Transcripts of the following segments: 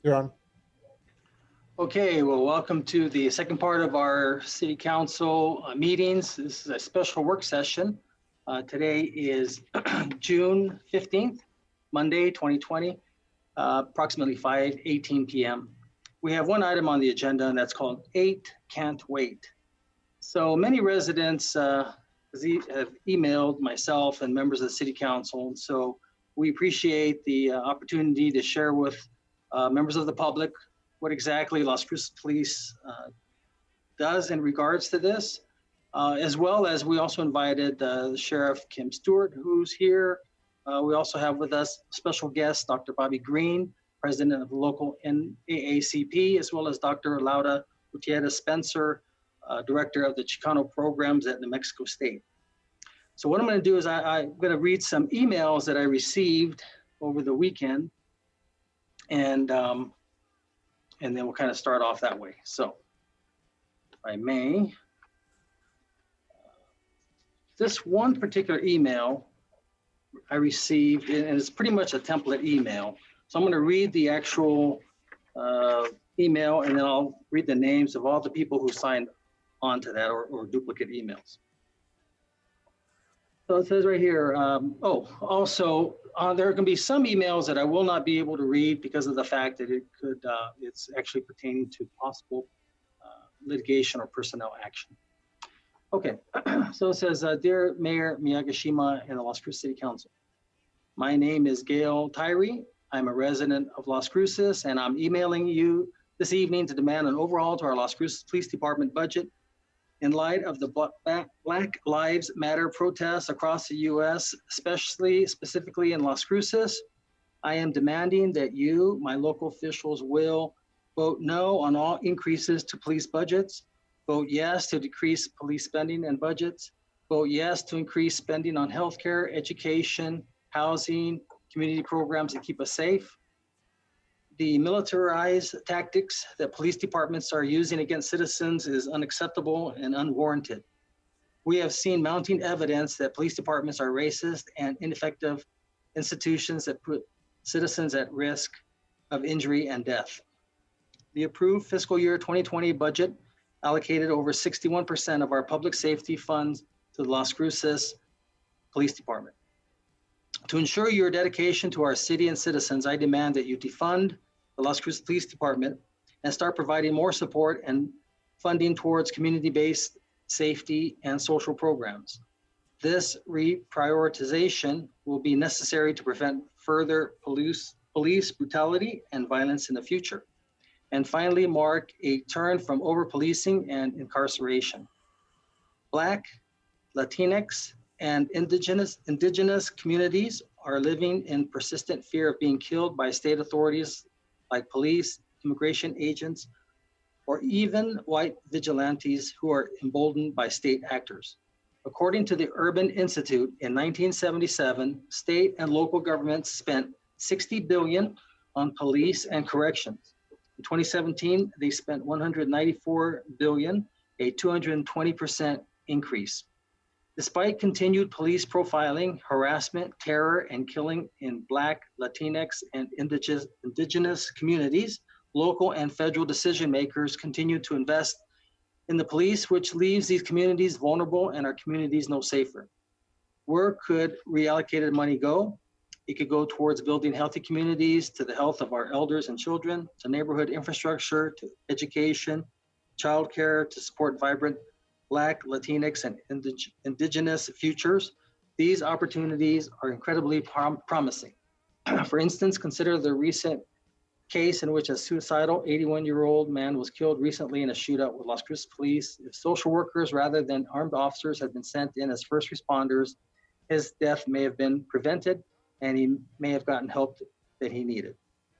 You're on. Okay, well, welcome to the second part of our City Council meetings. This is a special work session. Today is June 15th, Monday, 2020, approximately 5:18 p.m. We have one item on the agenda, and that's called 8 Can't Wait. So many residents have emailed myself and members of the City Council, and so we appreciate the opportunity to share with members of the public what exactly Las Cruces Police does in regards to this, as well as we also invited Sheriff Kim Stewart, who's here. We also have with us special guest, Dr. Bobby Green, president of the local NAACP, as well as Dr. Laura Gutierrez Spencer, director of the Chicano programs at New Mexico State. So what I'm going to do is I'm going to read some emails that I received over the weekend, and then we'll kind of start off that way. So, if I may, this one particular email I received, and it's pretty much a template email. So I'm going to read the actual email, and then I'll read the names of all the people who signed on to that or duplicate emails. So it says right here, also, there can be some emails that I will not be able to read because of the fact that it's actually pertaining to possible litigation or personnel action. Okay, so it says, Dear Mayor Miyagishima and the Las Cruces City Council, my name is Gail Tyree. I'm a resident of Las Cruces, and I'm emailing you this evening to demand an overhaul to our Las Cruces Police Department budget. In light of the Black Lives Matter protests across the U.S., specifically in Las Cruces, I am demanding that you, my local officials, will vote no on all increases to police budgets, vote yes to decrease police spending and budgets, vote yes to increase spending on healthcare, education, housing, community programs that keep us safe. The militarized tactics that police departments are using against citizens is unacceptable and unwarranted. We have seen mounting evidence that police departments are racist and ineffective institutions that put citizens at risk of injury and death. The approved fiscal year 2020 budget allocated over 61% of our public safety funds to the Las Cruces Police Department. To ensure your dedication to our city and citizens, I demand that you defund the Las Cruces Police Department and start providing more support and funding towards community-based safety and social programs. This reprioritization will be necessary to prevent further police brutality and violence in the future. And finally, mark a turn from over-policing and incarceration. Black, Latinx, and indigenous communities are living in persistent fear of being killed by state authorities like police, immigration agents, or even white vigilantes who are emboldened by state actors. According to the Urban Institute, in 1977, state and local governments spent $60 billion on police and corrections. In 2017, they spent $194 billion, a 220% increase. Despite continued police profiling, harassment, terror, and killing in Black, Latinx, and indigenous communities, local and federal decision makers continue to invest in the police, which leaves these communities vulnerable and our communities no safer. Where could reallocated money go? It could go towards building healthy communities, to the health of our elders and children, to neighborhood infrastructure, to education, childcare, to support vibrant Black, Latinx, and indigenous futures. These opportunities are incredibly promising. For instance, consider the recent case in which a suicidal 81-year-old man was killed recently in a shootout with Las Cruces police. If social workers rather than armed officers had been sent in as first responders, his death may have been prevented and he may have gotten help that he needed.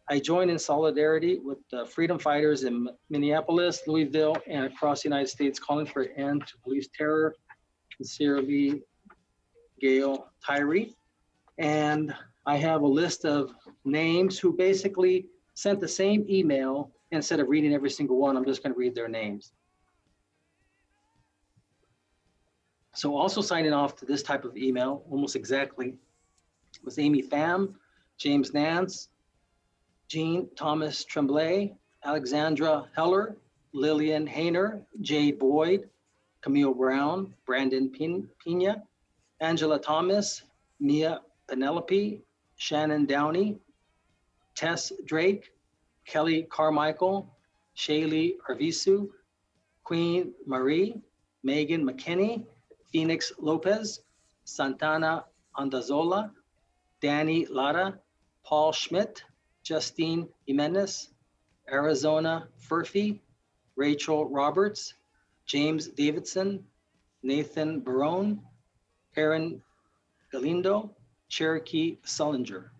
I join in solidarity with the freedom fighters in Minneapolis, Louisville, and across the United States calling for an end to police terror. Sincerely, Gail Tyree. And I have a list of names who basically sent the same email. Instead of reading every single one, I'm just going to read their names. So also signing off to this type of email, almost exactly, was Amy Pham, James Nance, Jean Thomas Tremblay, Alexandra Heller, Lillian Hayner, Jade Boyd, Camille Brown, Brandon Pina, Angela Thomas, Mia Penelope, Shannon Downey, Tess Drake, Kelly Carmichael, Shaylee Arvisu, Queen Marie, Megan McKinney, Phoenix Lopez, Santana Andazola, Danny Lara, Paul Schmidt, Justine Jimenez, Arizona Furphy, Rachel Roberts, James Davidson, Nathan Barone, Aaron Galindo, Cherokee Sullinger,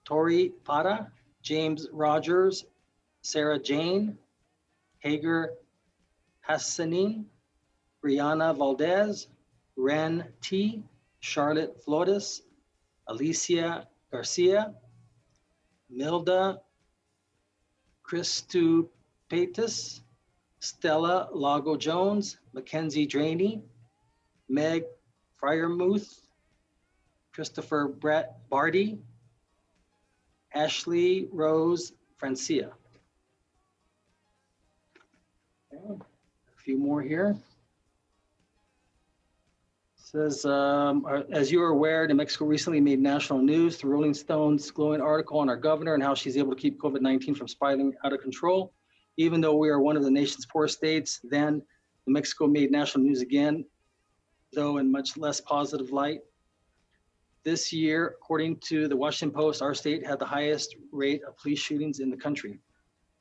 Tori Pata, James Rogers, Sarah Jane, Hager Hassanin, Brianna Valdez, Ren T, Charlotte Flores, Alicia Garcia, Milda Christoupatis, Stella Lago Jones, Mackenzie Draney, Meg Fryermuth, Christopher Brett Barty, Ashley Rose Francia. Okay, a few more here. Says, as you are aware, New Mexico recently made national news through Rolling Stone's glowing article on our governor and how she's able to keep COVID-19 from spiraling out of control. Even though we are one of the nation's poorest states, then New Mexico made national news again, though in much less positive light. This year, according to the Washington Post, our state had the highest rate of police shootings in the country.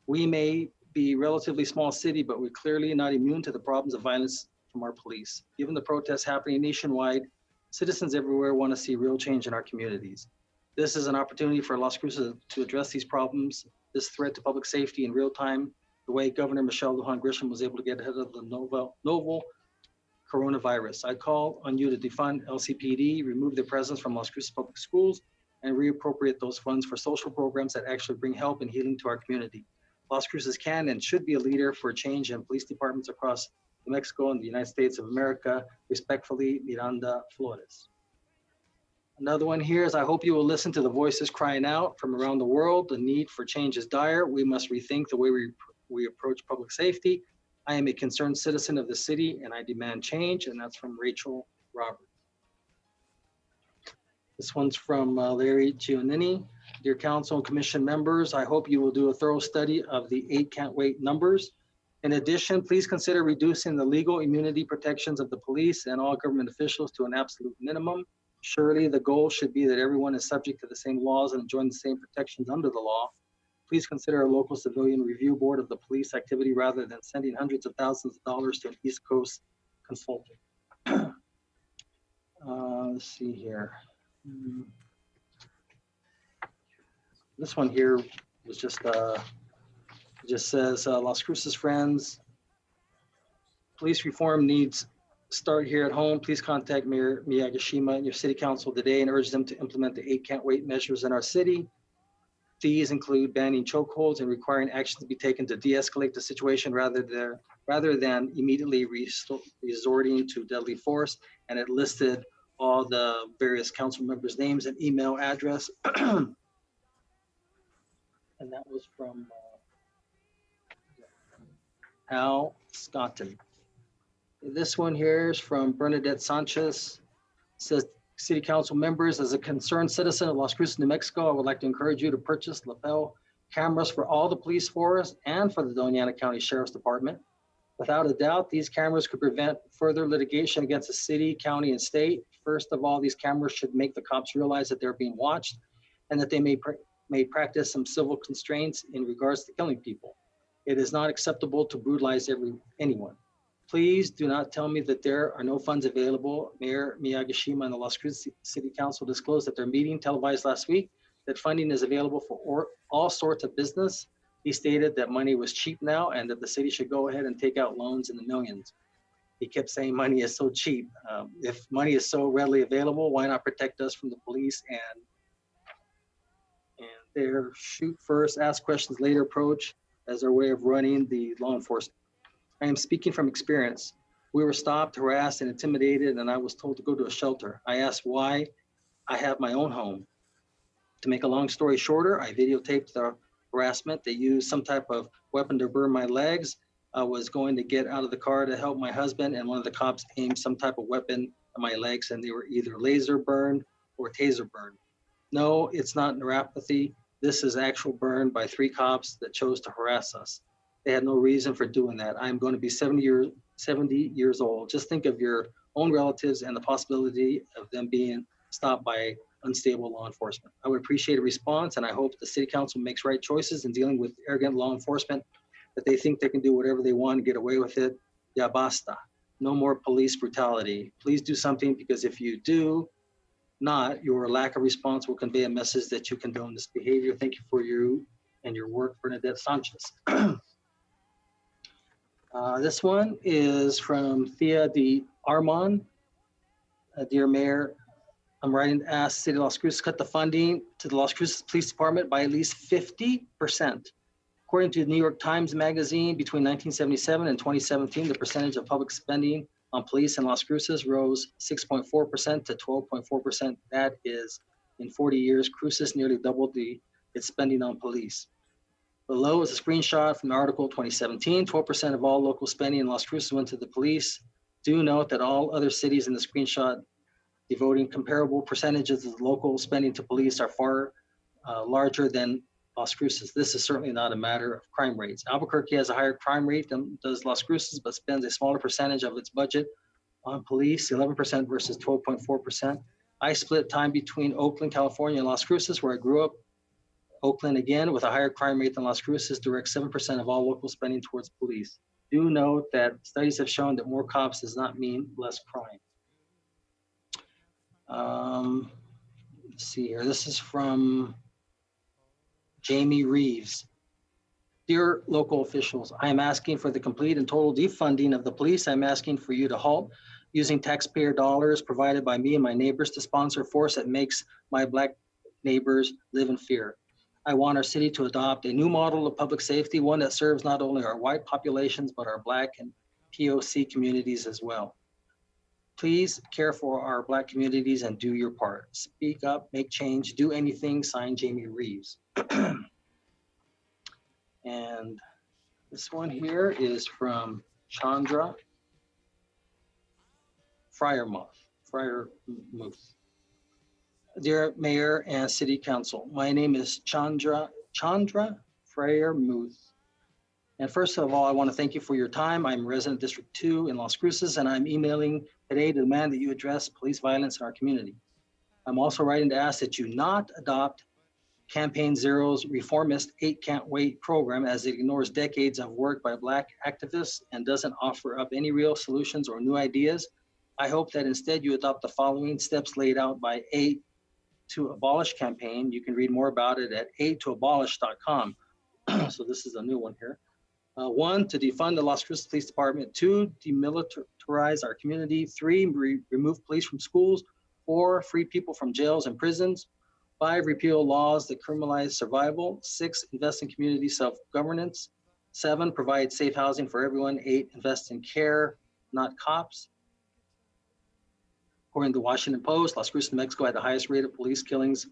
We may be a relatively small city, but we're clearly not immune to the problems of violence from our police. Given the protests happening nationwide, citizens everywhere want to see real change in our communities. This is an opportunity for Las Cruces to address these problems, this threat to public safety in real time, the way Governor Michelle Lujan Grisham was able to get ahead of the novel coronavirus. I call on you to defund LCPD, remove their presence from Las Cruces Public Schools, and reappropriate those funds for social programs that actually bring help and healing to our community. Las Cruces can and should be a leader for change in police departments across New Mexico and the United States of America. Respectfully, Miranda Flores. Another one here is, I hope you will listen to the voices crying out from around the world. The need for change is dire. We must rethink the way we approach public safety. I am a concerned citizen of the city and I demand change. And that's from Rachel Roberts. This one's from Larry Giannini. Dear council and commission members, I hope you will do a thorough study of the 8 can't wait numbers. In addition, please consider reducing the legal immunity protections of the police and all government officials to an absolute minimum. Surely the goal should be that everyone is subject to the same laws and enjoying the same protections under the law. Please consider a local civilian review board of the police activity rather than sending hundreds of thousands of dollars to an East Coast consultant. Let's see here. This one here was just says, Las Cruces friends, police reform needs start here at home. Please contact Mayor Miyagishima and your city council today and urge them to implement the 8 can't wait measures in our city. These include banning chokeholds and requiring action to be taken to de-escalate the situation rather than immediately resorting to deadly force. And it listed all the various council members' names and email address. And that was from Al Scotton. This one here is from Bernadette Sanchez. It says, city council members, as a concerned citizen of Las Cruces, New Mexico, I would like to encourage you to purchase lapel cameras for all the police force and for the Doña Ana County Sheriff's Department. Without a doubt, these cameras could prevent further litigation against the city, county, and state. First of all, these cameras should make the cops realize that they're being watched and that they may practice some civil constraints in regards to killing people. It is not acceptable to brutalize anyone. Please do not tell me that there are no funds available. Mayor Miyagishima and the Las Cruces City Council disclosed at their meeting televised last week that funding is available for all sorts of business. He stated that money was cheap now and that the city should go ahead and take out loans in the millions. He kept saying money is so cheap. If money is so readily available, why not protect us from the police and their shoot first, ask questions later approach as their way of running the law enforcement? I am speaking from experience. We were stopped, harassed, and intimidated, and I was told to go to a shelter. I asked why. I have my own home. To make a long story shorter, I videotaped the harassment. They used some type of weapon to burn my legs. I was going to get out of the car to help my husband, and one of the cops aimed some type of weapon at my legs, and they were either laser burned or taser burned. No, it's not neuropathy. This is actual burn by 3 cops that chose to harass us. They had no reason for doing that. I'm going to be 70 years old. Just think of your own relatives and the possibility of them being stopped by unstable law enforcement. I would appreciate a response, and I hope the city council makes right choices in dealing with arrogant law enforcement, that they think they can do whatever they want and get away with it. Ya basta. No more police brutality. Please do something, because if you do not, your lack of response will convey a message that you condone this behavior. Thank you for you and your work, Bernadette Sanchez. This one is from Thea de Armand. Dear Mayor, I'm writing to ask City of Las Cruces cut the funding to the Las Cruces Police Department by at least 50%. According to the New York Times Magazine, between 1977 and 2017, the percentage of public spending on police in Las Cruces rose 6.4% to 12.4%. That is, in 40 years, Cruces nearly doubled its spending on police. Below is a screenshot from the article 2017. 12% of all local spending in Las Cruces went to the police. Do note that all other cities in the screenshot devoting comparable percentages of local spending to police are far larger than Las Cruces. This is certainly not a matter of crime rates. Albuquerque has a higher crime rate than does Las Cruces, but spends a smaller percentage of its budget on police, 11% versus 12.4%. I split time between Oakland, California, and Las Cruces, where I grew up. Oakland, again, with a higher crime rate than Las Cruces, directs 7% of all local spending towards police. Do note that studies have shown that more cops does not mean less crime. Let's see here. This is from Jamie Reeves. Dear local officials, I am asking for the complete and total defunding of the police. I'm asking for you to halt using taxpayer dollars provided by me and my neighbors to sponsor a force that makes my Black neighbors live in fear. I want our city to adopt a new model of public safety, one that serves not only our white populations, but our Black and POC communities as well. Please care for our Black communities and do your part. Speak up, make change, do anything. Signed, Jamie Reeves. And this one here is from Chandra Fryermuth. Dear Mayor and City Council, my name is Chandra Fryermuth. And first of all, I want to thank you for your time. I'm resident District 2 in Las Cruces, and I'm emailing today to demand that you address police violence in our community. I'm also writing to ask that you not adopt Campaign Zero's reformist 8 Can't Wait program, as it ignores decades of work by Black activists and doesn't offer up any real solutions or new ideas. I hope that instead you adopt the following steps laid out by 8 to Abolish campaign. You can read more about it at 8toabolish.com. So this is a new one here. 1, to defund the Las Cruces Police Department. 2, demilitarize our community. 3, remove police from schools. 4, free people from jails and prisons. 5, repeal laws that criminalize survival. 6, invest in community self-governance. 7, provide safe housing for everyone. 8, invest in care, not cops. According to the Washington Post, Las Cruces, New Mexico had the highest rate of police killings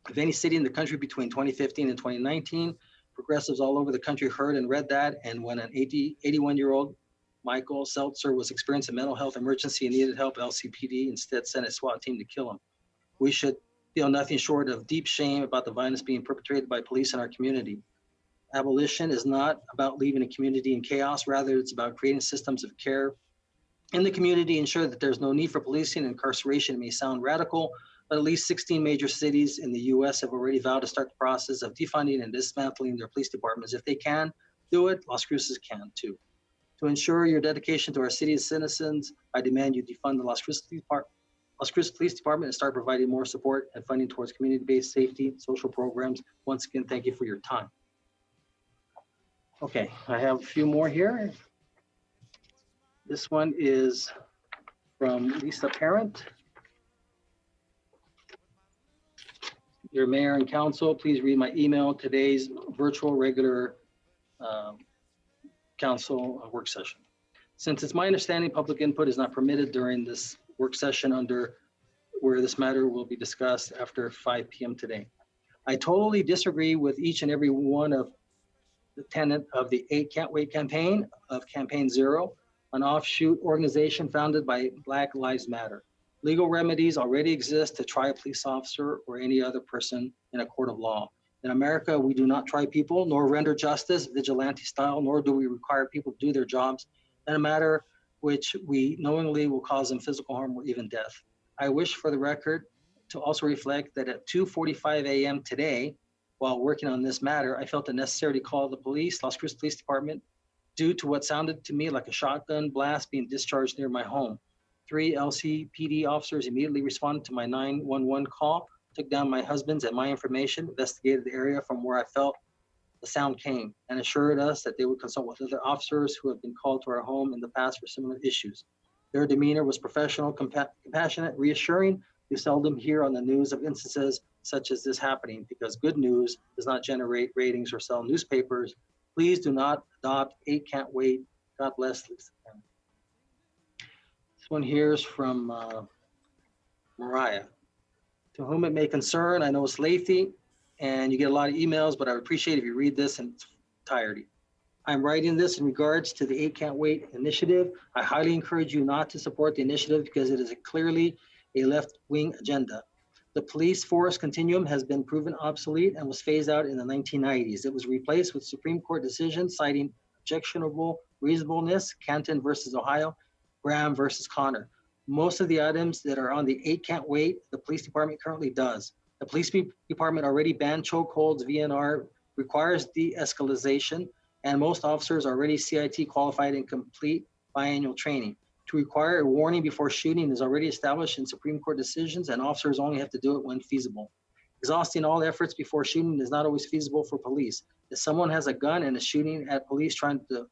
of any city in the country between 2015 and 2019. Progressives all over the country heard and read that, and when an 81-year-old Michael Seltzer was experiencing a mental health emergency and needed help, LCPD instead sent a SWAT team to kill him. We should feel nothing short of deep shame about the violence being perpetrated by police in our community. Abolition is not about leaving a community in chaos. Rather, it's about creating systems of care in the community, ensure that there's no need for policing and incarceration. It may sound radical, but at least 16 major cities in the US have already vowed to start the process of defunding and dismantling their police departments. If they can do it, Las Cruces can too. To ensure your dedication to our city's citizens, I demand you defund the Las Cruces Police Department and start providing more support and funding towards community-based safety, social programs. Once again, thank you for your time. Okay, I have a few more here. This one is from Lisa Parent. Your mayor and council, please read my email. Today's virtual regular council work session. Since it's my understanding public input is not permitted during this work session under where this matter will be discussed after 5 p.m. today. I totally disagree with each and every one of the tenet of the 8 Can't Wait campaign of Campaign Zero, an offshoot organization founded by Black Lives Matter. Legal remedies already exist to try a police officer or any other person in a court of law. In America, we do not try people nor render justice vigilante style, nor do we require people to do their jobs in a matter which we knowingly will cause them physical harm or even death. I wish for the record to also reflect that at 2:45 a.m. today, while working on this matter, I felt it necessary to call the police, Las Cruces Police Department, due to what sounded to me like a shotgun blast being discharged near my home. 3 LCPD officers immediately responded to my 911 call, took down my husband's and my information, investigated the area from where I felt the sound came, and assured us that they would consult with other officers who have been called to our home in the past for similar issues. Their demeanor was professional, compassionate, reassuring. You seldom hear on the news of instances such as this happening because good news does not generate ratings or sell newspapers. Please do not adopt 8 Can't Wait. God bless Lisa. This one here is from Mariah. To whom it may concern, I know it's lengthy and you get a lot of emails, but I would appreciate if you read this in its entirety. I'm writing this in regards to the 8 Can't Wait initiative. I highly encourage you not to support the initiative because it is clearly a left-wing agenda. The police force continuum has been proven obsolete and was phased out in the 1990s. It was replaced with Supreme Court decisions citing objectionable reasonableness, Canton versus Ohio, Graham versus Connor. Most of the items that are on the 8 Can't Wait, the police department currently does. The police department already banned chokeholds, VNR, requires de-escalation, and most officers are already CIT qualified and complete biannual training. To require a warning before shooting is already established in Supreme Court decisions, and officers only have to do it when feasible. Exhausting all efforts before shooting is not always feasible for police. If someone has a gun and is shooting at police trying to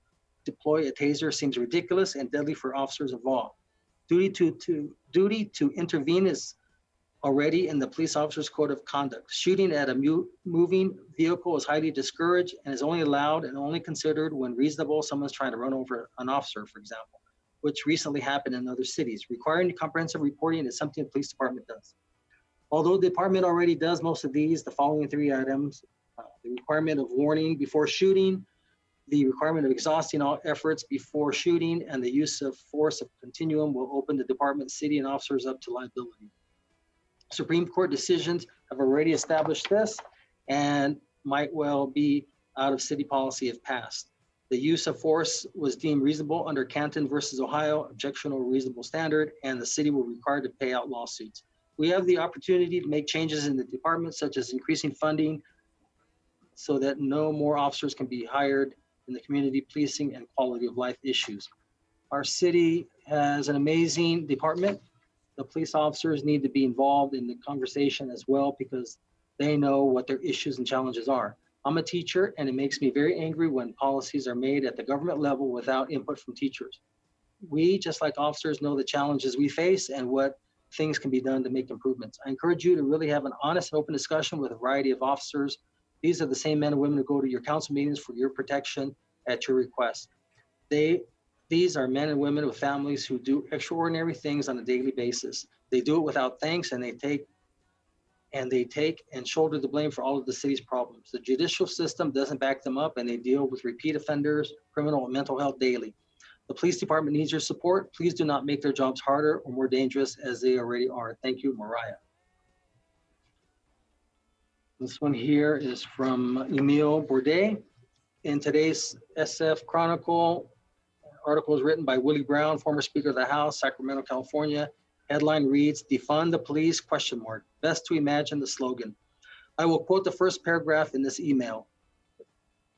deploy a taser seems ridiculous and deadly for officers involved. Duty to intervene is already in the police officer's code of conduct. Shooting at a moving vehicle is highly discouraged and is only allowed and only considered when reasonable. Someone's trying to run over an officer, for example, which recently happened in other cities. Requiring comprehensive reporting is something the police department does. Although the department already does most of these, the following 3 items, the requirement of warning before shooting, the requirement of exhausting all efforts before shooting, and the use of force of continuum will open the department, city, and officers up to liability. Supreme Court decisions have already established this and might well be out of city policy if passed. The use of force was deemed reasonable under Canton versus Ohio, objectionable reasonable standard, and the city will be required to pay out lawsuits. We have the opportunity to make changes in the department, such as increasing funding so that no more officers can be hired in the community policing and quality of life issues. Our city has an amazing department. The police officers need to be involved in the conversation as well because they know what their issues and challenges are. I'm a teacher and it makes me very angry when policies are made at the government level without input from teachers. We, just like officers, know the challenges we face and what things can be done to make improvements. I encourage you to really have an honest and open discussion with a variety of officers. These are the same men and women who go to your council meetings for your protection at your request. These are men and women with families who do extraordinary things on a daily basis. They do it without thanks, and they take and shoulder the blame for all of the city's problems. The judicial system doesn't back them up, and they deal with repeat offenders, criminal and mental health daily. The police department needs your support. Please do not make their jobs harder or more dangerous as they already are. Thank you, Mariah. This one here is from Emile Bourdet. In today's SF Chronicle, article is written by Willie Brown, former Speaker of the House, Sacramento, California. Headline reads, "Defund the police, ? Best to imagine the slogan." I will quote the first paragraph in this email.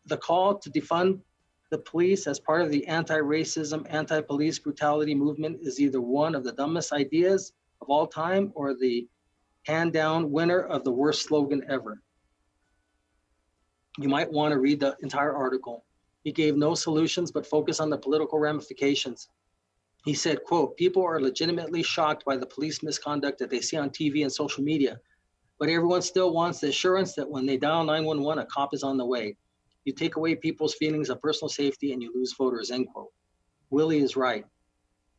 The call to defund the police as part of the anti-racism, anti-police brutality movement is either one of the dumbest ideas of all time or the hand-down winner of the worst slogan ever. You might want to read the entire article. He gave no solutions, but focused on the political ramifications. He said, quote, "People are legitimately shocked by the police misconduct that they see on TV and social media, but everyone still wants the assurance that when they dial 911, a cop is on the way. You take away people's feelings of personal safety and you lose voters," end quote. Willie is right.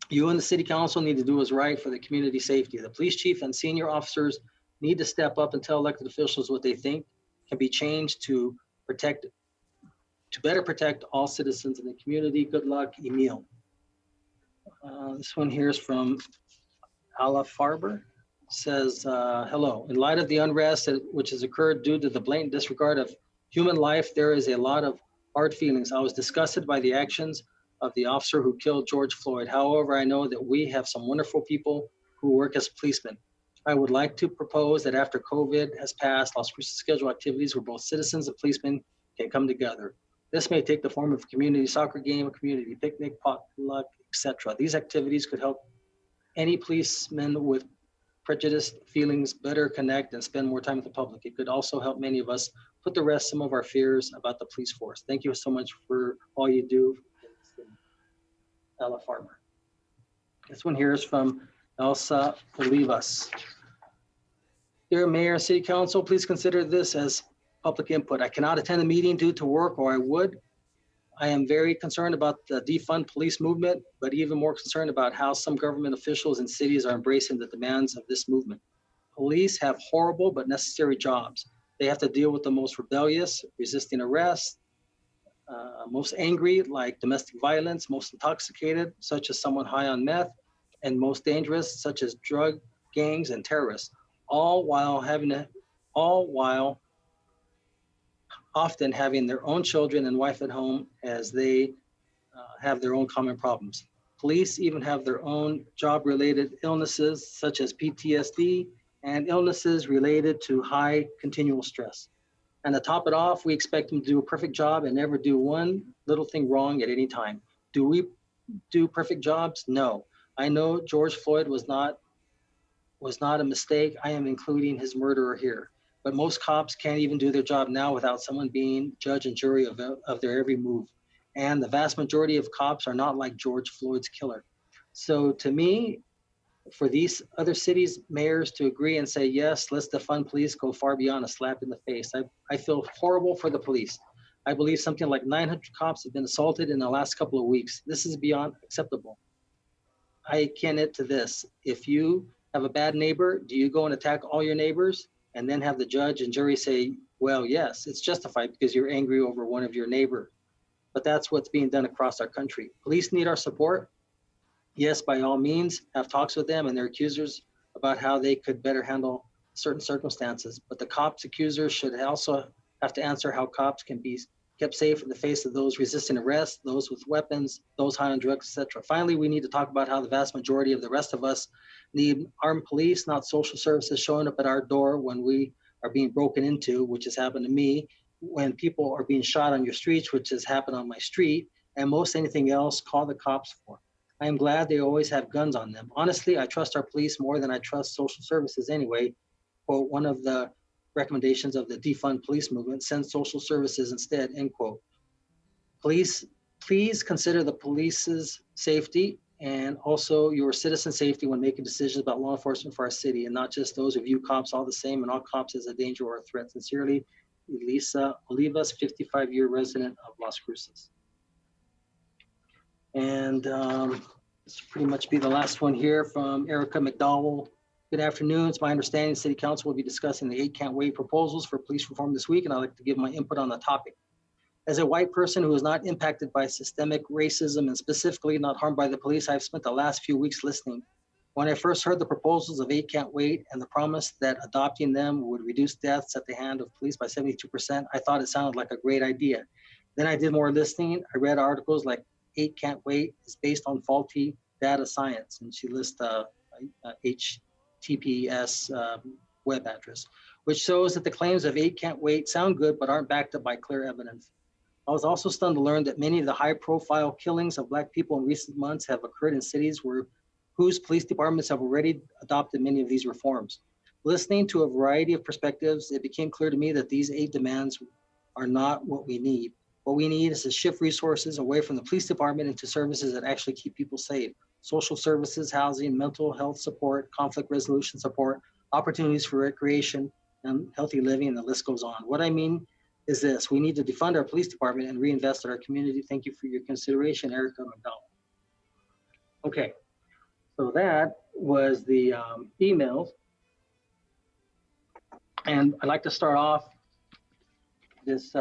You and the city council need to do what's right for the community safety. The police chief and senior officers need to step up and tell elected officials what they think can be changed to better protect all citizens in the community. Good luck, Emil. This one here is from Ala Farber. Says, hello. In light of the unrest which has occurred due to the blatant disregard of human life, there is a lot of hard feelings. I was disgusted by the actions of the officer who killed George Floyd. However, I know that we have some wonderful people who work as policemen. I would like to propose that after COVID has passed, Las Cruces schedule activities where both citizens and policemen can come together. This may take the form of a community soccer game, a community picnic, potluck, etc. These activities could help any policeman with prejudiced feelings better connect and spend more time with the public. It could also help many of us put to rest some of our fears about the police force. Thank you so much for all you do. Ella Farmer. This one here is from Elsa Olivas. Dear Mayor and City Council, please consider this as public input. I cannot attend the meeting due to work, or I would. I am very concerned about the defund police movement, but even more concerned about how some government officials and cities are embracing the demands of this movement. Police have horrible but necessary jobs. They have to deal with the most rebellious, resisting arrest, most angry, like domestic violence, most intoxicated, such as someone high on meth, and most dangerous, such as drug gangs and terrorists, all while often having their own children and wife at home as they have their own common problems. Police even have their own job-related illnesses, such as PTSD and illnesses related to high continual stress. And to top it off, we expect them to do a perfect job and never do one little thing wrong at any time. Do we do perfect jobs? No. I know George Floyd was not a mistake. I am including his murderer here. But most cops can't even do their job now without someone being judge and jury of their every move. And the vast majority of cops are not like George Floyd's killer. So to me, for these other cities' mayors to agree and say, yes, let's defund police, go far beyond a slap in the face. I feel horrible for the police. I believe something like 900 cops have been assaulted in the last couple of weeks. This is beyond acceptable. I akin it to this. If you have a bad neighbor, do you go and attack all your neighbors and then have the judge and jury say, well, yes, it's justified because you're angry over one of your neighbors? But that's what's being done across our country. Police need our support. Yes, by all means, have talks with them and their accusers about how they could better handle certain circumstances. But the cops' accusers should also have to answer how cops can be kept safe in the face of those resisting arrest, those with weapons, those high on drugs, etc. Finally, we need to talk about how the vast majority of the rest of us need armed police, not social services showing up at our door when we are being broken into, which has happened to me, when people are being shot on your streets, which has happened on my street, and most anything else, call the cops for. I am glad they always have guns on them. Honestly, I trust our police more than I trust social services anyway. Quote, one of the recommendations of the defund police movement, send social services instead, end quote. Please consider the police's safety and also your citizen safety when making decisions about law enforcement for our city, and not just those who view cops all the same and all cops as a danger or a threat. Sincerely, Elisa Olivas, 55-year resident of Las Cruces. And this will pretty much be the last one here from Erica McDowell. Good afternoon. It's my understanding the City Council will be discussing the 8 Can't Wait proposals for police reform this week, and I'd like to give my input on the topic. As a white person who is not impacted by systemic racism and specifically not harmed by the police, I've spent the last few weeks listening. When I first heard the proposals of 8 Can't Wait and the promise that adopting them would reduce deaths at the hand of police by 72%, I thought it sounded like a great idea. Then I did more listening. I read articles like 8 Can't Wait is based on faulty data science, and she lists HTTPS web address, which shows that the claims of 8 Can't Wait sound good but aren't backed up by clear evidence. I was also stunned to learn that many of the high-profile killings of Black people in recent months have occurred in cities whose police departments have already adopted many of these reforms. Listening to a variety of perspectives, it became clear to me that these 8 demands are not what we need. What we need is to shift resources away from the police department into services that actually keep people safe. Social services, housing, mental health support, conflict resolution support, opportunities for recreation and healthy living, and the list goes on. What I mean is this: we need to defund our police department and reinvest in our community. Thank you for your consideration, Erica McDowell. Okay, so that was the emails. And I'd like to start off this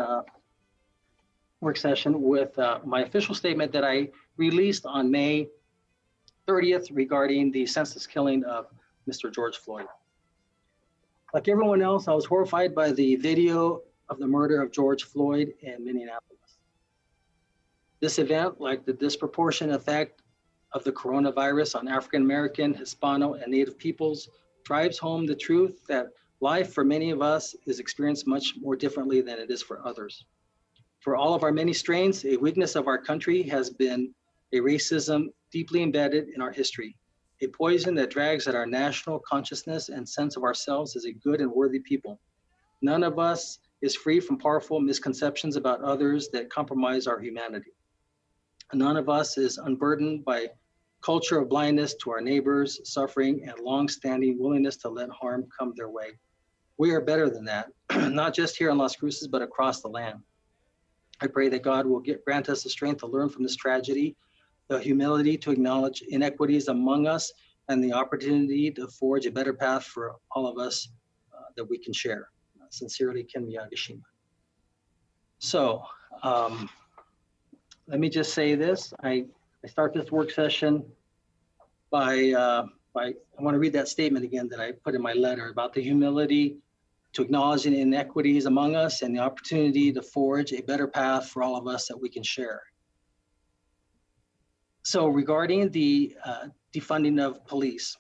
work session with my official statement that I released on May 30th regarding the senseless killing of Mr. George Floyd. Like everyone else, I was horrified by the video of the murder of George Floyd in Minneapolis. This event, like the disproportionate effect of the coronavirus on African American, Hispano, and Native peoples, drives home the truth that life for many of us is experienced much more differently than it is for others. For all of our many strains, a weakness of our country has been a racism deeply embedded in our history, a poison that drags at our national consciousness and sense of ourselves as a good and worthy people. None of us is free from powerful misconceptions about others that compromise our humanity. None of us is unburdened by culture of blindness to our neighbors' suffering and long-standing willingness to let harm come their way. We are better than that, not just here in Las Cruces, but across the land. I pray that God will grant us the strength to learn from this tragedy, the humility to acknowledge inequities among us, and the opportunity to forge a better path for all of us that we can share. Sincerely, Ken Miyagishima. So, let me just say this. I start this work session by I want to read that statement again that I put in my letter about the humility to acknowledge inequities among us and the opportunity to forge a better path for all of us that we can share. So regarding the defunding of police,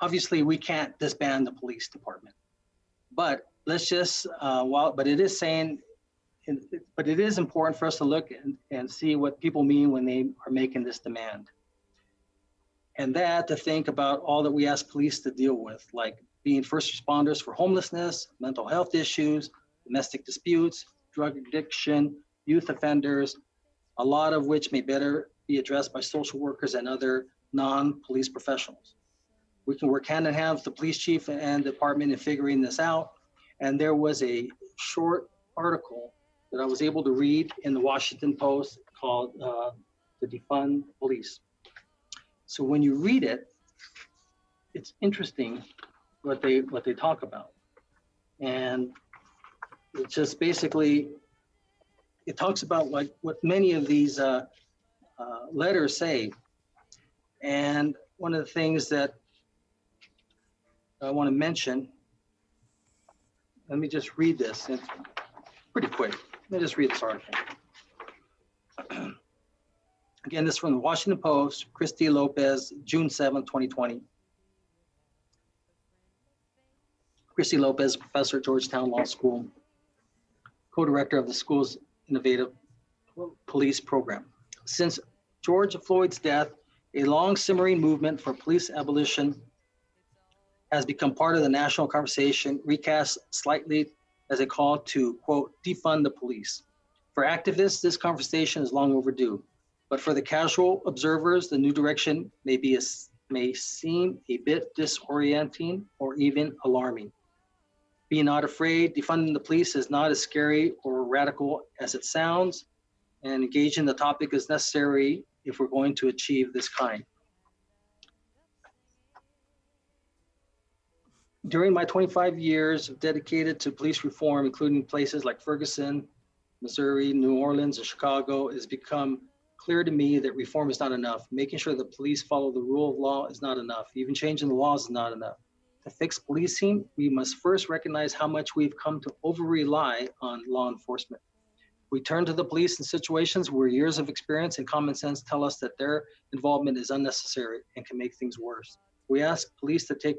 obviously we can't disband the police department, but let's just, but it is saying, but it is important for us to look and see what people mean when they are making this demand. And that to think about all that we ask police to deal with, like being first responders for homelessness, mental health issues, domestic disputes, drug addiction, youth offenders, a lot of which may better be addressed by social workers and other non-police professionals. We can work hand in hand with the police chief and department in figuring this out. And there was a short article that I was able to read in the Washington Post called The Defund Police. So when you read it, it's interesting what they talk about. And it's just basically, it talks about like what many of these letters say. And one of the things that I want to mention, let me just read this. It's pretty quick. Let me just read this article. Again, this is from the Washington Post, Christy Lopez, June 7, 2020. Christy Lopez, professor at Georgetown Law School, co-director of the school's innovative police program. Since George Floyd's death, a long simmering movement for police abolition has become part of the national conversation, recast slightly as a call to, quote, defund the police. For activists, this conversation is long overdue. But for the casual observers, the new direction may seem a bit disorienting or even alarming. Be not afraid, defunding the police is not as scary or radical as it sounds, and engaging the topic is necessary if we're going to achieve this kind. During my 25 years dedicated to police reform, including places like Ferguson, Missouri, New Orleans, and Chicago, it has become clear to me that reform is not enough. Making sure that police follow the rule of law is not enough. Even changing the laws is not enough. To fix policing, we must first recognize how much we've come to over-rely on law enforcement. We turn to the police in situations where years of experience and common sense tell us that their involvement is unnecessary and can make things worse. We ask police to take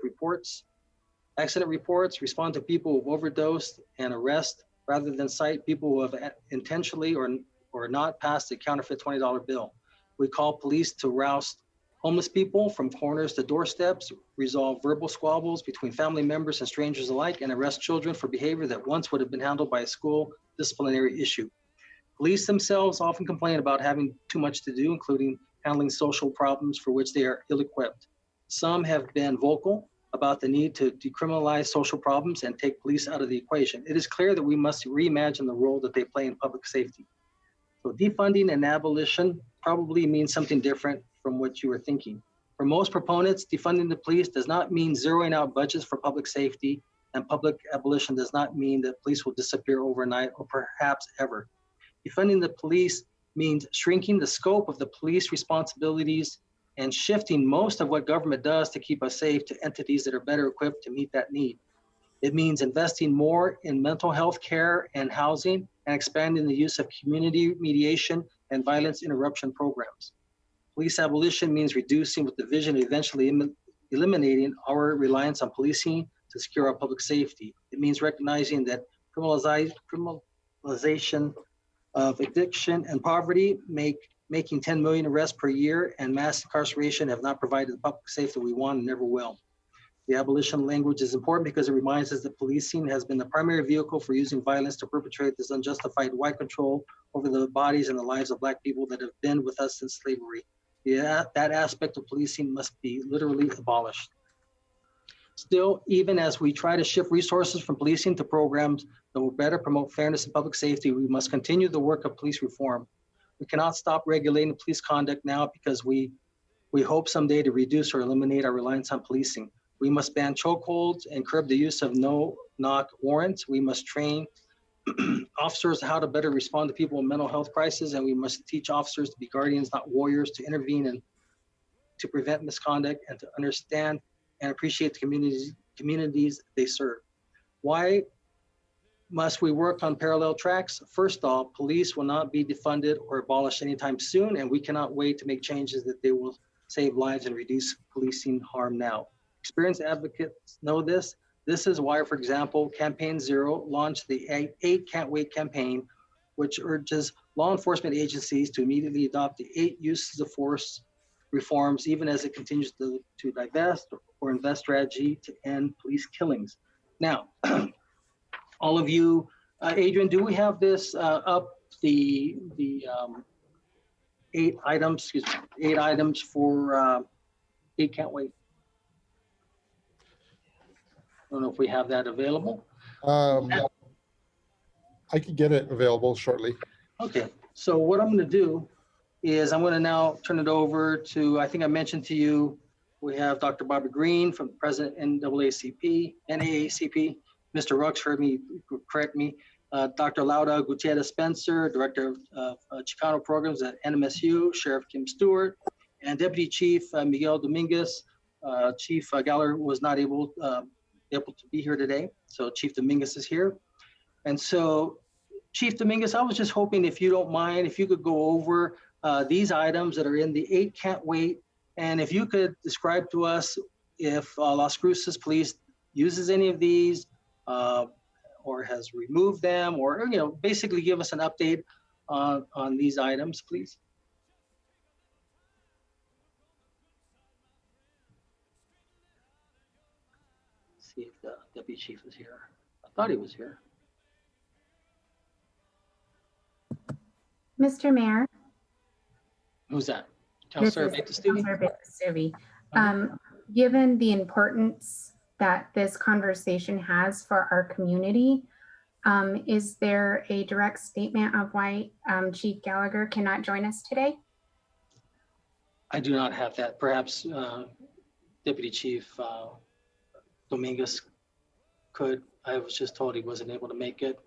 accident reports, respond to people who've overdosed, and arrest rather than cite people who have intentionally or not passed a counterfeit $20 bill. We call police to roust homeless people from corners to doorsteps, resolve verbal squabbles between family members and strangers alike, and arrest children for behavior that once would have been handled by a school disciplinary issue. Police themselves often complain about having too much to do, including handling social problems for which they are ill-equipped. Some have been vocal about the need to decriminalize social problems and take police out of the equation. It is clear that we must reimagine the role that they play in public safety. So defunding and abolition probably means something different from what you were thinking. For most proponents, defunding the police does not mean zeroing out budgets for public safety. and public abolition does not mean that police will disappear overnight or perhaps ever. Defunding the police means shrinking the scope of the police responsibilities and shifting most of what government does to keep us safe to entities that are better equipped to meet that need. It means investing more in mental health care and housing and expanding the use of community mediation and violence interruption programs. Police abolition means reducing with the vision of eventually eliminating our reliance on policing to secure our public safety. It means recognizing that criminalization of addiction and poverty, making 10 million arrests per year, and mass incarceration have not provided the public safety we want and never will. The abolition language is important because it reminds us that policing has been the primary vehicle for using violence to perpetrate this unjustified white control over the bodies and the lives of Black people that have been with us since slavery. That aspect of policing must be literally abolished. Still, even as we try to shift resources from policing to programs that will better promote fairness and public safety, we must continue the work of police reform. We cannot stop regulating police conduct now because we hope someday to reduce or eliminate our reliance on policing. We must ban chokeholds and curb the use of no-knock warrants. We must train officers how to better respond to people in mental health crisis, and we must teach officers to be guardians, not warriors, to intervene and to prevent misconduct and to understand and appreciate the communities they serve. Why must we work on parallel tracks? First off, police will not be defunded or abolished anytime soon, and we cannot wait to make changes that they will save lives and reduce policing harm now. Experienced advocates know this. This is why, for example, Campaign Zero launched the 8 Can't Wait campaign, which urges law enforcement agencies to immediately adopt the 8 uses of force reforms, even as it continues to divest or invest strategy to end police killings. Now, all of you, Adrian, do we have this up, the 8 items, 8 items for 8 Can't Wait? I don't know if we have that available. I could get it available shortly. Okay, so what I'm going to do is I'm going to now turn it over to, I think I mentioned to you, we have Dr. Barbara Green from President NAACP. Mr. Rux heard me, correct me. Dr. Laura Gutierrez Spencer, Director of Chicano Programs at NMSU, Sheriff Kim Stewart, and Deputy Chief Miguel Dominguez. Chief Galler was not able to be here today, so Chief Dominguez is here. And so, Chief Dominguez, I was just hoping, if you don't mind, if you could go over these items that are in the 8 Can't Wait, and if you could describe to us if Las Cruces Police uses any of these or has removed them, or basically give us an update on these items, please. See if the Deputy Chief is here. I thought he was here. Mr. Mayor. Who's that? Councilor Stevie. Given the importance that this conversation has for our community, is there a direct statement of why Chief Gallagher cannot join us today? I do not have that. Perhaps Deputy Chief Dominguez could. I was just told he wasn't able to make it.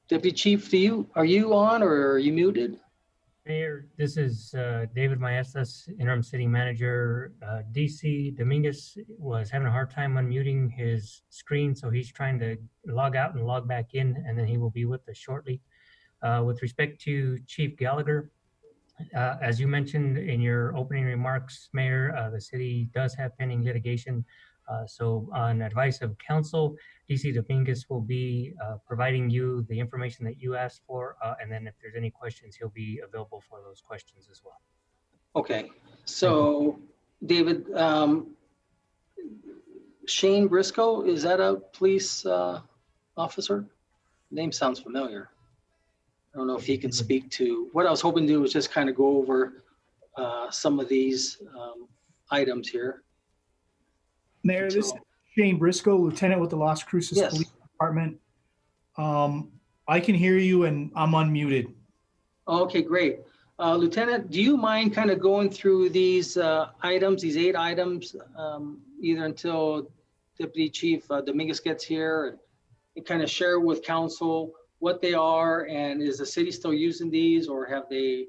Deputy Chief, are you on or are you muted? Mayor, this is David Maestas, Interim City Manager. DC Dominguez was having a hard time unmuting his screen, so he's trying to log out and log back in, and then he will be with us shortly. With respect to Chief Gallagher, as you mentioned in your opening remarks, Mayor, the city does have pending litigation. So on advice of council, DC Dominguez will be providing you the information that you asked for, and then if there's any questions, he'll be available for those questions as well. Okay, so David, Shane Briscoe, is that a police officer? Name sounds familiar. I don't know if he can speak to, what I was hoping to do was just kind of go over some of these items here. Mayor, this is Shane Briscoe, Lieutenant with the Las Cruces Police Department. I can hear you and I'm unmuted. Okay, great. Lieutenant, do you mind kind of going through these items, these 8 items, either until Deputy Chief Dominguez gets here and kind of share with council what they are, and is the city still using these, or have they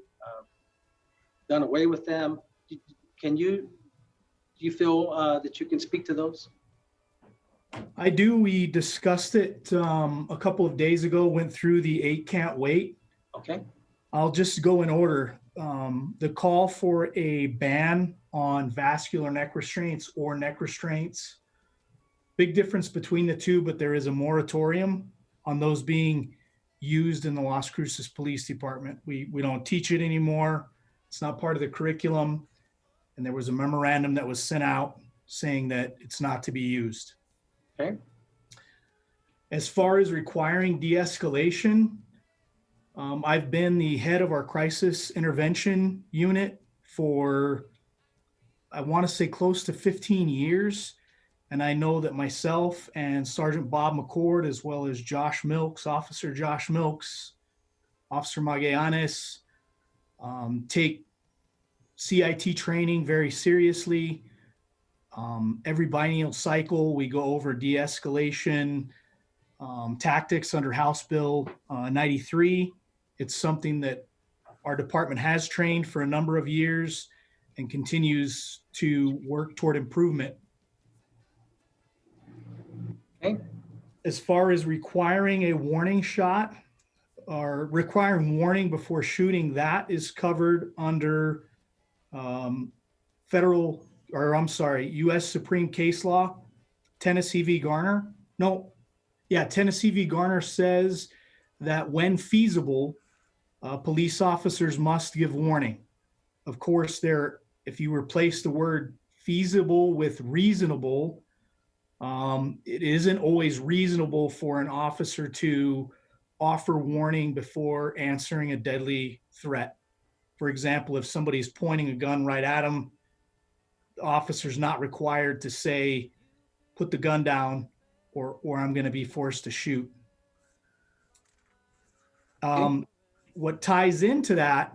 done away with them? Do you feel that you can speak to those? I do. We discussed it a couple of days ago, went through the 8 can't wait. Okay, I'll just go in order. The call for a ban on vascular neck restraints or neck restraints. Big difference between the two, but there is a moratorium on those being used in the Las Cruces Police Department. We don't teach it anymore. It's not part of the curriculum. And there was a memorandum that was sent out saying that it's not to be used. okay, As far as requiring de-escalation, I've been the head of our crisis intervention unit for, I want to say, close to 15 years. And I know that myself and Sergeant Bob McCord, as well as Josh Milks, Officer Josh Milks, Officer Magallanes, take CIT training very seriously. Every biennial cycle, we go over de-escalation tactics under House Bill 93. It's something that our department has trained for a number of years and continues to work toward improvement. okay, As far as requiring a warning shot or requiring warning before shooting, that is covered under U.S. Supreme case law, Tennessee v. Garner. Tennessee v. Garner says that when feasible, police officers must give warning. Of course, if you replace the word feasible with reasonable, it isn't always reasonable for an officer to offer warning before answering a deadly threat. For example, if somebody's pointing a gun right at them, the officer's not required to say, put the gun down, or I'm going to be forced to shoot. What ties into that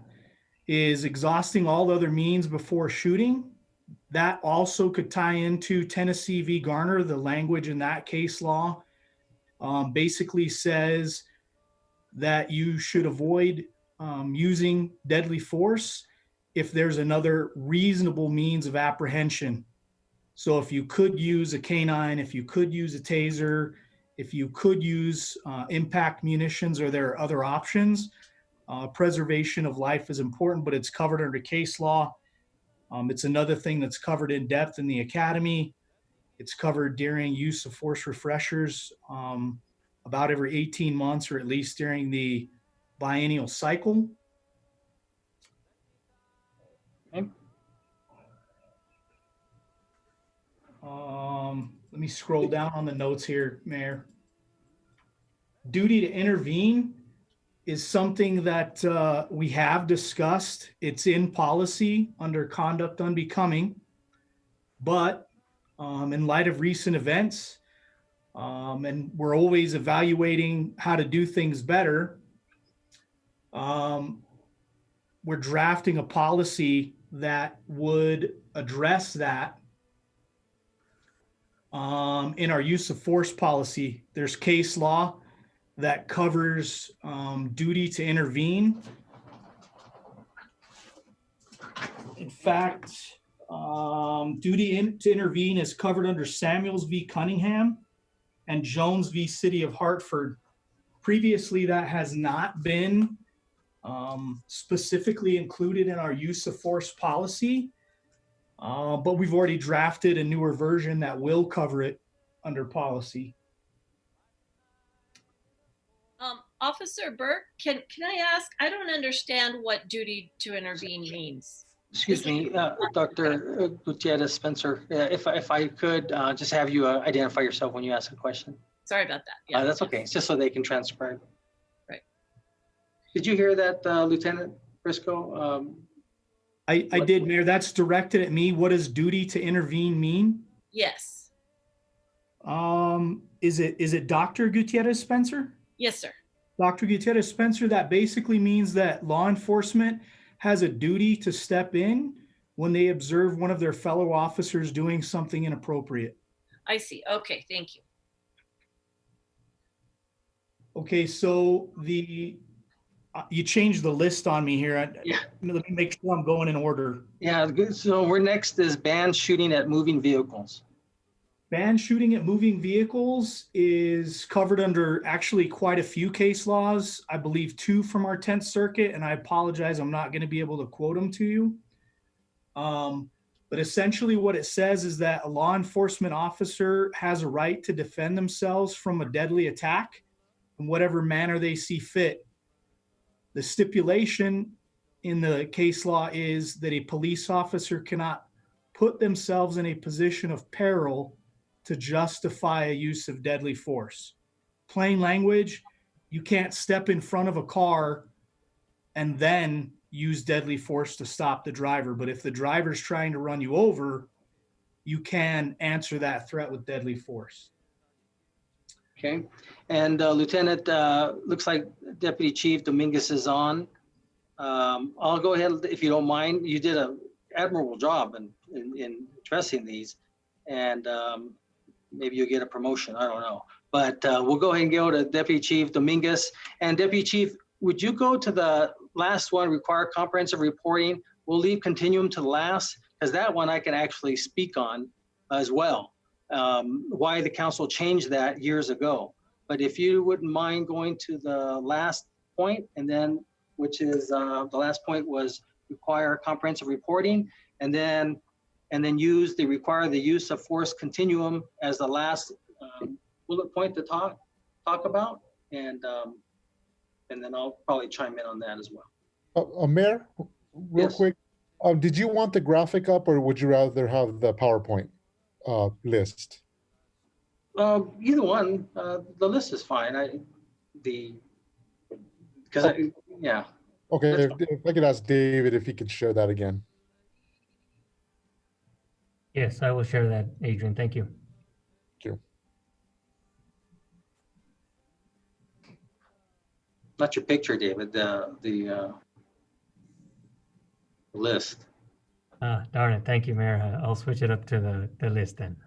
is exhausting all other means before shooting. That also could tie into Tennessee v. Garner. The language in that case law basically says that you should avoid using deadly force if there's another reasonable means of apprehension. So if you could use a canine, if you could use a taser, if you could use impact munitions, or there are other options, preservation of life is important, but it's covered under case law. It's another thing that's covered in depth in the academy. It's covered during use of force refreshers about every 18 months, or at least during the biennial cycle. okay. Let me scroll down on the notes here, Mayor. Duty to intervene is something that we have discussed. It's in policy under conduct unbecoming, but in light of recent events, and we're always evaluating how to do things better, we're drafting a policy that would address that. In our use of force policy, there's case law that covers duty to intervene. In fact, duty to intervene is covered under Samuels v. Cunningham and Jones v. City of Hartford. Previously, that has not been specifically included in our use of force policy, but we've already drafted a newer version that will cover it under policy. Officer Burke, can I ask, I don't understand what duty to intervene means. Excuse me, Dr. Gutierrez Spencer, if I could just have you identify yourself when you ask a question. Sorry about that. Yeah, That's okay. It's just so they can transcribe. Right. Did you hear that, Lieutenant Briscoe? I did, Mayor. That's directed at me. What does duty to intervene mean? Yes. Is it Dr. Gutierrez Spencer? Yes, sir. Dr. Gutierrez Spencer, that basically means that law enforcement has a duty to step in when they observe one of their fellow officers doing something inappropriate. I see. Okay, thank you. Okay, so you changed the list on me here. Yeah. Let me make sure I'm going in order. Yeah, good. So we're next is ban shooting at moving vehicles. Ban shooting at moving vehicles is covered under actually quite a few case laws. I believe 2 from our 10th Circuit, and I apologize, I'm not going to be able to quote them to you. But essentially what it says is that a law enforcement officer has a right to defend themselves from a deadly attack in whatever manner they see fit. The stipulation in the case law is that a police officer cannot put themselves in a position of peril to justify a use of deadly force. Plain language, you can't step in front of a car and then use deadly force to stop the driver. But if the driver's trying to run you over, you can answer that threat with deadly force. Okay. And Lieutenant, looks like Deputy Chief Dominguez is on. I'll go ahead, if you don't mind. You did an admirable job in addressing these, and maybe you'll get a promotion. I don't know. But we'll go ahead and go to Deputy Chief Dominguez. And Deputy Chief, would you go to the last one, require comprehensive reporting? We'll leave continuum to the last, because that one I can actually speak on as well. Why the council changed that years ago. But if you wouldn't mind going to the last point, and then, which is the last point was require comprehensive reporting, and then require the use of force continuum as the last bullet point to talk about, and then I'll probably chime in on that as well. Mayor, real Yes. quick, did you want the graphic up, or would you rather have the PowerPoint list? Either one. The list is fine. Yeah. Okay, That's if I could ask David if he could share that again. Yes, I will share that, Adrian. Thank you. Not your picture, David. The list. Darn it. Thank you, Mayor. I'll switch it up to the list then.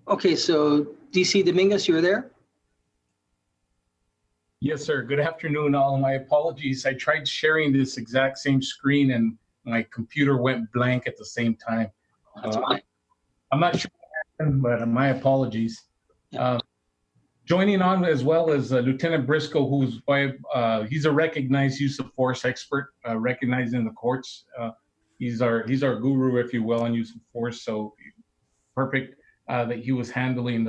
Okay, so DC Dominguez, you're there? Yes, sir. Good afternoon, all. My apologies. I tried sharing this exact same screen and my computer went blank at the same time. That's fine. I'm not sure what happened, but my apologies. Joining on as well as Lieutenant Briscoe, who's he's a recognized use of force expert, recognized in the courts. He's our guru, if you will, on use of force. So perfect that he was handling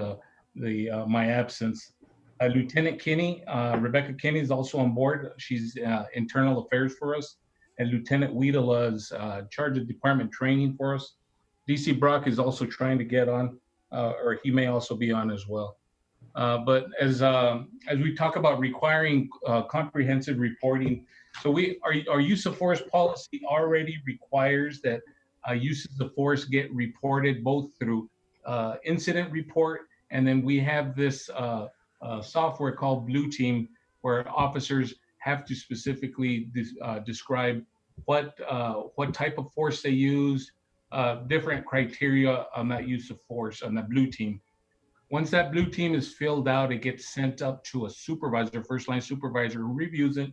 my absence. Lieutenant Kinney, Rebecca Kinney is also on board. She's internal affairs for us. And Lieutenant Wiedela is in charge of department training for us. DC Brock is also trying to get on, or he may also be on as well. But as we talk about requiring comprehensive reporting, so our use of force policy already requires that uses of force get reported both through incident report, and then we have this software called Blue Team, where officers have to specifically describe what type of force they use, different criteria on that use of force on the Blue Team. Once that Blue Team is filled out, it gets sent up to a supervisor, first line supervisor, who reviews it.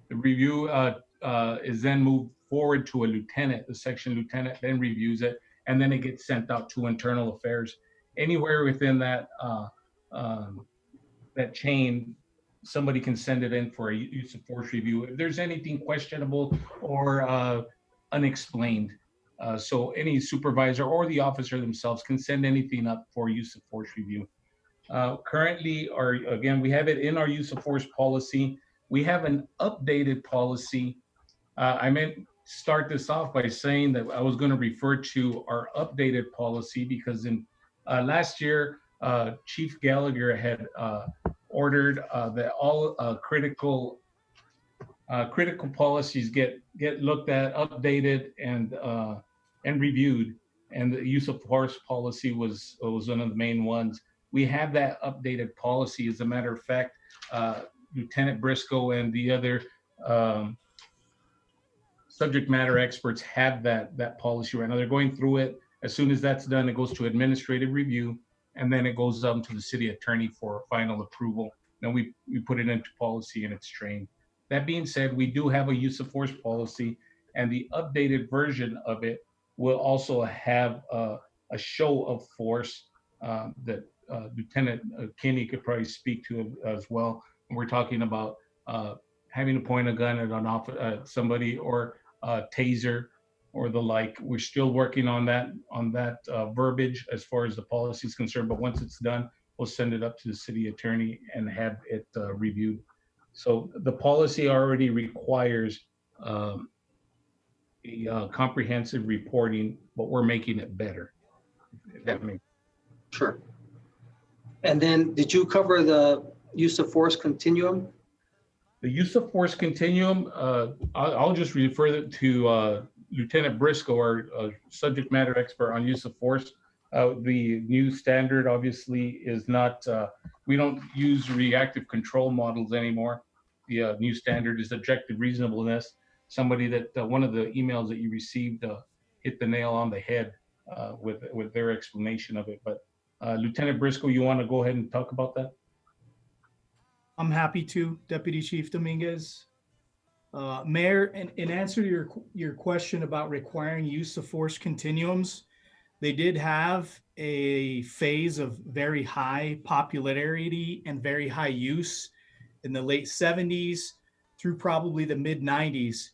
The review is then moved forward to a lieutenant. The section lieutenant then reviews it, and then it gets sent out to internal affairs. Anywhere within that that chain, somebody can send it in for a use of force review if there's anything questionable or unexplained. So any supervisor or the officer themselves can send anything up for use of force review. Currently, again, we have it in our use of force policy. We have an updated policy. I meant start this off by saying that I was going to refer to our updated policy because in last year, Chief Gallagher had ordered that all critical policies get looked at, updated, and reviewed. And the use of force policy was one of the main ones. We have that updated policy. As a matter of fact, Lieutenant Briscoe and the other subject matter experts have that policy right now. They're going through it. As soon as that's done, it goes to administrative review, and then it goes to the city attorney for final approval. Then we put it into policy and it's trained. That being said, we do have a use of force policy, and the updated version of it will also have a show of force that Lieutenant Kinney could probably speak to as well. And we're talking about having to point a gun at somebody or a taser or the like. We're still working on that verbiage as far as the policy is concerned. But once it's done, we'll send it up to the city attorney and have it reviewed. So the policy already requires comprehensive reporting, but we're making it better. If that makes Sure. And then did you cover the use of force continuum? the use of force continuum. I'll just refer it to Lieutenant Briscoe, our subject matter expert on use of force. The new standard obviously is not, we don't use reactive control models anymore. The new standard is objective reasonableness. Somebody that, one of the emails that you received hit the nail on the head with their explanation of it. But Lieutenant Briscoe, you want to go ahead and talk about that? I'm happy to, Deputy Chief Dominguez. Mayor, in answer to your question about requiring use of force continuums, they did have a phase of very high popularity and very high use in the late 70s through probably the mid 90s.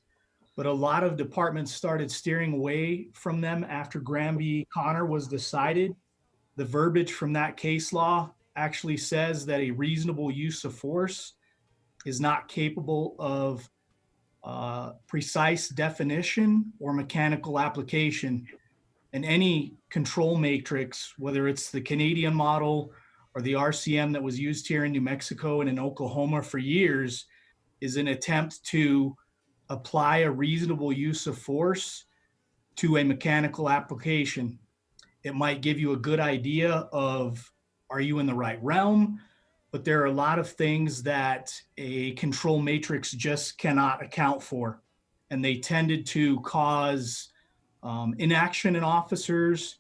But a lot of departments started steering away from them after Graham v. Connor was decided. The verbiage from that case law actually says that a reasonable use of force is not capable of precise definition or mechanical application. And any control matrix, whether it's the Canadian model or the RCM that was used here in New Mexico and in Oklahoma for years, is an attempt to apply a reasonable use of force to a mechanical application. It might give you a good idea of, are you in the right realm? But there are a lot of things that a control matrix just cannot account for. And they tended to cause inaction in officers,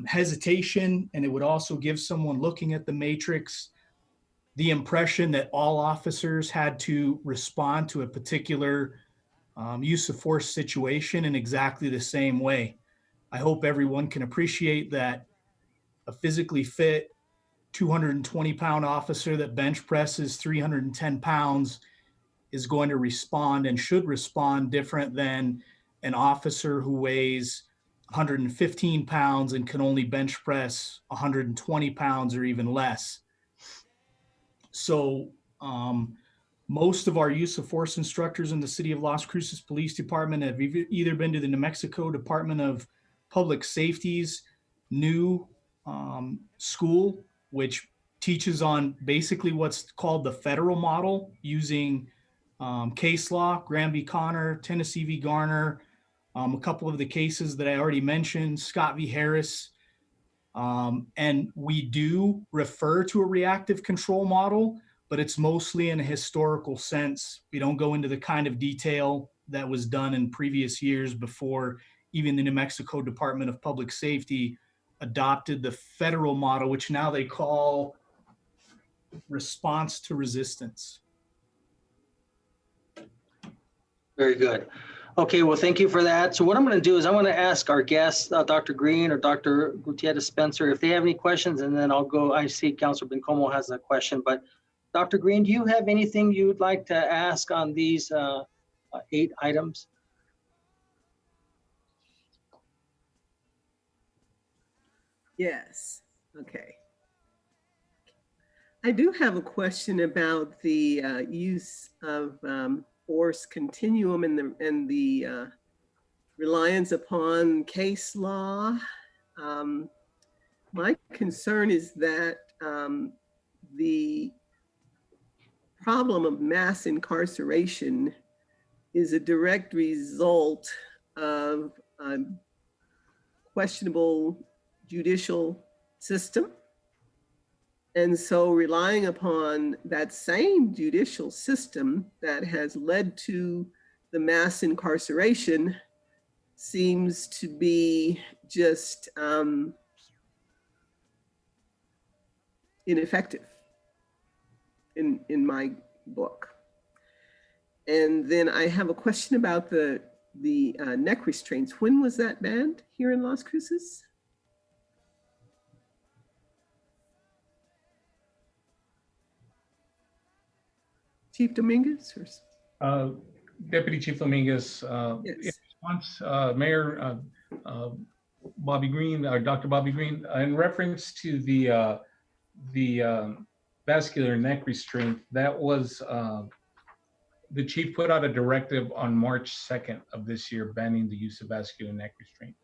hesitation, and it would also give someone looking at the matrix the impression that all officers had to respond to a particular use of force situation in exactly the same way. I hope everyone can appreciate that a physically fit 220-pound officer that bench presses 310 pounds is going to respond and should respond different than an officer who weighs 115 pounds and can only bench press 120 pounds or even less. So most of our use of force instructors in the city of Las Cruces Police Department have either been to the New Mexico Department of Public Safety's new school, which teaches on basically what's called the federal model using case law, Graham v. Connor, Tennessee v. Garner, a couple of the cases that I already mentioned, Scott v. Harris. And we do refer to a reactive control model, but it's mostly in a historical sense. We don't go into the kind of detail that was done in previous years before even the New Mexico Department of Public Safety adopted the federal model, which now they call response to resistance. Very good. Okay, well, thank you for that. So what I'm going to do is I want to ask our guests, Dr. Green or Dr. Gutierrez Spencer, if they have any questions, and then I'll go. I see Councilor Bencomo has a question, but Dr. Green, do you have anything you would like to ask on these 8 items? Yes. Okay. I do have a question about the use of force continuum and the reliance upon case law. My concern is that the problem of mass incarceration is a direct result of a questionable judicial system. And so relying upon that same judicial system that has led to the mass incarceration seems to be just ineffective in my book. And then I have a question about the neck restraints. When was that banned here in Las Cruces? Chief Dominguez? Deputy Chief Dominguez, Yes. in response, Mayor Bobby Green, or Dr. Bobby Green, in reference to the vascular neck restraint, that was the chief put out a directive on March 2nd of this year banning the use of vascular neck restraint.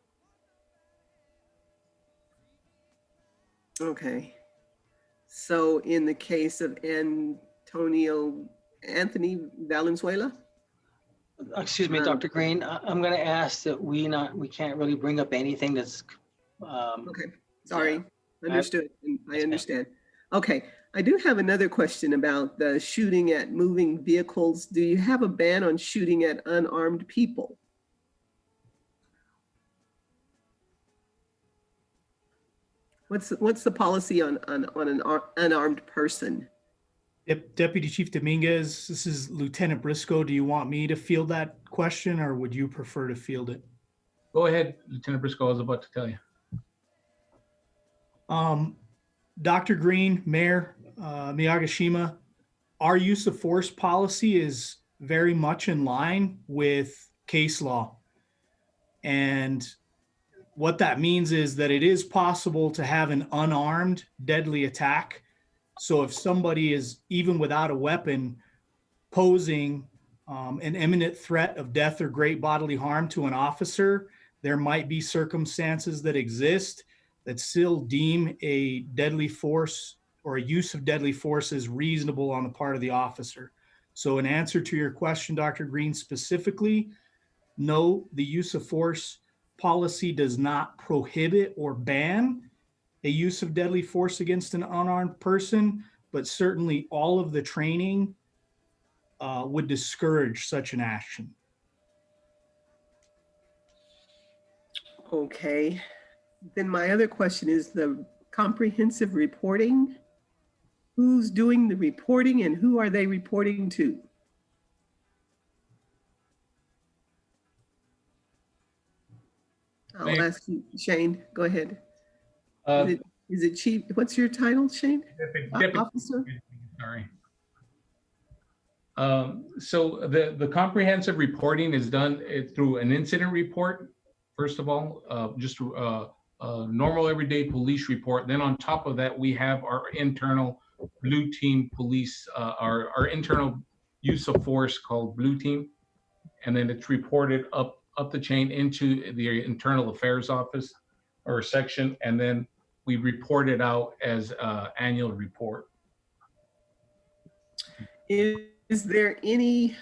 Okay. So in the case of Anthony Valenzuela? Excuse me, Dr. Green, I'm going to ask that we can't really bring up anything that's. Okay, sorry, yeah. understood, I understand. Okay, I do have another question about the shooting at moving vehicles. Do you have a ban on shooting at unarmed people? What's the policy on an unarmed person? Deputy Chief Dominguez, this is Lieutenant Briscoe. Do you want me to field that question or would you prefer to field it? Go ahead, Lieutenant Briscoe, I was about to tell you. Dr. Green, Mayor Miyagishima, our use of force policy is very much in line with case law. And what that means is that it is possible to have an unarmed deadly attack. So if somebody is, even without a weapon, posing an imminent threat of death or great bodily harm to an officer, there might be circumstances that exist that still deem a deadly force or a use of deadly force as reasonable on the part of the officer. So in answer to your question, Dr. Green, specifically, no, the use of force policy does not prohibit or ban a use of deadly force against an unarmed person, but certainly all of the training would discourage such an action. Okay, then my other question is the comprehensive reporting. Who's doing the reporting and who are they reporting to? I'll ask you, Shane, go ahead. Is it chief? What's your title, Shane? Deputy, Officer? sorry. So the comprehensive reporting is done through an incident report, first of all, just a normal everyday police report. Then on top of that, we have our internal Blue Team police, our internal use of force called Blue Team. And then it's reported up the chain into the internal affairs office or section. And then we report it out as an annual report. Is there any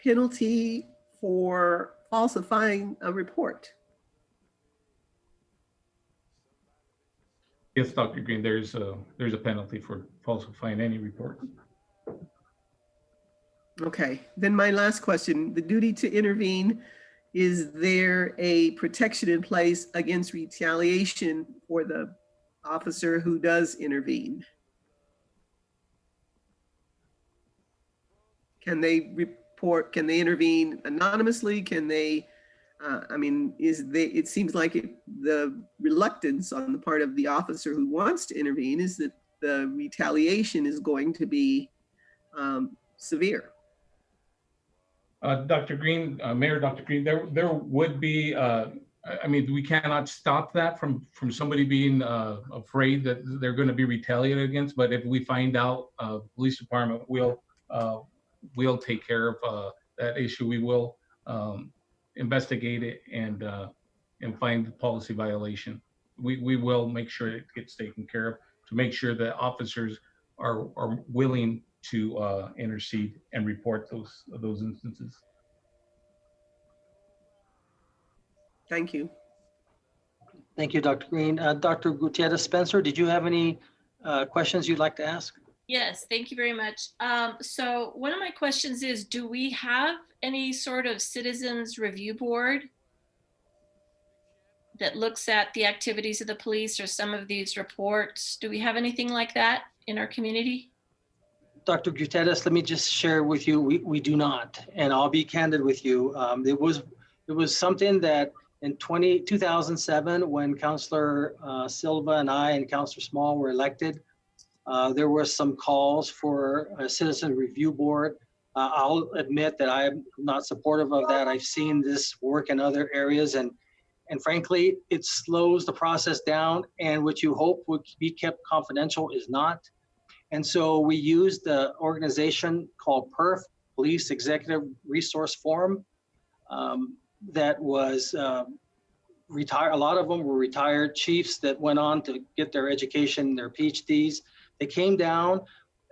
penalty for falsifying a report? Yes, Dr. Green, there's a penalty for falsifying any report. Okay, then my last question, the duty to intervene, is there a protection in place against retaliation for the officer who does intervene? Can they report, can they intervene anonymously? Can they, I mean, it seems like the reluctance on the part of the officer who wants to intervene is that the retaliation is going to be severe. Dr. Green, Mayor Dr. Green, there would be I mean, we cannot stop that from somebody being afraid that they're going to be retaliated against. But if we find out, police department will take care of that issue. We will investigate it and find the policy violation. We will make sure it gets taken care of to make sure that officers are willing to intercede and report those instances. Thank you. Thank you, Dr. Green. Dr. Gutierrez Spencer, did you have any questions you'd like to ask? Yes, thank you very much. So one of my questions is, do we have any sort of citizens review board that looks at the activities of the police or some of these reports? Do we have anything like that in our community? Dr. Gutierrez, let me just share with you, we do not, and I'll be candid with you. It was something that in 2007, when Councilor Silva and I and Councilor Small were elected, there were some calls for a citizen review board. I'll admit that I'm not supportive of that. I've seen this work in other areas, and frankly, it slows the process down, and what you hope would be kept confidential is not. And so we used the organization called PERF, Police Executive Resource Forum, that was retired. A lot of them were retired chiefs that went on to get their education, their PhDs. They came down,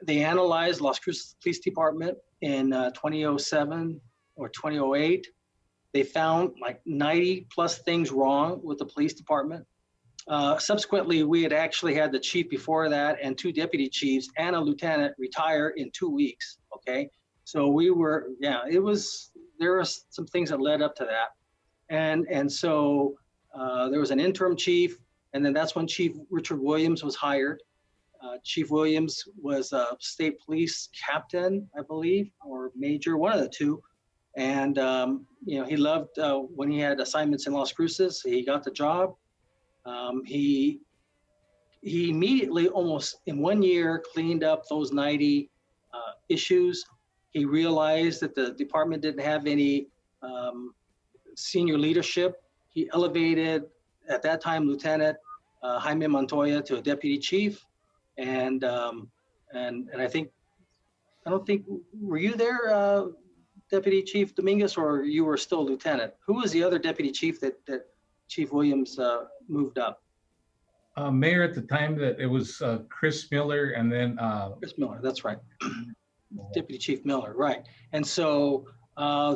they analyzed Las Cruces Police Department in 2007 or 2008. They found like 90 plus things wrong with the police department. Subsequently, we had actually had the chief before that and 2 deputy chiefs and a lieutenant retire in 2 weeks, okay? So we were, yeah, there were some things that led up to that. And so there was an interim chief, and then that's when Chief Richard Williams was hired. Chief Williams was a state police captain, I believe, or major, one of the two. And, you know, he loved when he had assignments in Las Cruces, he got the job. He immediately, almost in 1 year, cleaned up those 90 issues. He realized that the department didn't have any senior leadership. He elevated, at that time, Lieutenant Jaime Montoya to a deputy chief. And I don't think, were you there, Deputy Chief Dominguez, or you were still lieutenant? Who was the other deputy chief that Chief Williams moved up? Mayor at the time, that it was Chris Miller, and then Chris Miller, that's right. Deputy Chief Miller, right. And so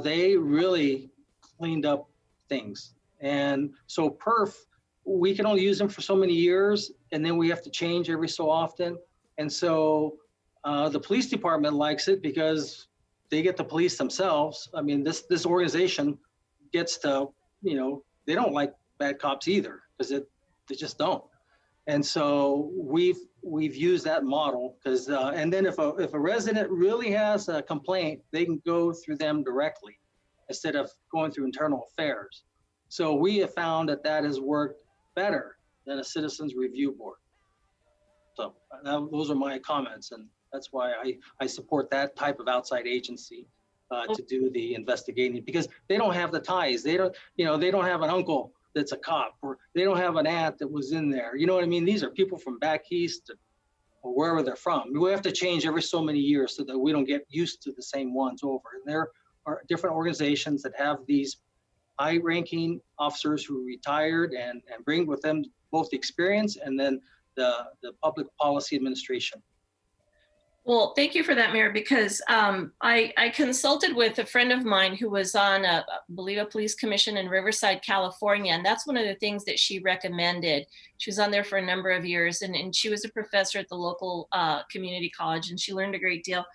they really cleaned up things. And so PERF, we can only use them for so many years, and then we have to change every so often. And so the police department likes it because they get to police themselves. I mean, this organization gets to, you know, they don't like bad cops either, because they just don't. And so we've used that model, because and then if a resident really has a complaint, they can go through them directly instead of going through internal affairs. So we have found that has worked better than a citizens review board. So those are my comments, and that's why I support that type of outside agency to do the investigating, because they don't have the ties. They don't have an uncle that's a cop, or they don't have an aunt that was in there. You know what I mean? These are people from back east or wherever they're from. We have to change every so many years so that we don't get used to the same ones over. And there are different organizations that have these high-ranking officers who retired and bring with them both the experience and then the public policy administration. Well, thank you for that, Mayor, because I consulted with a friend of mine who was on, I believe, a police commission in Riverside, California. And that's one of the things that she recommended. She was on there for a number of years, and she was a professor at the local community college, and she learned a great deal.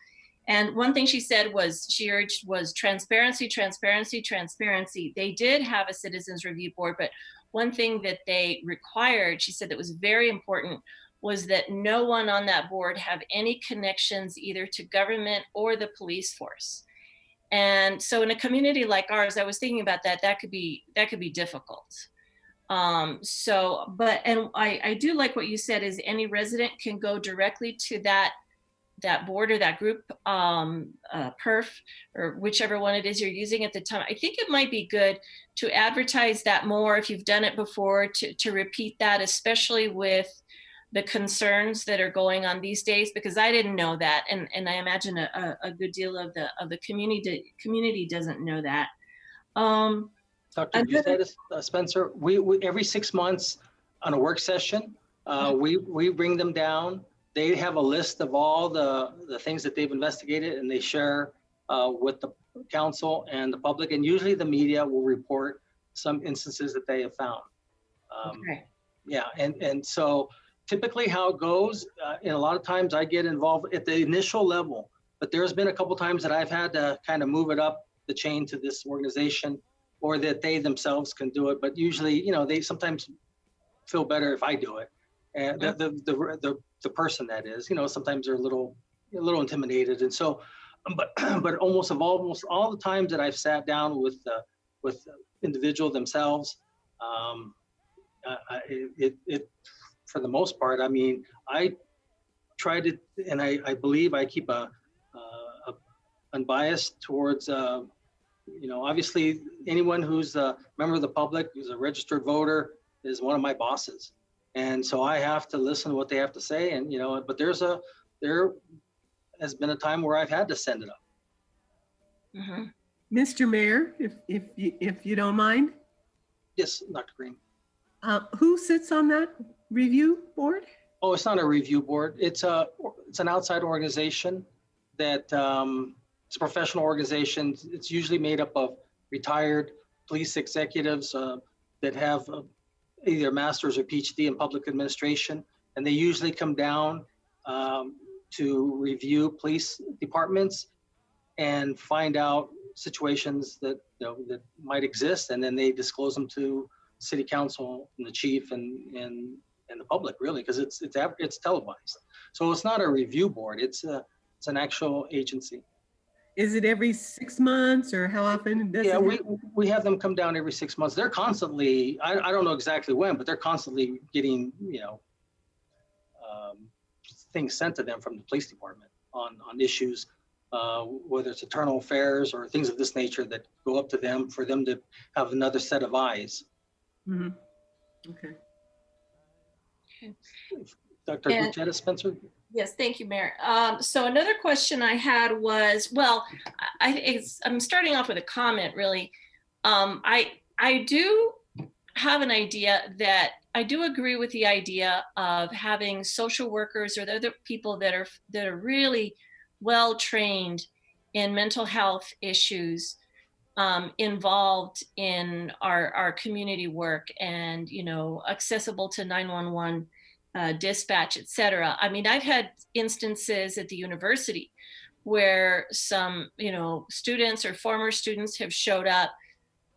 And one thing she said was, she urged was transparency, transparency, transparency. They did have a citizens review board, but one thing that they required, she said that was very important, was that no one on that board have any connections either to government or the police force. And so in a community like ours, I was thinking about that could be difficult. And I do like what you said, is any resident can go directly to that that board or that group perf or whichever one it is you're using at the time, I think it might be good to advertise that more if you've done it before, to repeat that, especially with the concerns that are going on these days, because I didn't know that, and I imagine a good deal of the community doesn't know that. Dr. Bucettis, Spencer, we every 6 months on a work session, we bring them down. They have a list of all the things that they've investigated, and they share with the council and the public, and usually the media will report some instances that they have found. Okay. Yeah, and so typically how it goes, and a lot of times I get involved at the initial level, but there's been a couple times that I've had to kind of move it up the chain to this organization, or that they themselves can do it. But usually, you know, they sometimes feel better if I do it. And the person that is, you know, sometimes they're a little intimidated. And so, but almost all the times that I've sat down with the individual themselves, it for the most part, I mean, I try to, and I believe I keep a unbiased towards, you know, obviously anyone who's a member of the public, who's a registered voter, is one of my bosses. And so I have to listen to what they have to say. And, you know, but there has been a time where I've had to send it up. Mm-hmm. Mr. Mayor, if you don't mind, Yes, Dr. Green. who sits on that review board? Oh, it's not a review board. It's an outside organization that it's a professional organization. It's usually made up of retired police executives that have either master's or PhD in public administration, and they usually come down to review police departments and find out situations that, you know, that might exist, and then they disclose them to city council and the chief and the public, really, because it's televised. So it's not a review board. It's an actual agency. Is it every 6 months, or how often does Yeah, it? we have them come down every 6 months. They're constantly, I don't know exactly when, but they're constantly getting, you know, things sent to them from the police department on issues, whether it's internal affairs or things of this nature that go up to them for them to have another set of eyes. Mhm. Okay. Dr. And- Bucettis, Spencer? Yes, thank you, Mayor. So another question I had was, well, I'm starting off with a comment, really. I do have an idea that I do agree with the idea of having social workers or the other people that are really well trained in mental health issues involved in our community work, and, you know, accessible to 911 dispatch, et cetera. I mean, I've had instances at the university where some, you know, students or former students have showed up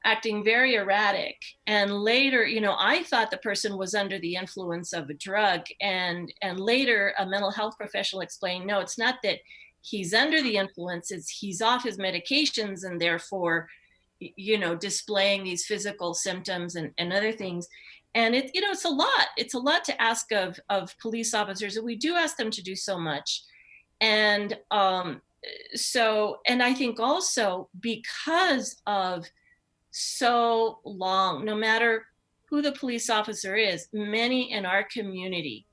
acting very erratic, and later, you know, I thought the person was under the influence of a drug, and later a mental health professional explained, no, it's not that he's under the influence, it's he's off his medications and therefore, you know, displaying these physical symptoms and other things. And it, you know, it's a lot to ask of police officers, and we do ask them to do so much. And so, and I think also because of so long, no matter who the police officer is, many in our community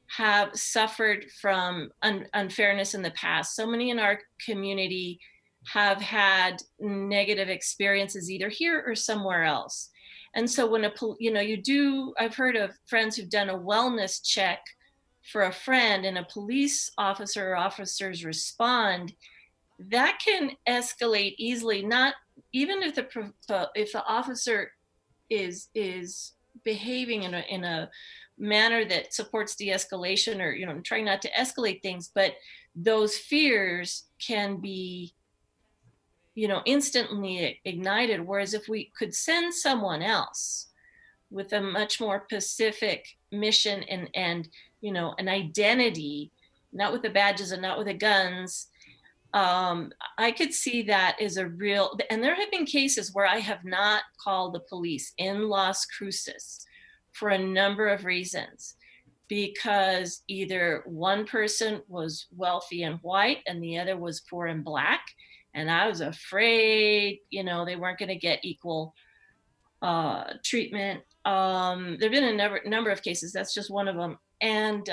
have suffered from unfairness in the past. So many in our community have had negative experiences either here or somewhere else. And so when I've heard of friends who've done a wellness check for a friend, and a police officer or officers respond, that can escalate easily. Not even if the officer is behaving in a manner that supports de-escalation, or, you know, trying not to escalate things, but those fears can be, you know, instantly ignited. Whereas if we could send someone else with a much more specific mission and you know, an identity, not with the badges and not with the guns, I could see that as a real, and there have been cases where I have not called the police in Las Cruces for a number of reasons. because either one person was wealthy and white and the other was poor and black. And I was afraid, you know, they weren't going to get equal treatment. There've been a number of cases. That's just one of them. And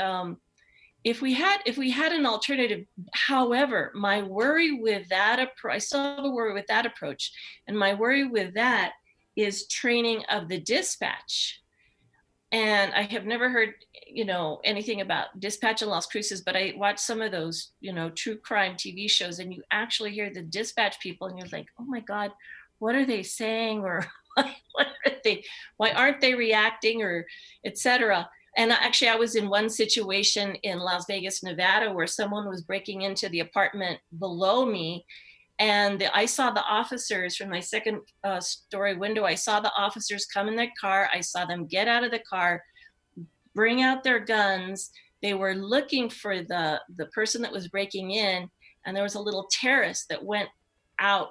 if we had an alternative, however, my worry with that approach, I still have a worry with that approach, and my worry with that is training of the dispatch. And I have never heard, you know, anything about dispatch in Las Cruces, but I watch some of those, you know, true crime TV shows, and you actually hear the dispatch people, and you're like, oh my God, what are they saying, or why aren't they reacting, or etc. And actually, I was in one situation in Las Vegas, Nevada, where someone was breaking into the apartment below me. And I saw the officers from my second story window. I saw the officers come in their car. I saw them get out of the car, bring out their guns. They were looking for the person that was breaking in. And there was a little terrace that went out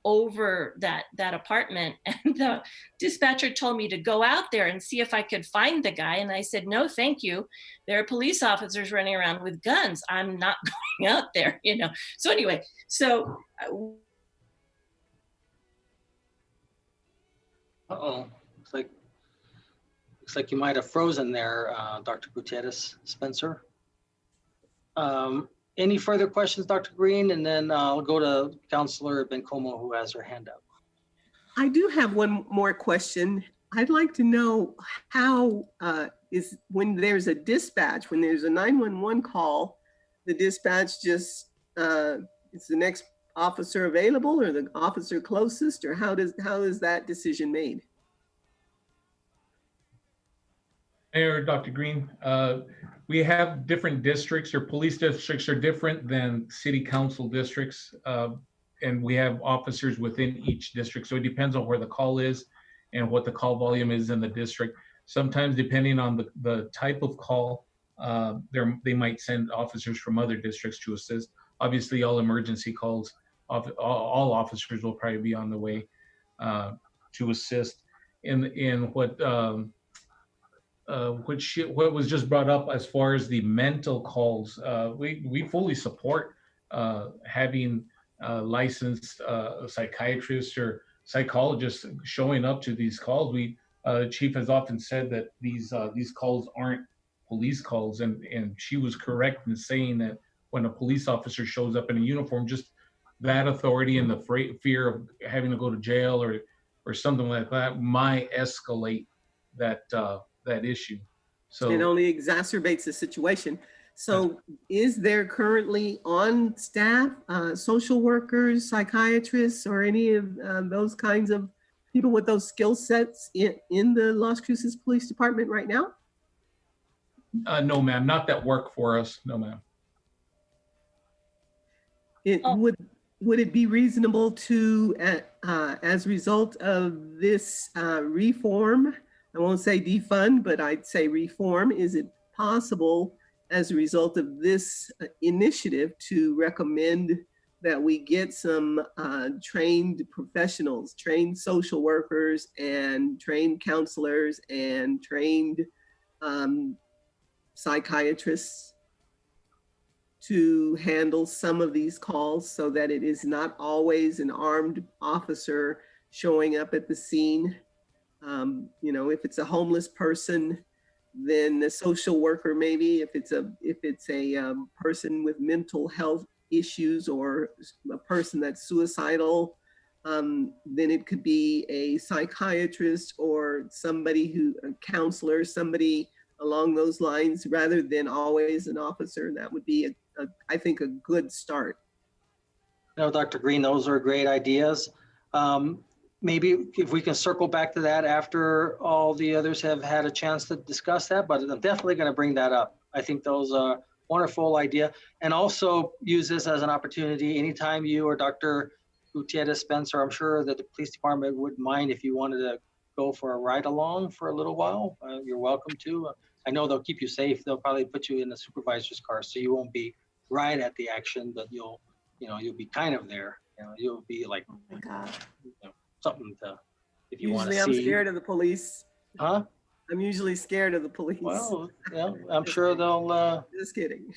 over that apartment. And the dispatcher told me to go out there and see if I could find the guy. And I said, no, thank you. There are police officers running around with guns. I'm not going out there, you know. So anyway, so. Uh-oh, looks like you might have frozen there, Dr. Gutierrez Spencer. Any further questions, Dr. Green? And then I'll go to Counselor Bencomo, who has her hand up. I do have one more question. I'd like to know how is when there's a dispatch, when there's a 911 call, the dispatch just is the next officer available or the officer closest, or how is that decision made? Mayor, Dr. Green, we have different districts, or police districts are different than city council districts. And we have officers within each district. So it depends on where the call is and what the call volume is in the district. Sometimes depending on the type of call, they might send officers from other districts to assist. Obviously, all emergency calls, all officers will probably be on the way to assist. In what was just brought up as far as the mental calls, we fully support having licensed psychiatrists or psychologists showing up to these calls. Chief has often said that these calls aren't police calls, and she was correct in saying that when a police officer shows up in a uniform, just that authority and the fear of having to go to jail or something like that might escalate that issue. So it only exacerbates the situation. So is there currently on staff social workers, psychiatrists, or any of those kinds of people with those skill sets in the Las Cruces Police Department right now? No, ma'am, not that work for us. No, ma'am. Would it be reasonable to, as a result of this reform, I won't say defund, but I'd say reform, is it possible as a result of this initiative to recommend that we get some trained professionals, trained social workers and trained counselors and trained psychiatrists to handle some of these calls so that it is not always an armed officer showing up at the scene? You know, if it's a homeless person, then the social worker, maybe if it's a person with mental health issues or a person that's suicidal, then it could be a psychiatrist or somebody a counselor, somebody along those lines, rather than always an officer. That would be I think a good start. No, Dr. Green, those are great ideas. Maybe if we can circle back to that after all the others have had a chance to discuss that, but I'm definitely going to bring that up. I think those are wonderful idea. And also use this as an opportunity. Anytime you or Dr. Gutierrez Spencer, I'm sure that the police department wouldn't mind if you wanted to go for a ride along for a little while. You're welcome to. I know they'll keep you safe. They'll probably put you in the supervisor's car, so you won't be right at the action, but you'll be kind of there. You'll be like, Oh my God. something to, if you want to see. Usually I'm scared of the police. Huh? I'm usually scared of the police. Well, yeah, I'm sure they'll, Just kidding.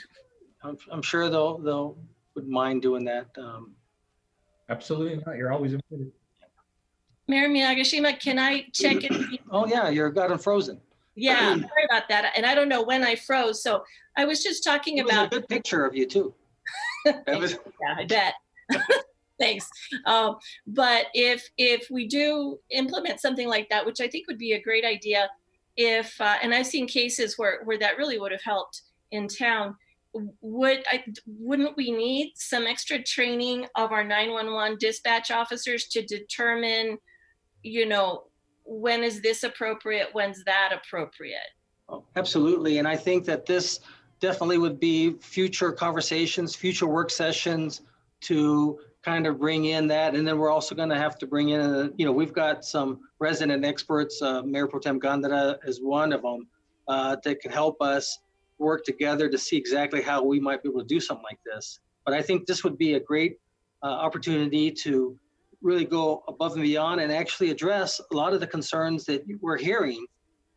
I'm sure they'll would mind doing that. Absolutely not. You're always invited. Mayor Miyagishima, can I check in? Oh, yeah, you're got unfrozen. Yeah, sorry about that. And I don't know when I froze. So I was just talking It was a about, good picture of you too. That was- yeah, I bet. Thanks. But if we do implement something like that, which I think would be a great idea, and I've seen cases where that really would have helped in town, wouldn't we need some extra training of our 911 dispatch officers to determine, when is this appropriate, when's that appropriate? Oh, absolutely. And I think that this definitely would be future conversations, future work sessions to kind of bring in that. And then we're also going to have to bring in, we've got some resident experts, Mayor Pro Tem Gandara is one of them, that can help us work together to see exactly how we might be able to do something like this. But I think this would be a great opportunity to really go above and beyond and actually address a lot of the concerns that we're hearing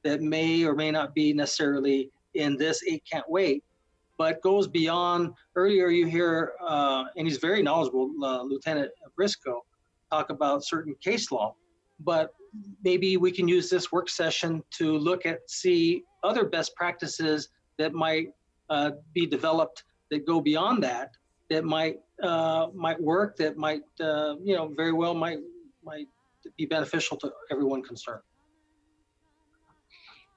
that may or may not be necessarily in this 8 Can't Wait, but goes beyond. Earlier you hear, and he's very knowledgeable, Lieutenant Briscoe, talk about certain case law, but maybe we can use this work session to see other best practices that might be developed that go beyond that might work, that might, very well might be beneficial to everyone concerned.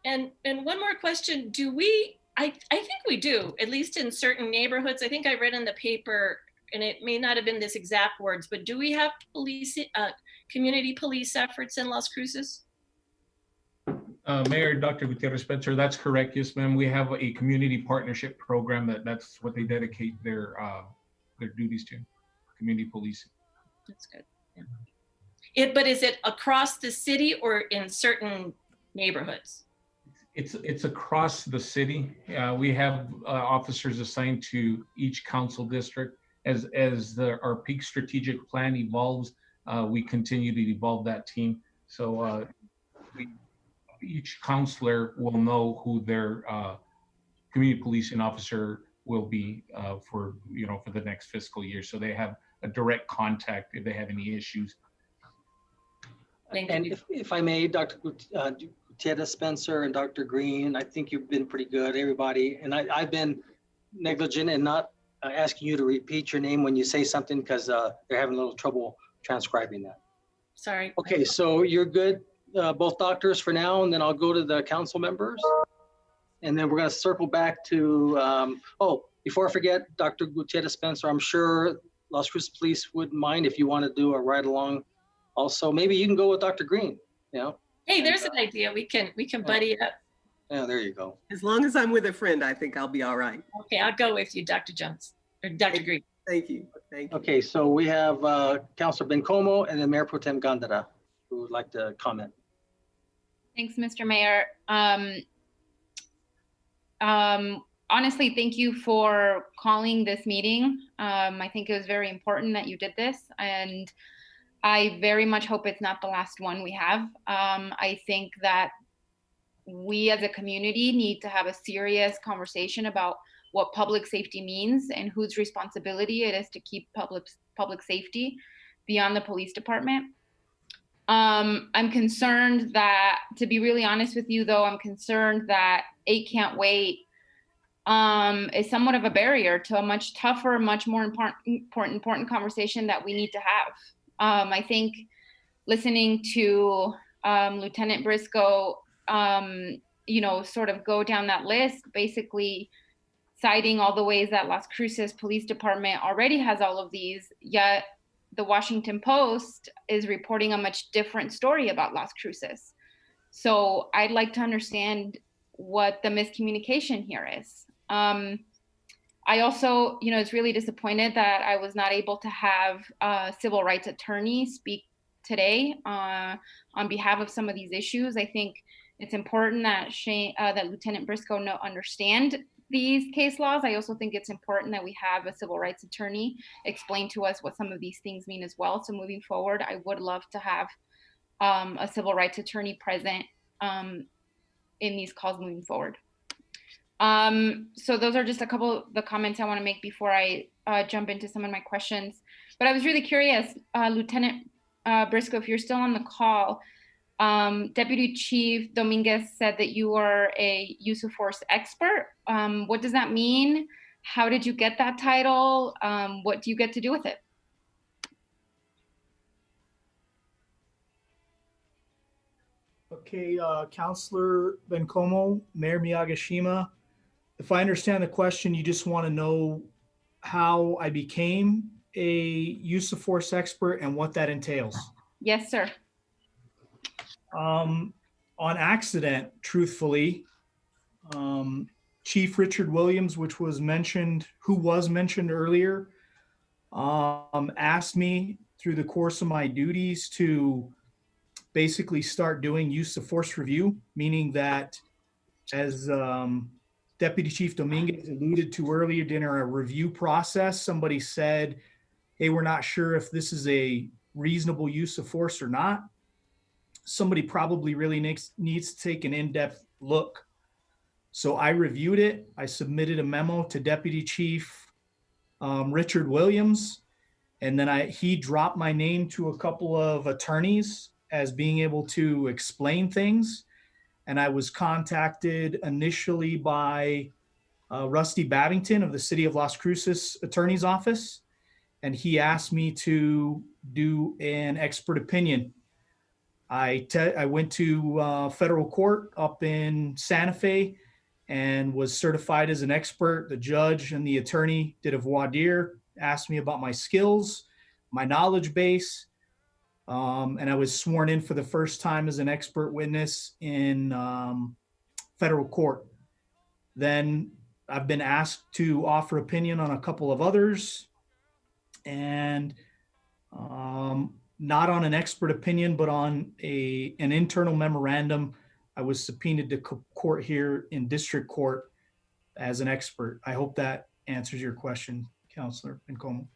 And one more question, I think we do, at least in certain neighborhoods. I think I read in the paper, and it may not have been this exact words, but do we have community police efforts in Las Cruces? Mayor, Dr. Gutierrez Spencer, that's correct. Yes, ma'am. We have a community partnership program that's what they dedicate their duties to, community policing. That's good. Yeah. But is it across the city or in certain neighborhoods? It's across the city. We have officers assigned to each council district. As our peak strategic plan evolves, we continue to evolve that team. So each counselor will know who their community policing officer will be for the next fiscal year. So they have a direct contact if they have any issues. And if I may, Dr. Gutierrez Spencer and Dr. Green, I think you've been pretty good, everybody. And I've been negligent in not asking you to repeat your name when you say something because they're having a little trouble transcribing that. Sorry. Okay, so you're good, both doctors for now, and then I'll go to the council members. And then we're going to circle back to, before I forget, Dr. Gutierrez Spencer, I'm sure Las Cruces Police wouldn't mind if you want to do a ride along. Also, maybe you can go with Dr. Green, Hey, there's an idea. We can buddy up. Yeah, there you go. As long as I'm with a friend, I think I'll be all right. Okay, I'll go with you, Dr. Jones, or Dr. Green. Thank you. Thank you. Okay, so we have Councilor Bencomo and then Mayor Pro Tem Gandara who would like to comment. Thanks, Mr. Mayor. Honestly, thank you for calling this meeting. I think it was very important that you did this, and I very much hope it's not the last one we have. I think that we as a community need to have a serious conversation about what public safety means and whose responsibility it is to keep public safety beyond the police department. I'm concerned that, to be really honest with you though, I'm concerned that 8 Can't Wait is somewhat of a barrier to a much tougher, much more important conversation that we need to have. I think listening to Lieutenant Briscoe, sort of go down that list, basically citing all the ways that Las Cruces Police Department already has all of these, yet the Washington Post is reporting a much different story about Las Cruces. So I'd like to understand what the miscommunication here is. I also, is really disappointed that I was not able to have a civil rights attorney speak today on behalf of some of these issues. I think it's important that that Lieutenant Briscoe understand these case laws. I also think it's important that we have a civil rights attorney explain to us what some of these things mean as well. So moving forward, I would love to have a civil rights attorney present in these calls moving forward. So those are just a couple of the comments I want to make before I jump into some of my questions. But I was really curious, Lieutenant Briscoe, if you're still on the call, Deputy Chief Dominguez said that you are a use of force expert. What does that mean? How did you get that title? What do you get to do with it? Okay, Councilor Bencomo, Mayor Miyagishima, if I understand the question, you just want to know how I became a use of force expert and what that entails. Yes, sir. On accident, truthfully, Chief Richard Williams, who was mentioned earlier, asked me through the course of my duties to basically start doing use of force review, meaning that, as Deputy Chief Dominguez alluded to earlier, during a review process, somebody said, hey, we're not sure if this is a reasonable use of force or not. Somebody probably really needs to take an in-depth look. So I reviewed it. I submitted a memo to Deputy Chief Richard Williams, and then he dropped my name to a couple of attorneys as being able to explain things. And I was contacted initially by Rusty Babington of the City of Las Cruces Attorney's Office, and he asked me to do an expert opinion. I went to federal court up in Santa Fe and was certified as an expert. The judge and the attorney did a voir dire, asked me about my skills, my knowledge base, and I was sworn in for the first time as an expert witness in federal court. Then I've been asked to offer opinion on a couple of others, and not on an expert opinion, but on an internal memorandum. I was subpoenaed to court here in district court as an expert. I hope that answers your question, Councilor Bencomo.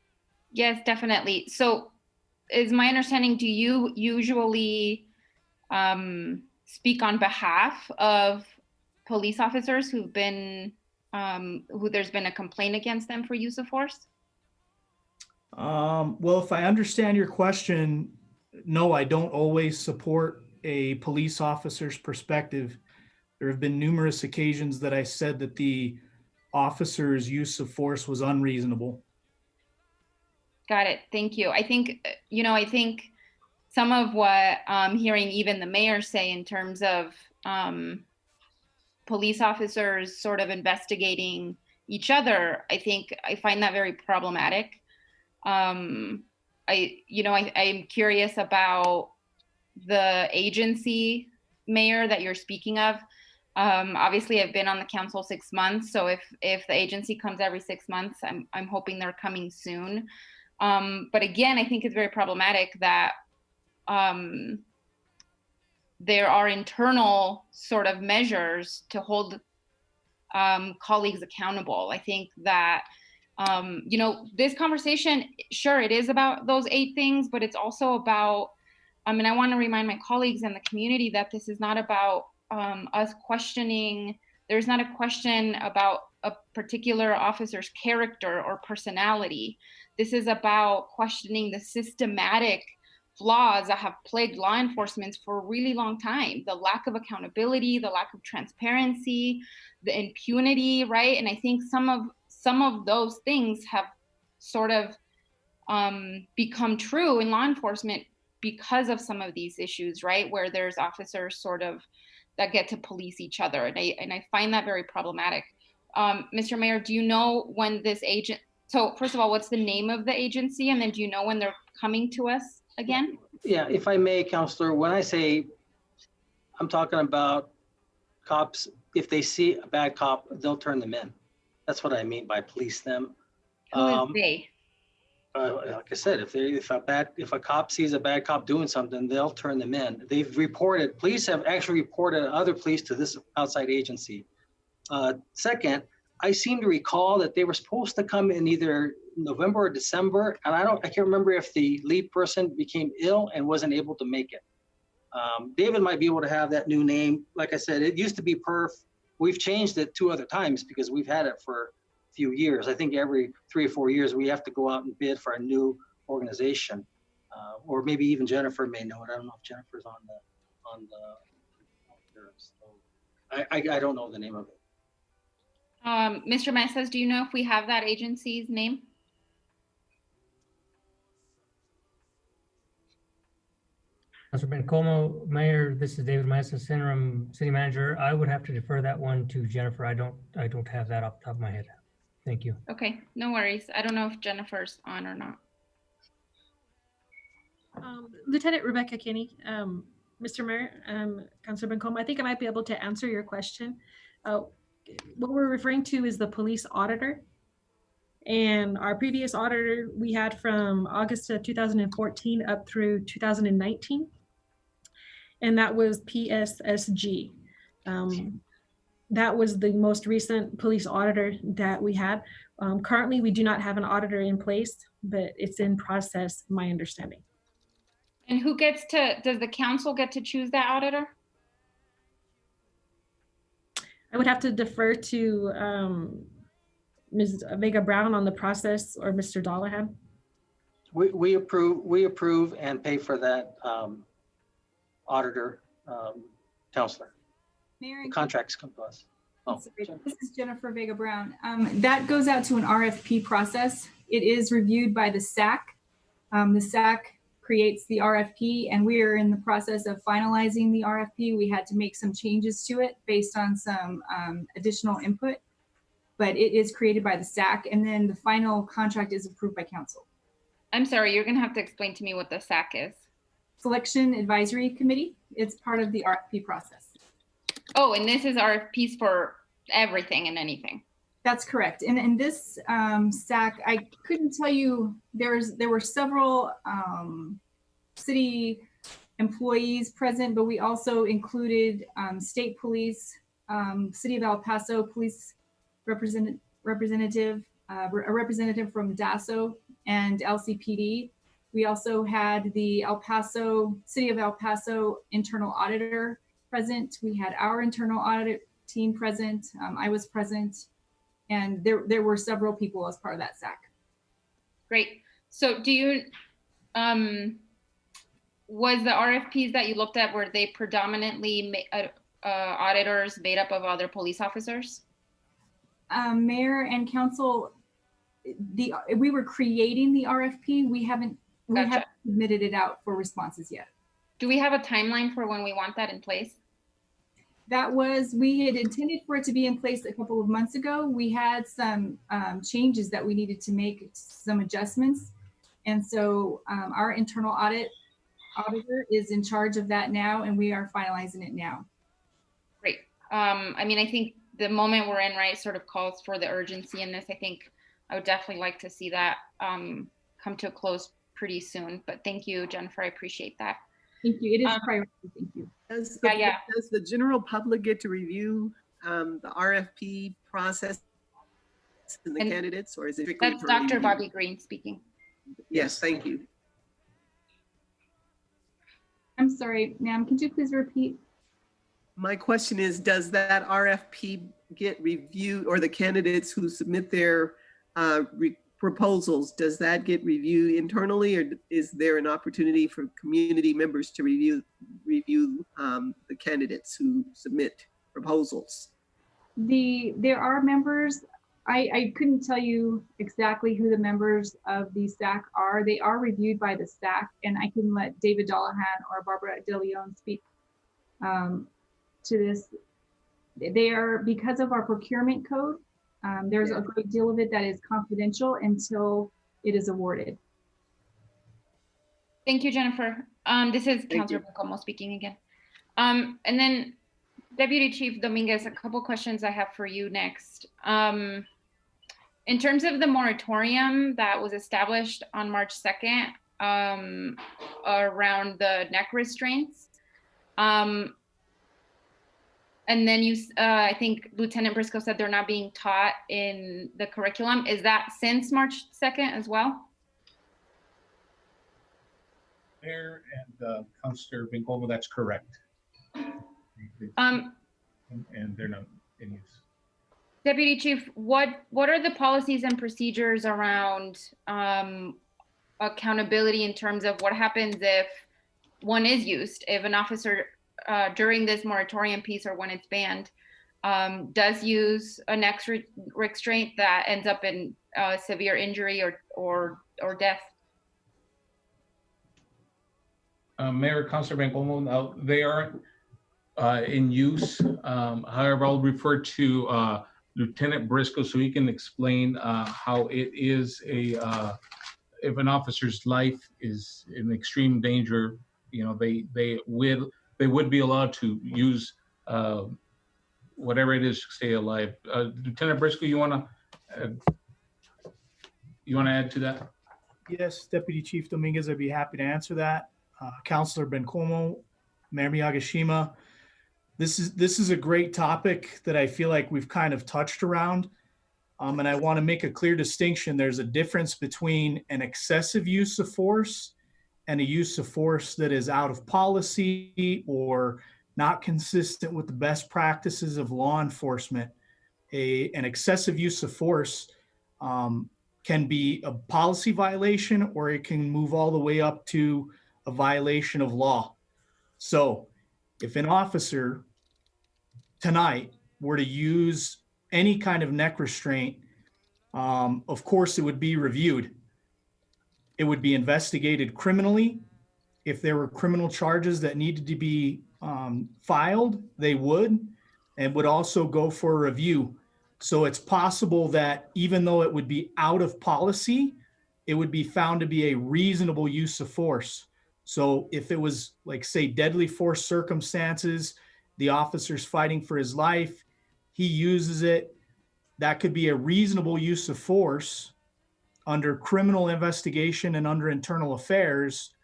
Yes, definitely. So is my understanding, do you usually speak on behalf of police officers who've been, who there's been a complaint against them for use of force? Well, if I understand your question, no, I don't always support a police officer's perspective. There have been numerous occasions that I said that the officer's use of force was unreasonable. Got it. Thank you. I think, I think some of what I'm hearing even the mayor say in terms of police officers sort of investigating each other, I find that very problematic. I'm curious about the agency, Mayor, that you're speaking of. Obviously, I've been on the council 6 months, so if the agency comes every 6 months, I'm hoping they're coming soon. But again, I think it's very problematic that there are internal sort of measures to hold colleagues accountable. I think that this conversation, sure, it is about those 8 things, but it's also about, I want to remind my colleagues in the community that this is not about us questioning, there's not a question about a particular officer's character or personality. This is about questioning the systematic flaws that have plagued law enforcement for a really long time. The lack of accountability, the lack of transparency, the impunity, right? And I think some of those things have sort of become true in law enforcement because of some of these issues, right? Where there's officers sort of that get to police each other. And I find that very problematic. Mr. Mayor, do you know when this agent, so first of all, what's the name of the agency? And then do you know when they're coming to us again? Yeah, if I may, Counselor, when I say, I'm talking about cops, if they see a bad cop, they'll turn them in. That's what I mean by police them. Who is they? Like I said, if a cop sees a bad cop doing something, they'll turn them in. Police have actually reported other police to this outside agency. Second, I seem to recall that they were supposed to come in either November or December, and I can't remember if the lead person became ill and wasn't able to make it. David might be able to have that new name. Like I said, it used to be Perf. We've changed it 2 other times because we've had it for a few years. I think every 3 or 4 years we have to go out and bid for a new organization. Or maybe even Jennifer may know it. I don't know if Jennifer's on there. So I don't know the name of it. Mr. Messes, do you know if we have that agency's name? Councilor Bencomo, Mayor, this is David Maestas, interim city manager. I would have to defer that one to Jennifer. I don't have that off the top of my head. Thank you. Okay, no worries. I don't know if Jennifer's on or not. Lieutenant Rebecca Kinney, Mr. Mayor, Councilor Bencomo, I think I might be able to answer your question. What we're referring to is the police auditor. And our previous auditor we had from August of 2014 up through 2019. And that was PSSG. That was the most recent police auditor that we had. Currently, we do not have an auditor in place, but it's in process, my understanding. And who gets does the council get to choose that auditor? I would have to defer to Ms. Vega Brown on the process, or Mr. Dollahan. We approve and pay for that auditor, counselor. Mayor, The contracts come to us. Oh, sorry, this is Jennifer Vega Brown. That goes out to an RFP process. It is reviewed by the SAC. The SAC creates the RFP, and we are in the process of finalizing the RFP. We had to make some changes to it based on some additional input, but it is created by the SAC, and then the final contract is approved by council. I'm sorry, you're gonna have to explain to me what the SAC is. Selection Advisory Committee. It's part of the RFP process. Oh, and this is RFPs for everything and anything. That's correct. And in this SAC, I couldn't tell you, there were several city employees present, but we also included state police, City of El Paso police representative, a representative from DASO and LCPD. We also had the City of El Paso internal auditor present. We had our internal audit team present. I was present. And there were several people as part of that SAC. Great. So do you, was the RFPs that you looked at, were they predominantly auditors made up of other police officers? Mayor and council, we were creating the RFP. We haven't submitted it out for responses yet. Do we have a timeline for when we want that in place? We had intended for it to be in place a couple of months ago. We had some changes that we needed to make, some adjustments. And so our internal auditor is in charge of that now, and we are finalizing it now. Great. I mean, I think the moment we're in, right, sort of calls for the urgency in this. I think I would definitely like to see that come to a close pretty soon. But thank you, Jennifer. I appreciate that. Thank you. It is priority. Thank you. Does the general public get to review the RFP process and the candidates, or is it? That's Dr. Bobby Green speaking. Yes, thank you. I'm sorry, ma'am, could you please repeat? My question is, does that RFP get reviewed, or the candidates who submit their proposals, does that get reviewed internally, or is there an opportunity for community members to review the candidates who submit proposals? There are members. I couldn't tell you exactly who the members of the SAC are. They are reviewed by the SAC, and I can let David Dollahan or Barbara De Leon speak to this. They are, because of our procurement code, there's a great deal of it that is confidential until it is awarded. Thank you, Jennifer. This is Councilor Bencomo speaking again. And then Deputy Chief Dominguez, a couple questions I have for you next. In terms of the moratorium that was established on March 2nd around the neck restraints, and then I think Lieutenant Briscoe said they're not being taught in the curriculum. Is that since March 2nd as well? Mayor and Councilor Bencomo, that's correct. And they're not in use. Deputy Chief, what are the policies and procedures around accountability in terms of what happens if one is used, if an officer during this moratorium piece or when it's banned does use a neck restraint that ends up in severe injury or death? Mayor, Councilor Bencomo, they aren't in use. However, I'll refer to Lieutenant Briscoe so he can explain how it is if an officer's life is in extreme danger, you know, they would be allowed to use whatever it is to stay alive. Lieutenant Briscoe, you wanna add to that? Yes, Deputy Chief Dominguez, I'd be happy to answer that. Councilor Bencomo, Mayor Miyagishima, this is a great topic that I feel like we've kind of touched around. And I want to make a clear distinction. There's a difference between an excessive use of force and a use of force that is out of policy or not consistent with the best practices of law enforcement. An excessive use of force can be a policy violation, or it can move all the way up to a violation of law. So if an officer tonight were to use any kind of neck restraint, of course it would be reviewed. It would be investigated criminally. If there were criminal charges that needed to be filed, they would, and would also go for a review. So it's possible that even though it would be out of policy, it would be found to be a reasonable use of force. So if it was, like, say, deadly force circumstances, the officer's fighting for his life, he uses it, that could be a reasonable use of force under criminal investigation and under internal affairs,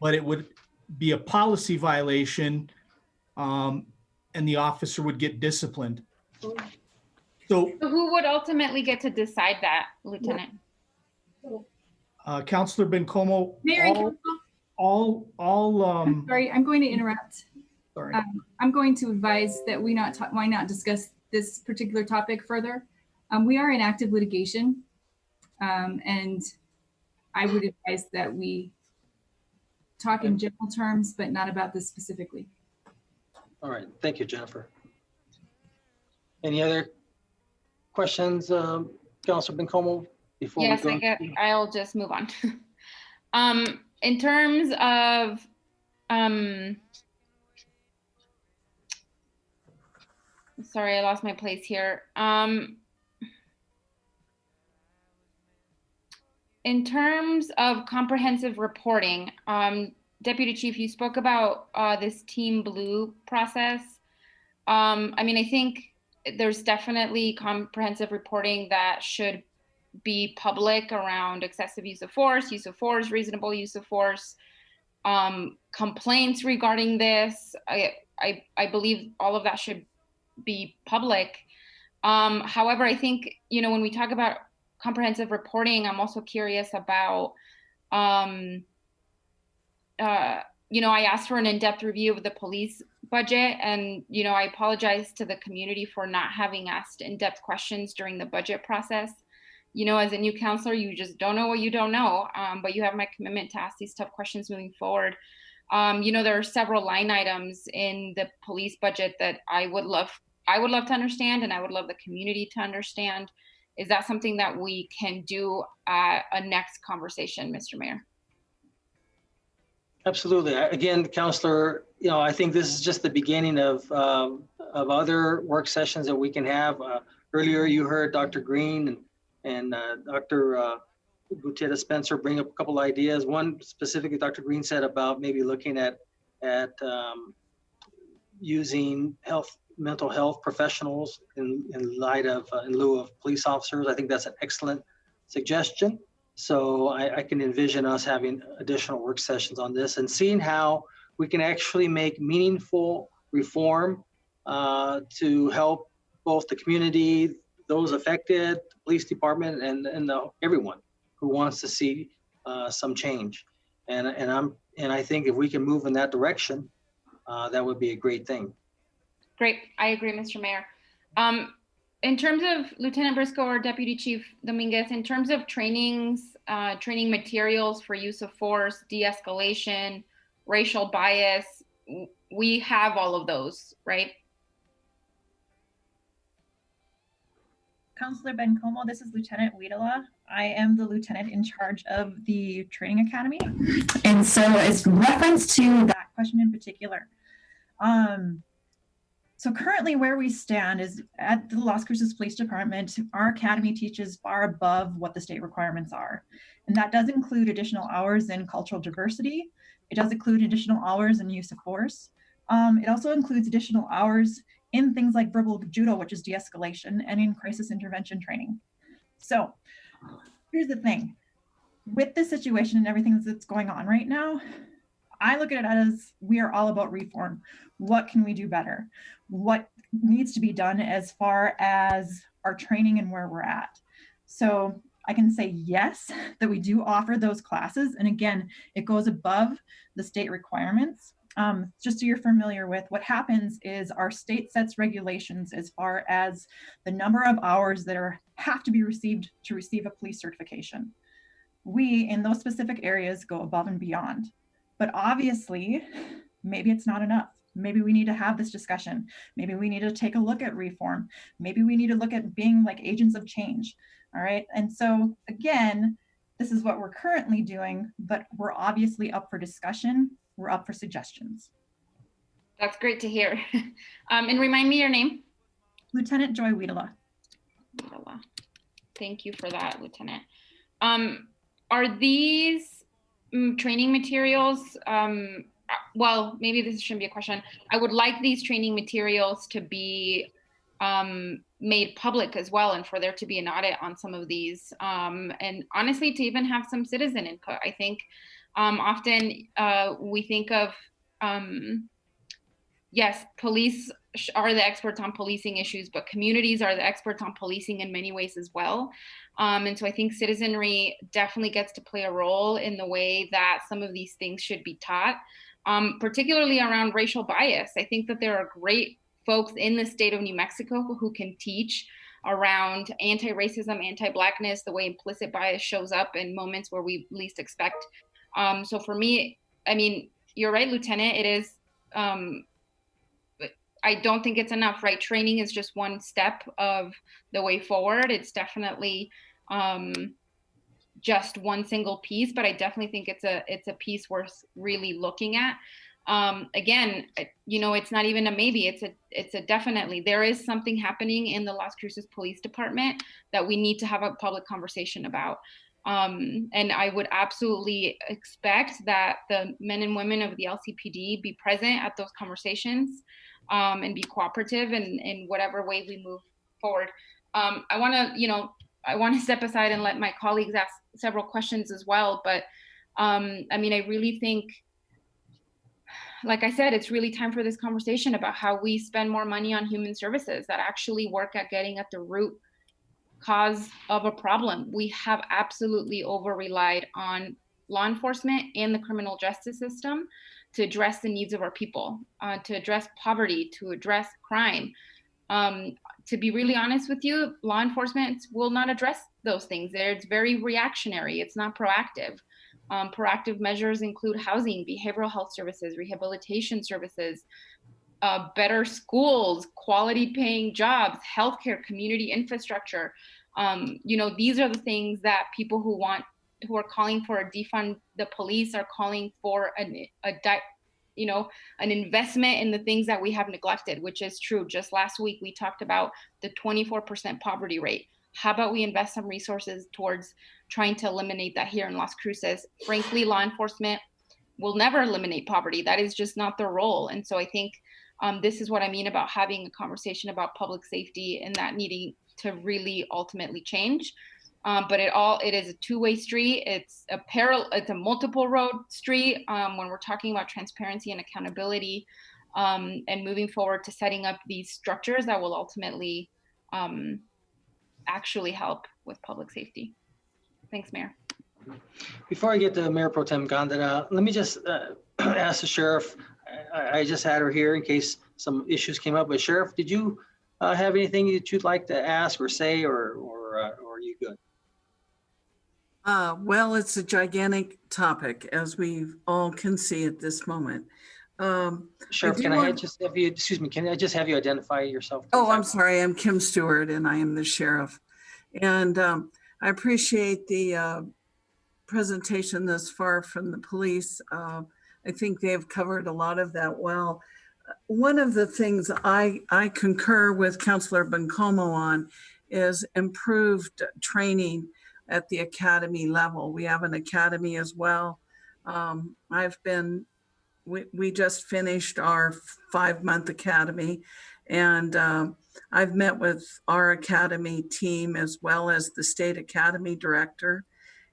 but it would be a policy violation, and the officer would get disciplined. So who would ultimately get to decide that, Lieutenant? Councilor Bencomo, Mayor and Council, sorry, I'm going to interrupt. Sorry. I'm going to advise that why not discuss this particular topic further. We are in active litigation, and I would advise that we talk in general terms, but not about this specifically. All right, thank you, Jennifer. Any other questions, Councilor Bencomo? Before Yes, we go? I'll just move on. In terms of sorry, I lost my place here. In terms of comprehensive reporting, Deputy Chief, you spoke about this Team Blue process. I mean, I think there's definitely comprehensive reporting that should be public around excessive use of force, reasonable use of force, complaints regarding this. I believe all of that should be public. However, I think, you know, when we talk about comprehensive reporting, I'm also curious about, you know, I asked for an in-depth review of the police budget, and, you know, I apologize to the community for not having asked in-depth questions during the budget process. You know, as a new counselor, you just don't know what you don't know, but you have my commitment to ask these tough questions moving forward. You know, there are several line items in the police budget that I would love to understand, and I would love the community to understand. Is that something that we can do at a next conversation, Mr. Mayor? Absolutely. Again, Councilor, you know, I think this is just the beginning of other work sessions that we can have. Earlier, you heard Dr. Green and Dr. Gutierrez Spencer bring up a couple ideas. One specifically, Dr. Green said about maybe looking at using mental health professionals in lieu of police officers. I think that's an excellent suggestion. So I can envision us having additional work sessions on this and seeing how we can actually make meaningful reform to help both the community, those affected, the police department, and everyone who wants to see some change. And I think if we can move in that direction, that would be a great thing. Great, I agree, Mr. Mayor. In terms of Lieutenant Briscoe or Deputy Chief Dominguez, in terms of trainings, training materials for use of force, de-escalation, racial bias, we have all of those, right? Councillor Bencomo, this is Lieutenant Wiedela. I am the lieutenant in charge of the training academy. And so as reference to that question in particular, so currently where we stand is at the Las Cruces Police Department, our academy teaches far above what the state requirements are. And that does include additional hours in cultural diversity. It does include additional hours in use of force. It also includes additional hours in things like verbal judo, which is de-escalation, and in crisis intervention training. So here's the thing. With this situation and everything that's going on right now, I look at it as we are all about reform. What can we do better? What needs to be done as far as our training and where we're at? So I can say yes, that we do offer those classes. And again, it goes above the state requirements. Just so you're familiar with, what happens is our state sets regulations as far as the number of hours that have to be received to receive a police certification. We, in those specific areas, go above and beyond. But obviously, maybe it's not enough. Maybe we need to have this discussion. Maybe we need to take a look at reform. Maybe we need to look at being like agents of change. All right. And so again, this is what we're currently doing, but we're obviously up for discussion. We're up for suggestions. That's great to hear. And remind me your name. Lieutenant Joy Wiedela. Thank you for that, Lieutenant. Are these training materials, well, maybe this shouldn't be a question. I would like these training materials to be made public as well, and for there to be an audit on some of these. And honestly, to even have some citizen input. I think often we think of, yes, police are the experts on policing issues, but communities are the experts on policing in many ways as well. And so I think citizenry definitely gets to play a role in the way that some of these things should be taught, particularly around racial bias. I think that there are great folks in the state of New Mexico who can teach around anti-racism, anti-Blackness, the way implicit bias shows up in moments where we least expect. So for me, I mean, you're right, Lieutenant, it is, I don't think it's enough, right? Training is just one step of the way forward. It's definitely just one single piece, but I definitely think it's a piece worth really looking at. Again, you know, it's not even a maybe, it's a definitely. There is something happening in the Las Cruces Police Department that we need to have a public conversation about. And I would absolutely expect that the men and women of the LCPD be present at those conversations and be cooperative in whatever way we move forward. I want to step aside and let my colleagues ask several questions as well. But I mean, I really think, like I said, it's really time for this conversation about how we spend more money on human services that actually work at getting at the root cause of a problem. We have absolutely over-relied on law enforcement and the criminal justice system to address the needs of our people, to address poverty, to address crime. To be really honest with you, law enforcement will not address those things. It's very reactionary. It's not proactive. Proactive measures include housing, behavioral health services, rehabilitation services, better schools, quality paying jobs, healthcare, community infrastructure. You know, these are the things that people who are calling for a defund the police are calling for an investment in the things that we have neglected, which is true. Just last week, we talked about the 24% poverty rate. How about we invest some resources towards trying to eliminate that here in Las Cruces? Frankly, law enforcement will never eliminate poverty. That is just not their role. And so I think this is what I mean about having a conversation about public safety and that needing to really ultimately change. But it is a two-way street. It's a multiple road street when we're talking about transparency and accountability and moving forward to setting up these structures that will ultimately actually help with public safety. Thanks, Mayor. Before I get to Mayor Pro Tem Gondeta, let me just ask the sheriff. I just had her here in case some issues came up. But Sheriff, did you have anything that you'd like to ask or say, or are you good? Well, it's a gigantic topic, as we all can see at this moment. Sheriff, can I just have you, excuse me, can I just have you identify yourself? Oh, I'm sorry. I'm Kim Stewart and I am the sheriff. And I appreciate the presentation thus far from the police. I think they have covered a lot of that well. One of the things I concur with Councilor Bencomo on is improved training at the academy level. We have an academy as well. We just finished our 5-month academy, and I've met with our academy team as well as the state academy director.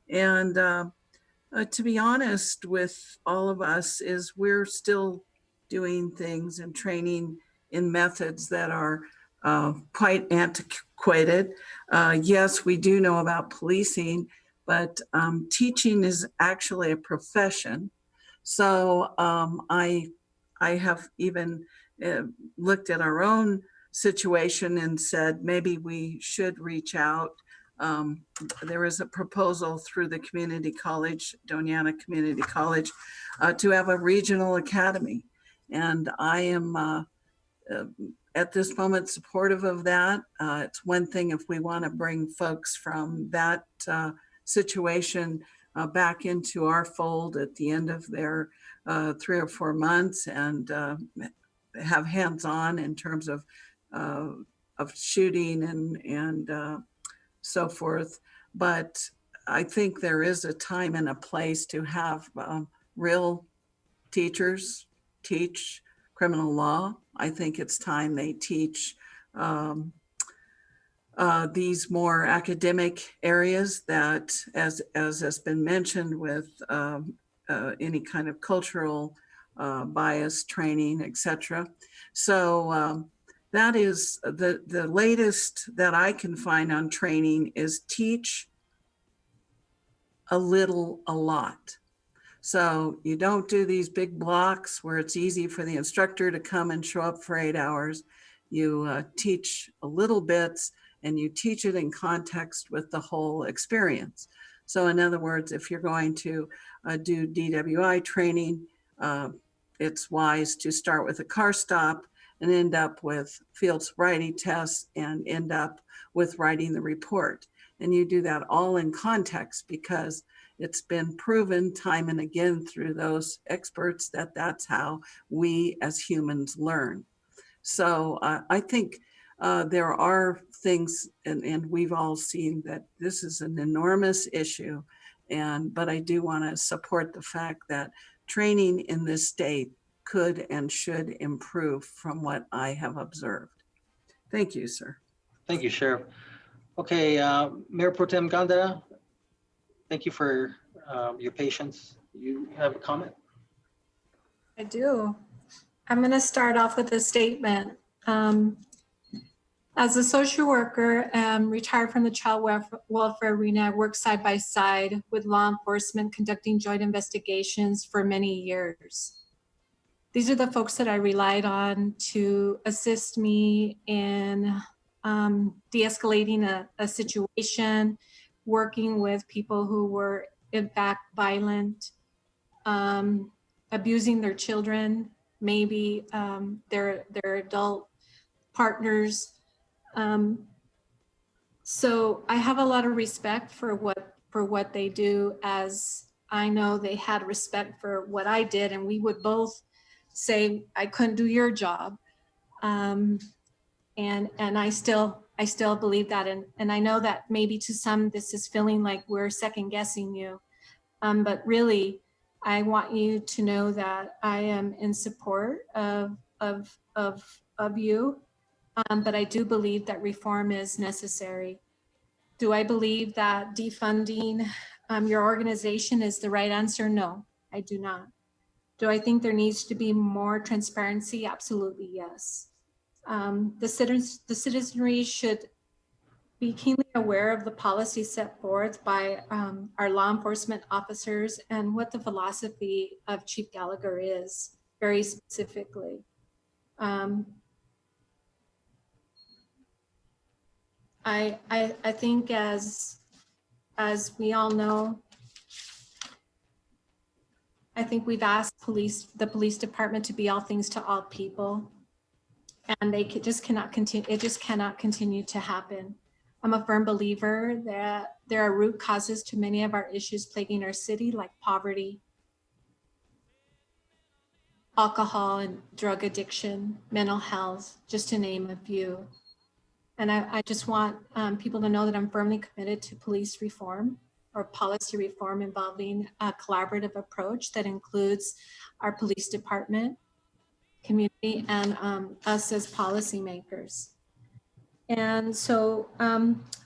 And to be honest with all of us is we're still doing things and training in methods that are quite antiquated. Yes, we do know about policing, but teaching is actually a profession. So I have even looked at our own situation and said, maybe we should reach out. There is a proposal through the community college, Doña Ana Community College, to have a regional academy. And I am at this moment supportive of that. It's one thing if we want to bring folks from that situation back into our fold at the end of their 3 or 4 months and have hands-on in terms of shooting and so forth. But I think there is a time and a place to have real teachers teach criminal law. I think it's time they teach these more academic areas that, as has been mentioned with any kind of cultural bias training, etc. So that is the latest that I can find on training is teach a little, a lot. So you don't do these big blocks where it's easy for the instructor to come and show up for 8 hours. You teach a little bits and you teach it in context with the whole experience. So in other words, if you're going to do DWI training, it's wise to start with a car stop and end up with field sobriety tests and end up with writing the report. And you do that all in context because it's been proven time and again through those experts that that's how we as humans learn. So I think there are things, and we've all seen that this is an enormous issue. But I do want to support the fact that training in this state could and should improve from what I have observed. Thank you, sir. Thank you, Sheriff. Okay, Mayor Pro Tem Gondeta, thank you for your patience. You have a comment? I do. I'm going to start off with a statement. As a social worker, retired from the child welfare arena, I worked side by side with law enforcement conducting joint investigations for many years. These are the folks that I relied on to assist me in de-escalating a situation, working with people who were in fact violent, abusing their children, maybe their adult partners. So I have a lot of respect for what they do, as I know they had respect for what I did, and we would both say I couldn't do your job. And I still believe that, and I know that maybe to some this is feeling like we're second guessing you, but really I want you to know that I am in support of you, but I do believe that reform is necessary. Do I believe that defunding your organization is the right answer? No, I do not. Do I think there needs to be more transparency? Absolutely, yes. The citizenry should be keenly aware of the policy set forth by our law enforcement officers and what the philosophy of Chief Gallagher is very specifically. I think as we all know, I think we've asked the police department to be all things to all people, and they just cannot continue. It just cannot continue to happen. I'm a firm believer that there are root causes to many of our issues plaguing our city, like poverty, alcohol and drug addiction, mental health, just to name a few. And I just want people to know that I'm firmly committed to police reform or policy reform involving a collaborative approach that includes our police department, community, and us as policymakers. And so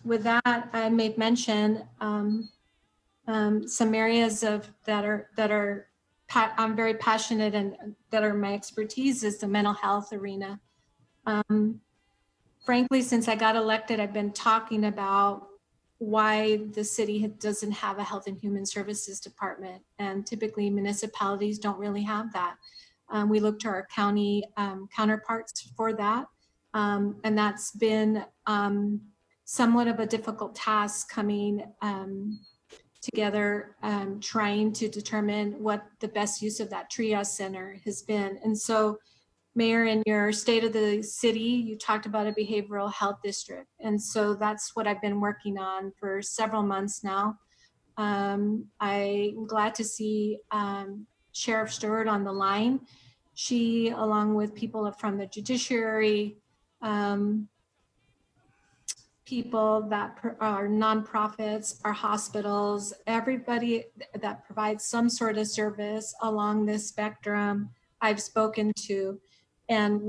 with that, I made mention some areas that I'm very passionate and that are my expertise is the mental health arena. Frankly, since I got elected, I've been talking about why the city doesn't have a health and human services department. And typically municipalities don't really have that. We look to our county counterparts for that. And that's been somewhat of a difficult task coming together, trying to determine what the best use of that triage center has been. And so, Mayor, in your State of the City, you talked about a behavioral health district. And so that's what I've been working on for several months now. I'm glad to see Sheriff Stewart on the line. She, along with people from the judiciary, people that are nonprofits, our hospitals, everybody that provides some sort of service along this spectrum, I've spoken to. And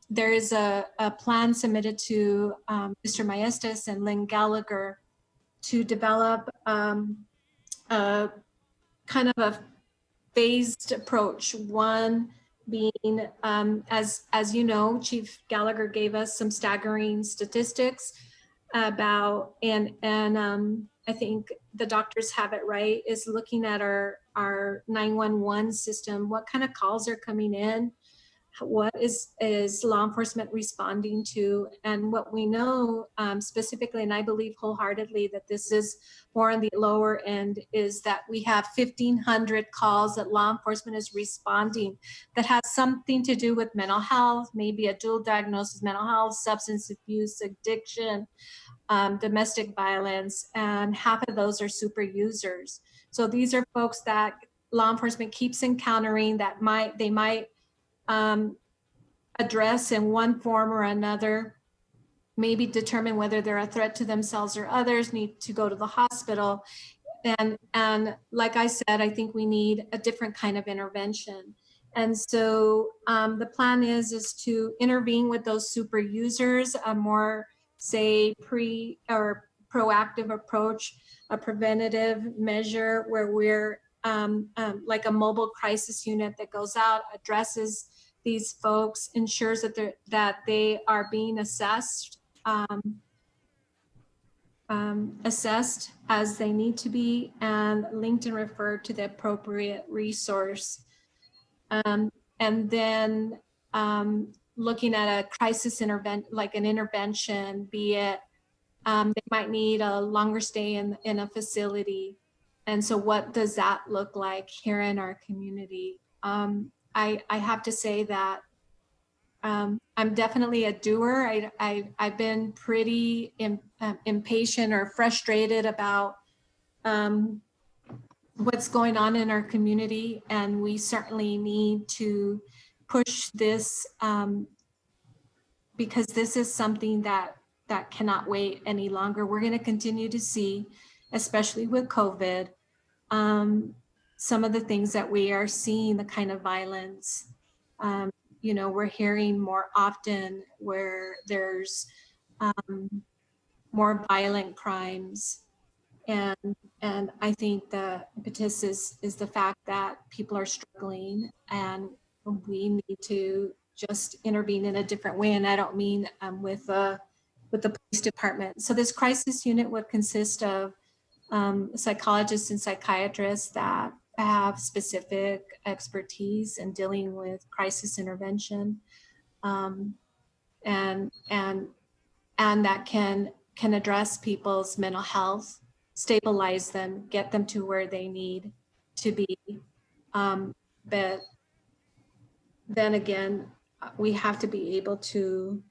there is a plan submitted to Mr. Maestas and Lynn Gallagher to develop a kind of a phased approach. One being, as you know, Chief Gallagher gave us some staggering statistics about, and I think the doctors have it right, is looking at our 911 system. What kind of calls are coming in? What is law enforcement responding to? And what we know specifically, and I believe wholeheartedly that this is more on the lower end, is that we have 1,500 calls that law enforcement is responding that has something to do with mental health, maybe a dual diagnosis, mental health, substance abuse, addiction, domestic violence, and half of those are super users. So these are folks that law enforcement keeps encountering that they might address in one form or another, maybe determine whether they're a threat to themselves or others, need to go to the hospital. And like I said, I think we need a different kind of intervention. And so the plan is to intervene with those super users, a more, say, or proactive approach, a preventative measure where we're like a mobile crisis unit that goes out, addresses these folks, ensures that they are being assessed as they need to be, and linked and referred to the appropriate resource. And then looking at a crisis intervention, like an intervention, be it they might need a longer stay in a facility. And so what does that look like here in our community? I have to say that I'm definitely a doer. I've been pretty impatient or frustrated about what's going on in our community. And we certainly need to push this because this is something that cannot wait any longer. We're going to continue to see, especially with COVID, some of the things that we are seeing, the kind of violence, we're hearing more often where there's more violent crimes. And I think the impetus is the fact that people are struggling and we need to just intervene in a different way. And I don't mean with a with the police department. So this crisis unit would consist of psychologists and psychiatrists that have specific expertise in dealing with crisis intervention, and that can address people's mental health, stabilize them, get them to where they need to be. But then again, we have to be able to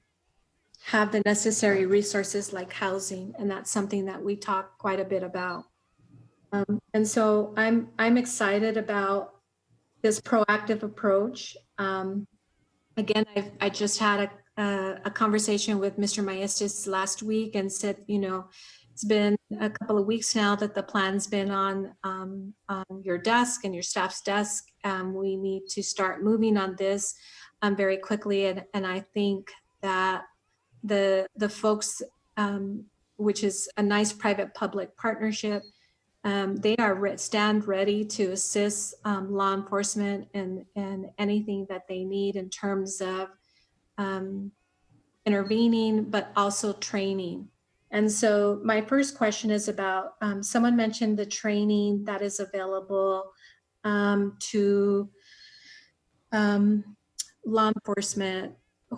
have the necessary resources like housing, and that's something that we talk quite a bit about. And so I'm excited about this proactive approach. Again, I just had a conversation with Mr. Maestas last week and said, you know, it's been a couple of weeks now that the plan's been on your desk and your staff's desk. We need to start moving on this very quickly. And I think that the folks, which is a nice private-public partnership, they are stand ready to assist law enforcement and anything that they need in terms of intervening, but also training. And so my first question is about, someone mentioned the training that is available to law enforcement.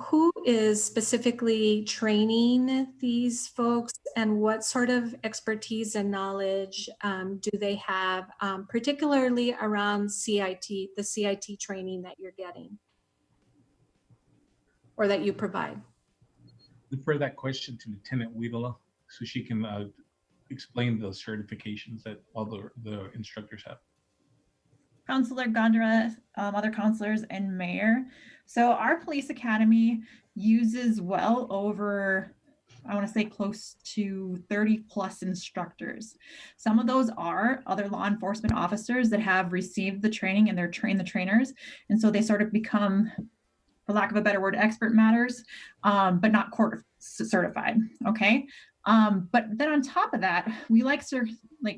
Who is specifically training these folks, and what sort of expertise and knowledge do they have, particularly around CIT, the CIT training that you're getting or that you provide? Defer that question to Lieutenant Wiedela so she can explain the certifications that all the instructors have. Counselor Gondra, other counselors, and Mayor. So our police academy uses well over, I want to say close to 30 plus instructors. Some of those are other law enforcement officers that have received the training and they're trained the trainers. And so they sort of become, for lack of a better word, expert matters, but not court certified, okay? But then on top of that, we like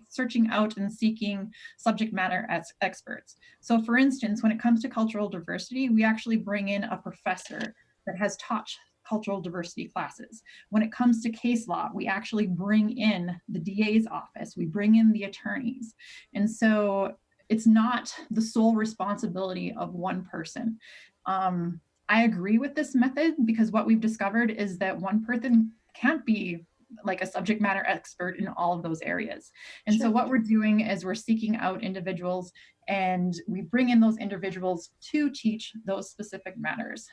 searching out and seeking subject matter as experts. So for instance, when it comes to cultural diversity, we actually bring in a professor that has taught cultural diversity classes. When it comes to case law, we actually bring in the DA's office, we bring in the attorneys. And so it's not the sole responsibility of one person. I agree with this method because what we've discovered is that one person can't be like a subject matter expert in all of those areas. And Sure. So what we're doing is we're seeking out individuals and we bring in those individuals to teach those specific matters.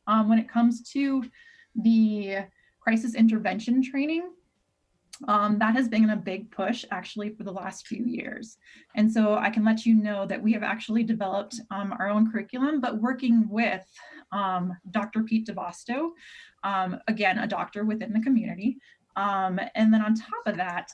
When it comes to the crisis intervention training, that has been a big push actually for the last few years. And so I can let you know that we have actually developed our own curriculum, but working with Dr. Pete DeVosto, again, a doctor within the community. And then on top of that,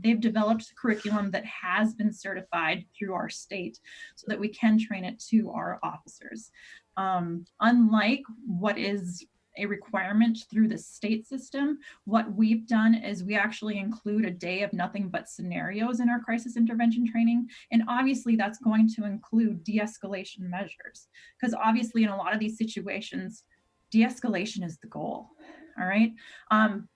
they've developed a curriculum that has been certified through our state so that we can train it to our officers. Unlike what is a requirement through the state system, what we've done is we actually include a day of nothing but scenarios in our crisis intervention training. And obviously that's going to include de-escalation measures, because obviously in a lot of these situations, de-escalation is the goal. All right.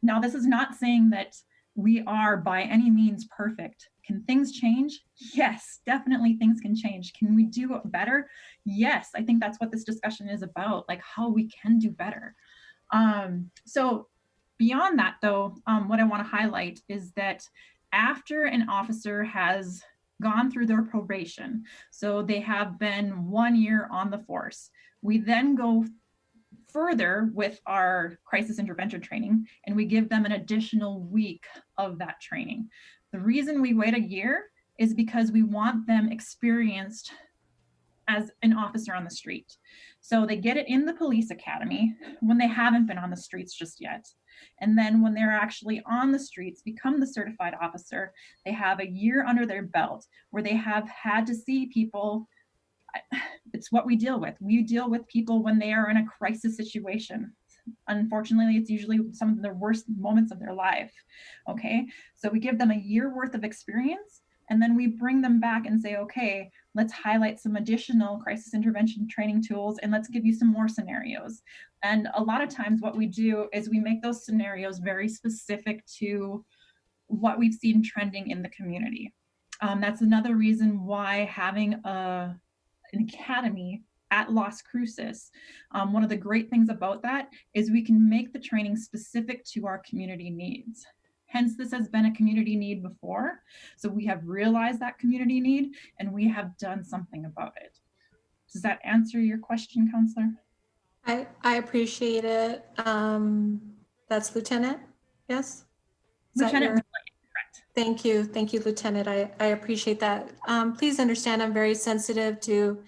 Now, this is not saying that we are by any means perfect. Can things change? Yes, definitely things can change. Can we do better? Yes, I think that's what this discussion is about, like how we can do better. So beyond that though, what I want to highlight is that after an officer has gone through their probation, so they have been 1 year on the force, we then go further with our crisis intervention training and we give them an additional week of that training. The reason we wait a year is because we want them experienced as an officer on the street. So they get it in the police academy when they haven't been on the streets just yet. And then when they're actually on the streets, become the certified officer, they have a year under their belt where they have had to see people. It's what we deal with. We deal with people when they are in a crisis situation. Unfortunately, it's usually some of the worst moments of their life. Okay, so we give them a year worth of experience and then we bring them back and say, okay, let's highlight some additional crisis intervention training tools, and let's give you some more scenarios. And a lot of times what we do is we make those scenarios very specific to what we've seen trending in the community. That's another reason why having an academy at Las Cruces, one of the great things about that is we can make the training specific to our community needs. Hence, this has been a community need before. So we have realized that community need and we have done something about it. Does that answer your question, Counselor? I appreciate it. That's Lieutenant, yes? Is that Lieutenant, your- Thank you, Lieutenant. I appreciate that. Please understand, I'm very sensitive to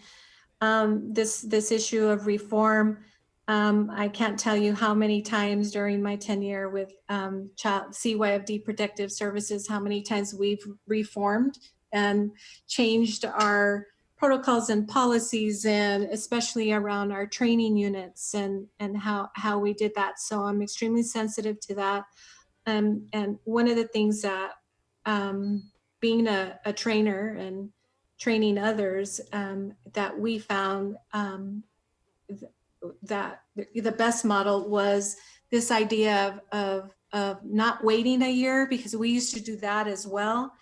this issue of reform. I can't tell you how many times during my tenure with CYFD Protective Services, how many times we've reformed and changed our protocols and policies, and especially around our training units and how we did that. So I'm extremely sensitive to that. And one of the things that being a trainer and training others, that we found that the best model was this idea of not waiting a year, because we used to do that as well.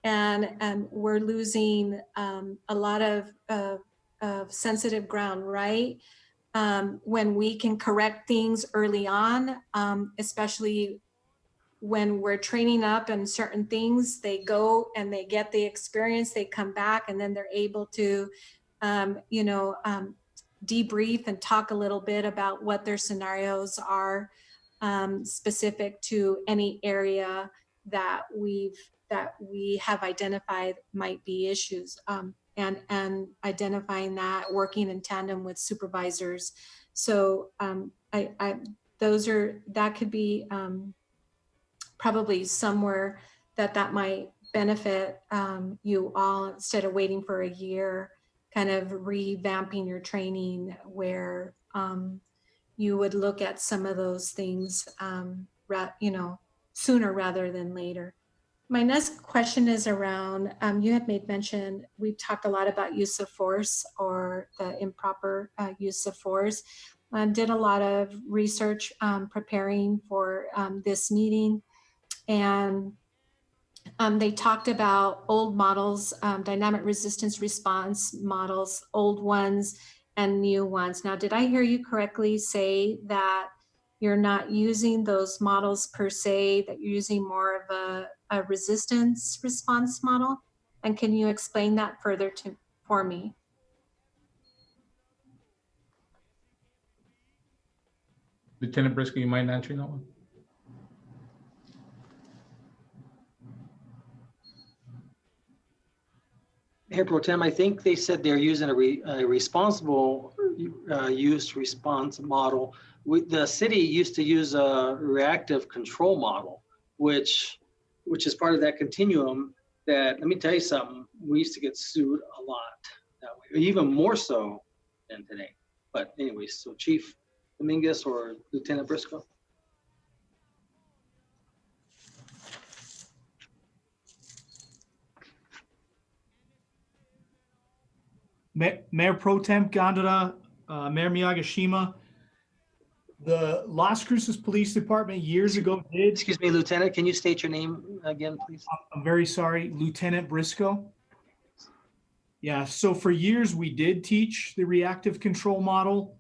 And we're losing a lot of sensitive ground, right? When we can correct things early on, especially when we're training up in certain things, they go and they get the experience, they come back, and then they're able to, debrief and talk a little bit about what their scenarios are, specific to any area that we have identified might be issues, and identifying that, working in tandem with supervisors. So that could be probably somewhere that might benefit you all, instead of waiting for a year, kind of revamping your training where you would look at some of those things sooner rather than later. My next question is around, you had made mention, we've talked a lot about use of force or the improper use of force. Did a lot of research preparing for this meeting, and they talked about old models, dynamic resistance response models, old ones and new ones. Now, did I hear you correctly say that you're not using those models per se, that you're using more of a resistance response model? And can you explain that further for me? Lieutenant Briscoe, you mind answering that one? Mayor Pro Tem, I think they said they're using a responsible use response model. The city used to use a reactive control model, which is part of that continuum that, let me tell you something, we used to get sued a lot that way, even more so than today. But anyways, so Chief Dominguez or Lieutenant Briscoe? Mayor Pro Tem Gondara, Mayor Miyagishima, the Las Cruces Police Department years ago did. Excuse me, Lieutenant, can you state your name again, please? I'm very sorry, Lieutenant Briscoe. Yeah, so for years we did teach the reactive control model.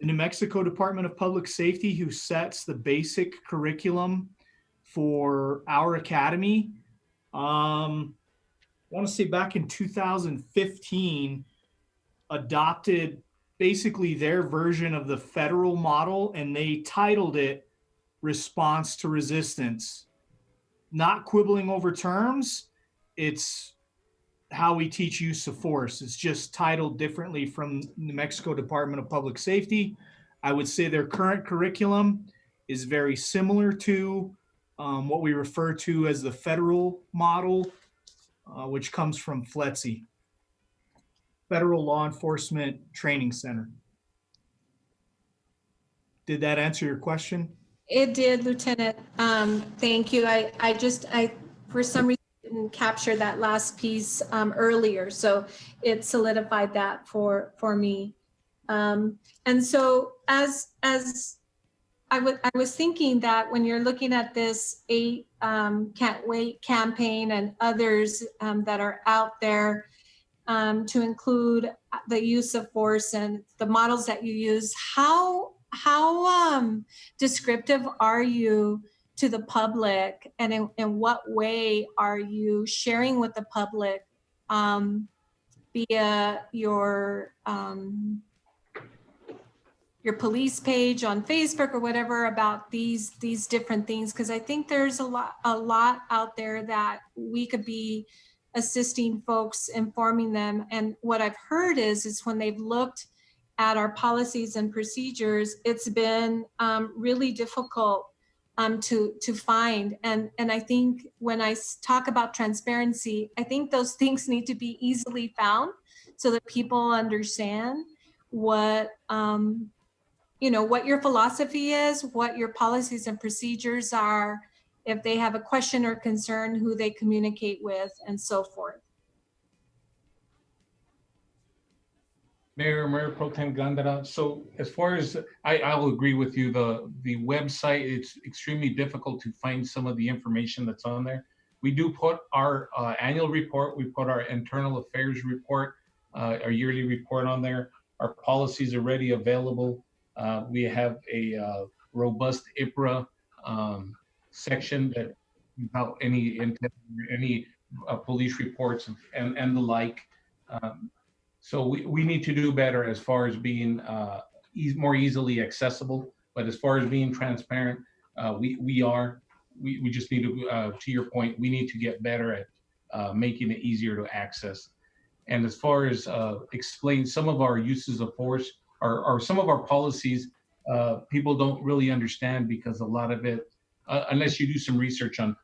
The New Mexico Department of Public Safety, who sets the basic curriculum for our academy, I want to say back in 2015, adopted basically their version of the federal model, and they titled it Response to Resistance. Not quibbling over terms, it's how we teach use of force. It's just titled differently from New Mexico Department of Public Safety. I would say their current curriculum is very similar to what we refer to as the federal model, which comes from FLETC, Federal Law Enforcement Training Center. Did that answer your question? It did, Lieutenant. Thank you. I for some reason didn't didn't capture that last piece earlier. So it solidified that for me. And so as I was thinking that when you're looking at this 8 Can't Wait campaign and others that are out there, to include the use of force and the models that you use, how descriptive are you to the public, and in what way are you sharing with the public via your police page on Facebook or whatever about these different things? Because I think there's a lot out there that we could be assisting folks, informing them. And what I've heard is when they've looked at our policies and procedures, it's been really difficult to find. And I think when I talk about transparency, I think those things need to be easily found so that people understand what what your philosophy is, what your policies and procedures are, if they have a question or concern, who they communicate with, and so forth. Mayor Pro Tem Gandara. So as far as I will agree with you, the website, it's extremely difficult to find some of the information that's on there. We do put our annual report, we put our internal affairs report, our yearly report on there. Our policies are already available. We have a robust IPRA section that without any police reports and the like. So we need to do better as far as being more easily accessible. But as far as being transparent, we just need to your point, we need to get better at making it easier to access. And as far as explain some of our uses of force or some of our policies, people don't really understand, because a lot of it, unless you do some research on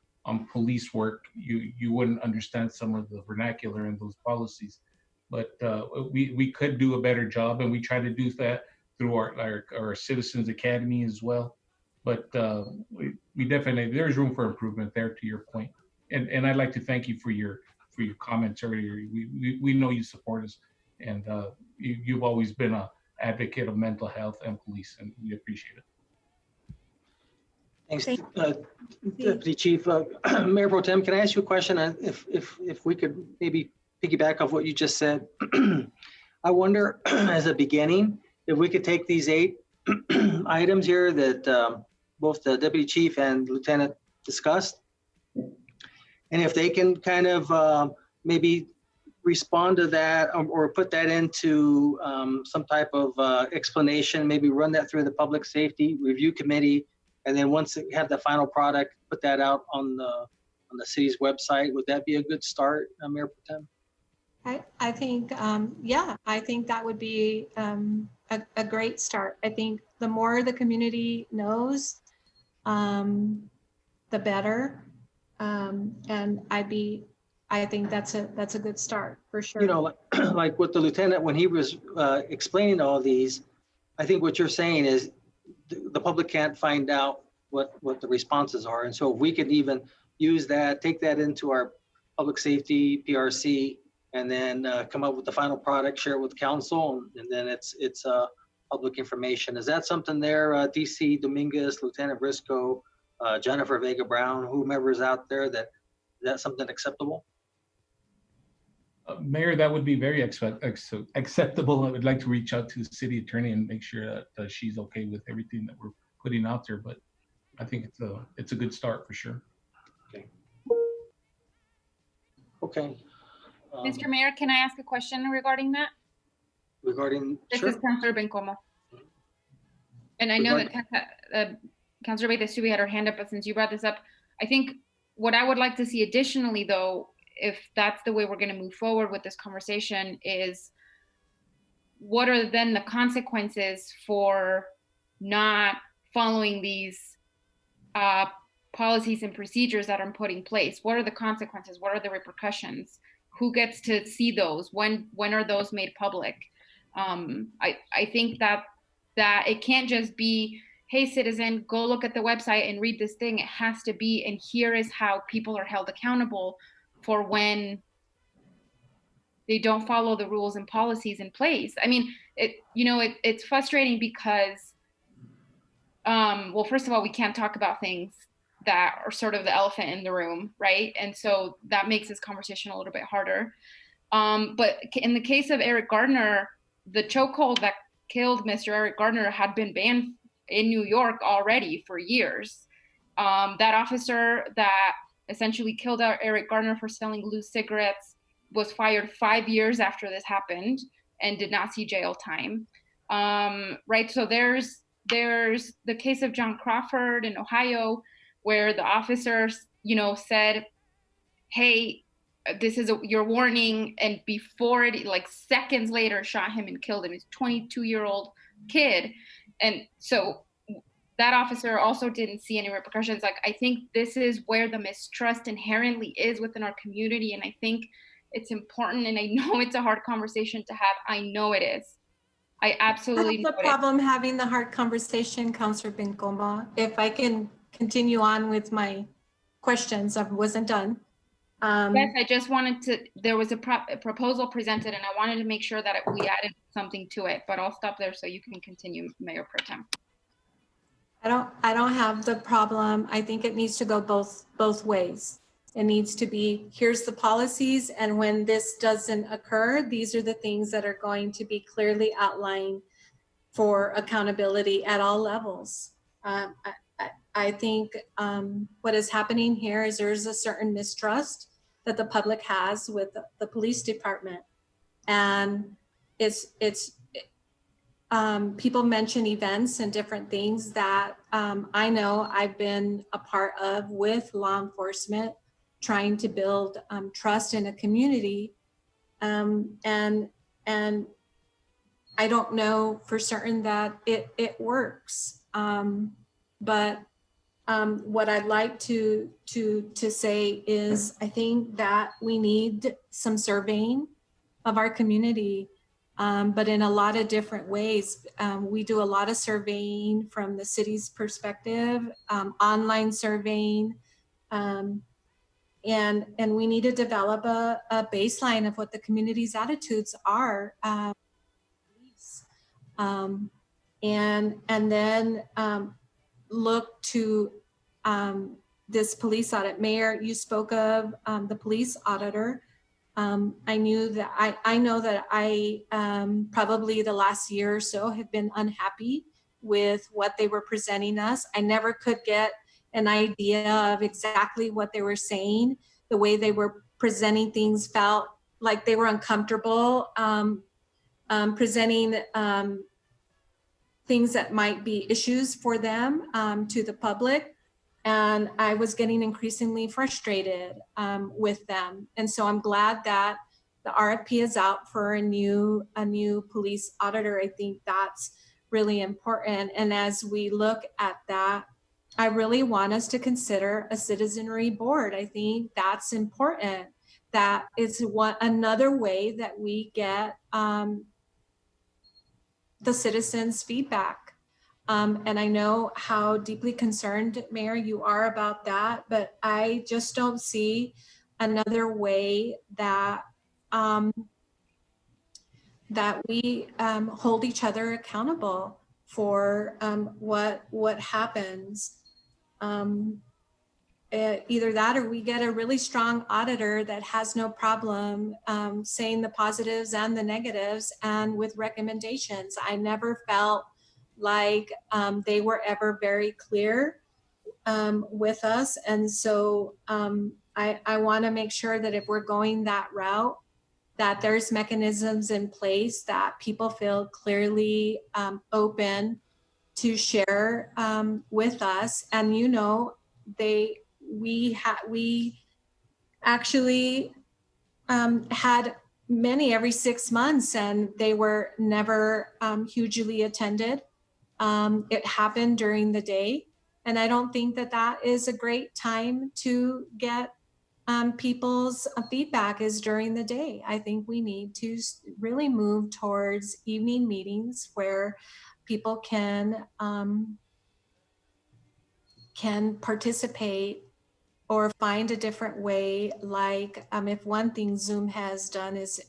police work, you wouldn't understand some of the vernacular in those policies. But we could do a better job, and we try to do that through our Citizens Academy as well. But we definitely, there's room for improvement there, to your point. And I'd like to thank you for your comments earlier. We know you support us, and you've always been an advocate of mental health and police, and we appreciate it. Thanks, Deputy Chief. Mayor Pro Tem, can I ask you a question? If we could maybe piggyback off what you just said. I wonder, as a beginning, if we could take these 8 items here that both the Deputy Chief and Lieutenant discussed, and if they can kind of maybe respond to that or put that into some type of explanation, maybe run that through the Public Safety Review Committee, and then once they have the final product, put that out on the city's website. Would that be a good start, Mayor Pro Tem? I think, yeah, I think that would be a great start. I think the more the community knows, the better. And I think that's a good start for sure. You know, like with the lieutenant, when he was explaining all these, I think what you're saying is the public can't find out what the responses are. And so if we could even use that, take that into our public safety, PRC, and then come up with the final product, share it with council, and then it's public information. Is that something there, DC Dominguez, Lieutenant Briscoe, Jennifer Vega Brown, whomever's out there, is that something acceptable? Mayor, that would be very acceptable. I would like to reach out to the city attorney and make sure that she's okay with everything that we're putting out there. But I think it's a good start for sure. Okay. Okay. Mr. Mayor, can I ask a question regarding that? Regarding, this sure. is Councilor Bencomo. And I know that Councilor Betestu, we had her hand up, but since you brought this up, I think what I would like to see additionally, though, if that's the way we're going to move forward with this conversation, is what are then the consequences for not following these policies and procedures that are put in place? What are the consequences? What are the repercussions? Who gets to see those? When are those made public? I think that it can't just be, hey, citizen, go look at the website and read this thing. It has to be, and here is how people are held accountable for when they don't follow the rules and policies in place. I mean, it's frustrating because, well, first of all, we can't talk about things that are sort of the elephant in the room, right? And so that makes this conversation a little bit harder. But in the case of Eric Gardner, the chokehold that killed Mr. Eric Gardner had been banned in New York already for years. That officer that essentially killed out Eric Gardner for selling loose cigarettes was fired 5 years after this happened and did not see jail time. Right, so there's the case of John Crawford in Ohio, where the officer, said, hey, this is your warning, and before it, like seconds later, shot him and killed him. He's a 22-year-old kid. And so that officer also didn't see any repercussions. Like, I think this is where the mistrust inherently is within our community. And I think it's important, and I know it's a hard conversation to have. I know it is. I absolutely know the problem having the hard conversation, Councilor Bencomba. If I can continue on with my questions, I wasn't done. Yes, I just wanted to, there was a proposal presented, and I wanted to make sure that we added something to it, but I'll stop there so you can continue, Mayor Pro Tem. I don't have the problem. I think it needs to go both ways. It needs to be, here's the policies, and when this doesn't occur, these are the things that are going to be clearly outlined for accountability at all levels. I think what is happening here is there's a certain mistrust that the public has with the police department. And people mention events and different things that I know I've been a part of with law enforcement, trying to build trust in a community. And I don't know for certain that it works. But what I'd like to say is, I think that we need some surveying of our community, but in a lot of different ways. We do a lot of surveying from the city's perspective, online surveying, and we need to develop a baseline of what the community's attitudes are. And then look to this police audit. Mayor, you spoke of the police auditor. I know that I probably the last year or so have been unhappy with what they were presenting us. I never could get an idea of exactly what they were saying. The way they were presenting things felt like they were uncomfortable presenting things that might be issues for them to the public. And I was getting increasingly frustrated with them. And so I'm glad that the RFP is out for a new police auditor. I think that's really important. And as we look at that, I really want us to consider a citizenry board. I think that's important. That it's another way that we get the citizens' feedback. And I know how deeply concerned, Mayor, you are about that, but I just don't see another way that that we hold each other accountable for what happens. Either that, or we get a really strong auditor that has no problem saying the positives and the negatives and with recommendations. I never felt like they were ever very clear with us. And so I want to make sure that if we're going that route, that there's mechanisms in place that people feel clearly open to share with us. And we actually had many every 6 months, and they were never hugely attended. It happened during the day, and I don't think that that is a great time to get people's feedback is during the day. I think we need to really move towards evening meetings where people can participate or find a different way. Like if one thing Zoom has done is,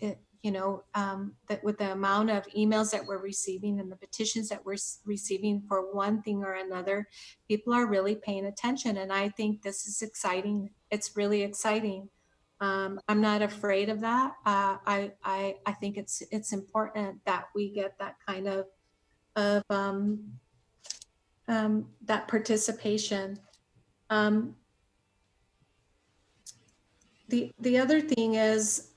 that with the amount of emails that we're receiving and the petitions that we're receiving for one thing or another, people are really paying attention. And I think this is exciting. It's really exciting. I'm not afraid of that. I think it's important that we get that kind of that participation. The other thing is,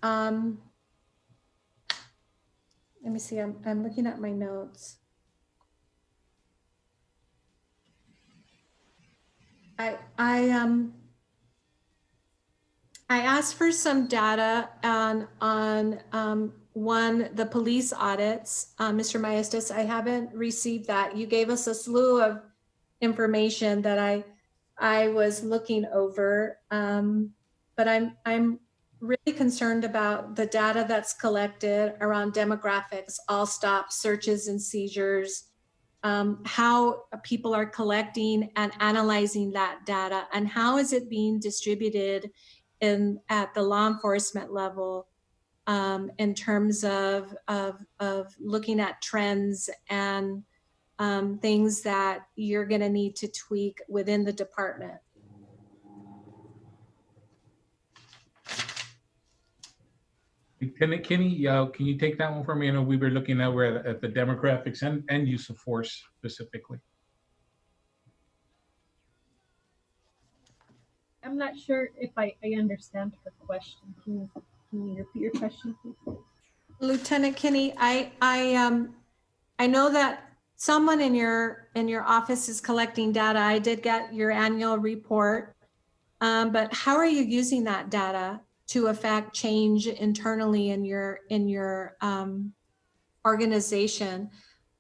let me see, I'm looking at my notes. I asked for some data on the police audits. Mr. Maestas, I haven't received that. You gave us a slew of information that I was looking over, but I'm really concerned about the data that's collected around demographics, all stop searches and seizures, how people are collecting and analyzing that data, and how is it being distributed at the law enforcement level, in terms of looking at trends and things that you're going to need to tweak within the department. Lieutenant Kinney, can you take that one for me? I know we were looking at the demographics and use of force specifically. I'm not sure if I understand her question. Can you repeat your question, please? Lieutenant Kinney, I know that someone in your office is collecting data. I did get your annual report, but how are you using that data to affect change internally in your organization?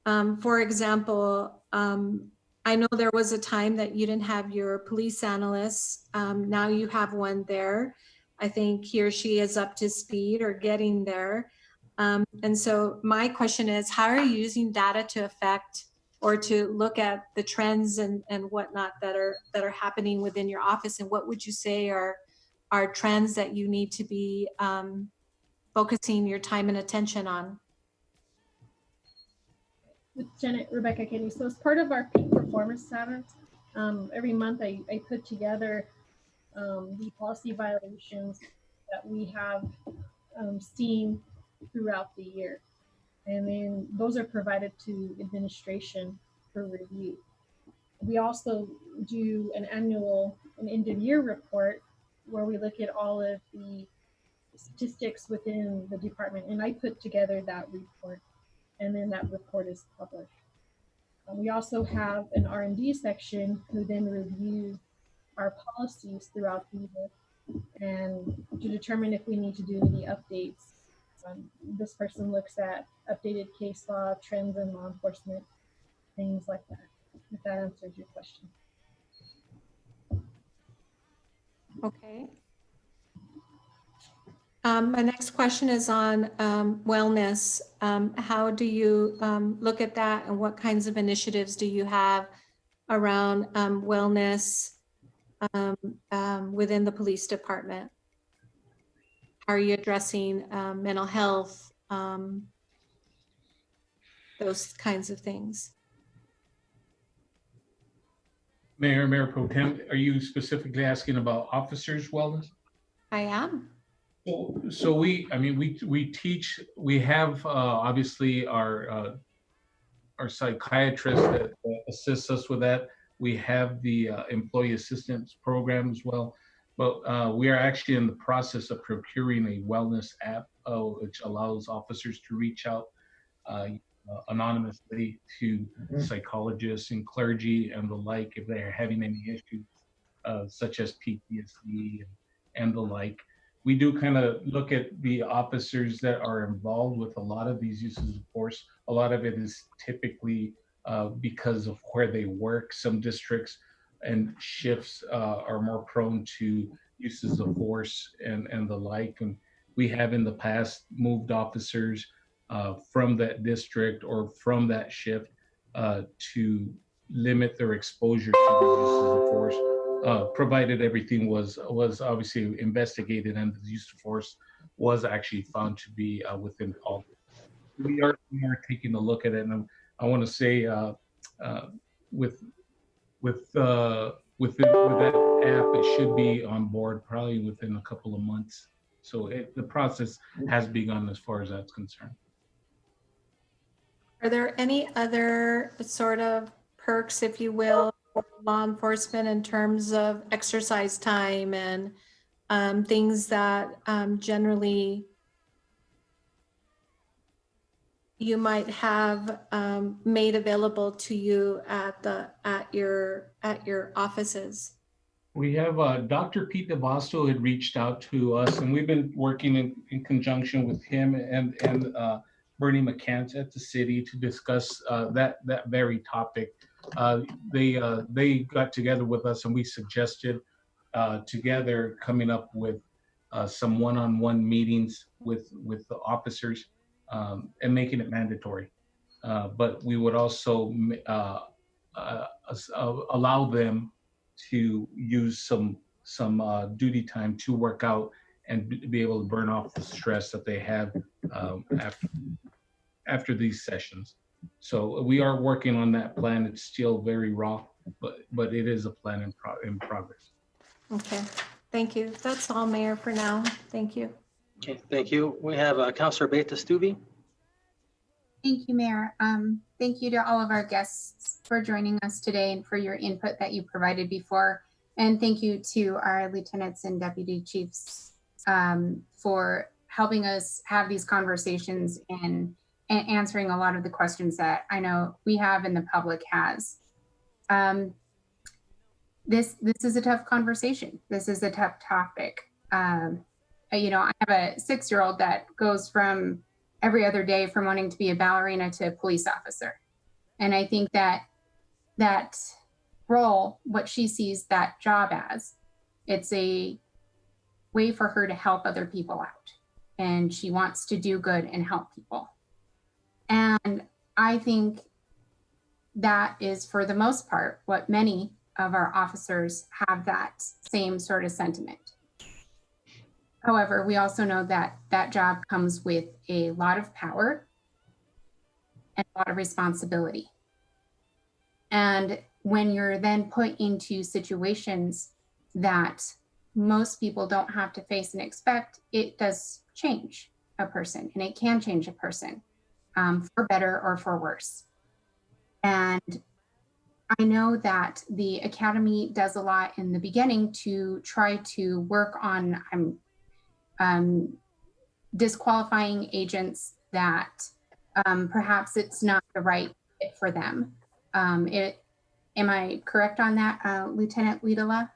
For example, I know there was a time that you didn't have your police analysts. Now you have one there. I think he or she is up to speed or getting there. And so my question is, how are you using data to affect or to look at the trends and whatnot that are happening within your office? And what would you say are trends that you need to be focusing your time and attention on? Lieutenant Rebecca Kinney. So as part of our peak performance summit, every month I put together the policy violations that we have seen throughout the year. And then those are provided to administration for review. We also do an end of year report where we look at all of the statistics within the department, and I put together that report, and then that report is published. We also have an R&D section who then review our policies throughout the year and to determine if we need to do any updates. This person looks at updated case law, trends in law enforcement, things like that, if that answers your question. Okay. My next question is on wellness. How do you look at that, and what kinds of initiatives do you have around wellness within the police department? How are you addressing mental health, those kinds of things? Mayor Pro Tem, are you specifically asking about officers' wellness? I am. So we teach. We have obviously our psychiatrist that assists us with that. We have the employee assistance program as well. But we are actually in the process of procuring a wellness app, which allows officers to reach out anonymously to psychologists and clergy and the like if they're having any issues, such as PTSD and the like. We do kind of look at the officers that are involved with a lot of these uses of force. A lot of it is typically because of where they work. Some districts and shifts are more prone to uses of force and the like. And we have in the past moved officers from that district or from that shift to limit their exposure to the uses of force provided everything was obviously investigated and the use of force was actually found to be within policy. We are taking a look at it, and I want to say with that app, it should be on board probably within a couple of months. So the process has begun as far as that's concerned. Are there any other sort of perks, if you will, for law enforcement in terms of exercise time and things that generally you might have made available to you at your offices? We have Dr. Pete DeVasto had reached out to us, and we've been working in conjunction with him and Bernie McCants at the city to discuss that very topic. They got together with us, and we suggested together coming up with some one-on-one meetings with the officers and making it mandatory. But we would also allow them to use some duty time to work out and be able to burn off the stress that they have after these sessions. So we are working on that plan. It's still very raw, but it is a plan in progress. Okay, thank you. That's all, Mayor, for now. Thank you. Okay, thank you. We have Councilor Beta Stubbe. Thank you, Mayor. Thank you to all of our guests for joining us today and for your input that you provided before. And thank you to our lieutenants and deputy chiefs for helping us have these conversations and answering a lot of the questions that I know we have and the public has. This is a tough conversation. This is a tough topic. You know, I have a 6-year-old that goes from every other day from wanting to be a ballerina to a police officer. And I think that role, what she sees that job as, it's a way for her to help other people out. And she wants to do good and help people. And I think that is, for the most part, what many of our officers have, that same sort of sentiment. However, we also know that that job comes with a lot of power and a lot of responsibility. And when you're then put into situations that most people don't have to face and expect, it does change a person, and it can change a person for better or for worse. And I know that the Academy does a lot in the beginning to try to work on disqualifying agents that perhaps it's not the right fit for them. Am I correct on that, Lieutenant Weedala?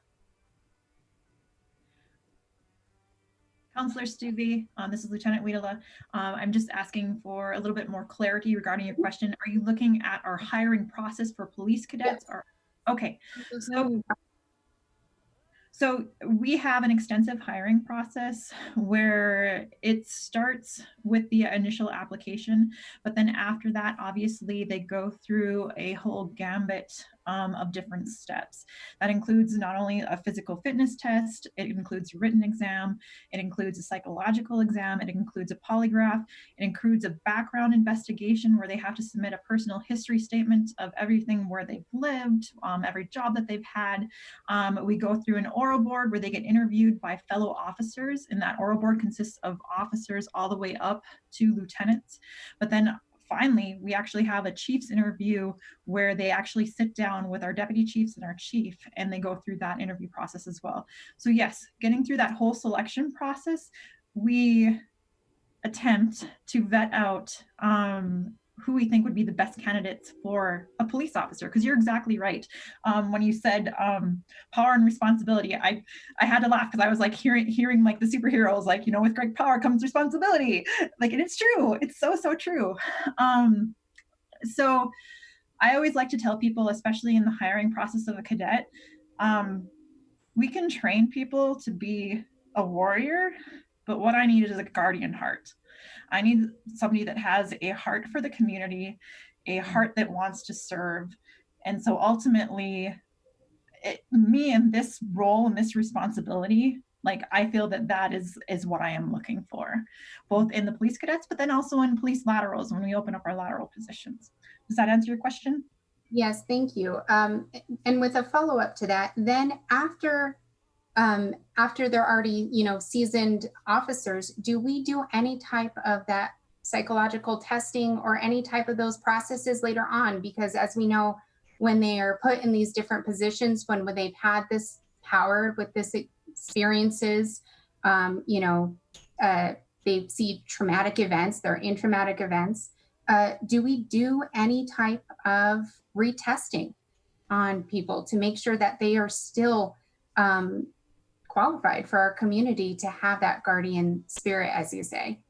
Councilor Stubbe, this is Lieutenant Weedala. I'm just asking for a little bit more clarity regarding your question. Are you looking at our hiring process for police cadets? Yes. Okay. So we have an extensive hiring process where it starts with the initial application, but then after that, obviously they go through a whole gambit of different steps. That includes not only a physical fitness test, it includes a written exam, it includes a psychological exam, it includes a polygraph, it includes a background investigation where they have to submit a personal history statement of everything where they've lived, every job that they've had. We go through an oral board where they get interviewed by fellow officers, and that oral board consists of officers all the way up to lieutenants. But then finally, we actually have a chief's interview where they actually sit down with our deputy chiefs and our chief, and they go through that interview process as well. So yes, getting through that whole selection process, we attempt to vet out who we think would be the best candidates for a police officer. Because you're exactly right. When you said power and responsibility, I had to laugh because I was like hearing like the superheroes, like, you know, with great power comes responsibility. Like, and it's true. It's so true. So I always like to tell people, especially in the hiring process of a cadet, we can train people to be a warrior, but what I need is a guardian heart. I need somebody that has a heart for the community, a heart that wants to serve. And so ultimately, me in this role and this responsibility, like I feel that that is what I am looking for, both in the police cadets, but then also in police laterals when we open up our lateral positions. Does that answer your question? Yes, thank you. And with a follow-up to that, then after they're already, seasoned officers, do we do any type of that psychological testing or any type of those processes later on? Because as we know, when they are put in these different positions, when they've had this power with this experiences, they see traumatic events, they're in traumatic events. Do we do any type of retesting on people to make sure that they are still qualified for our community to have that guardian spirit, as you say?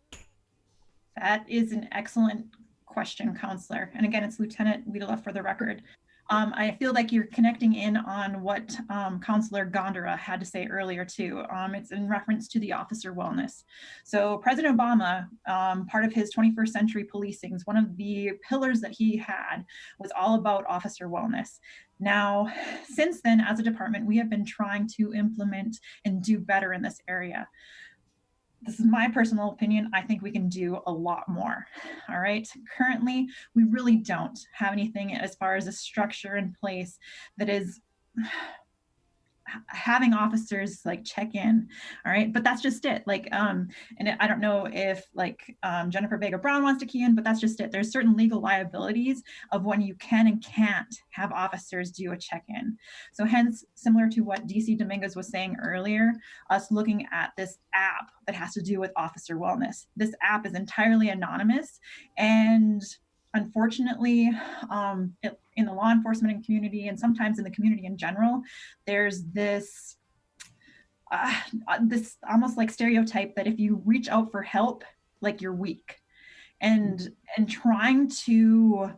That is an excellent question, Counselor. And again, it's Lieutenant Wiedela for the record. I feel like you're connecting in on what Counselor Gondara had to say earlier too. It's in reference to the officer wellness. So President Obama, part of his 21st century policing, one of the pillars that he had was all about officer wellness. Now, since then, as a department, we have been trying to implement and do better in this area. This is my personal opinion. I think we can do a lot more. All right. Currently, we really don't have anything as far as a structure in place that is having officers like check in. All right. But that's just it. Like, and I don't know if like Jennifer Vega Brown wants to key in, but that's just it. There's certain legal liabilities of when you can and can't have officers do a check-in. So hence, similar to what DC Dominguez was saying earlier, us looking at this app that has to do with officer wellness. This app is entirely anonymous, and unfortunately, in the law enforcement community and sometimes in the community in general, there's this this almost like stereotype that if you reach out for help, like you're weak, and trying to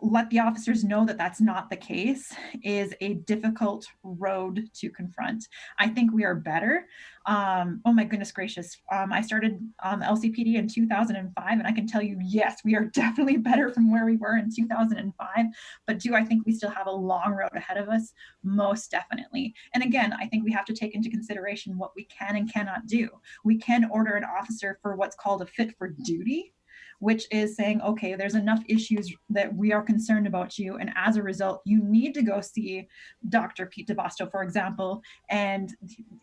let the officers know that that's not the case is a difficult road to confront. I think we are better. Oh my goodness gracious. I started LCPD in 2005, and I can tell you, yes, we are definitely better from where we were in 2005, but do I think we still have a long road ahead of us? Most definitely. And again, I think we have to take into consideration what we can and cannot do. We can order an officer for what's called a fit for duty, which is saying, okay, there's enough issues that we are concerned about you, and as a result, you need to go see Dr. Pete DeBasto, for example, and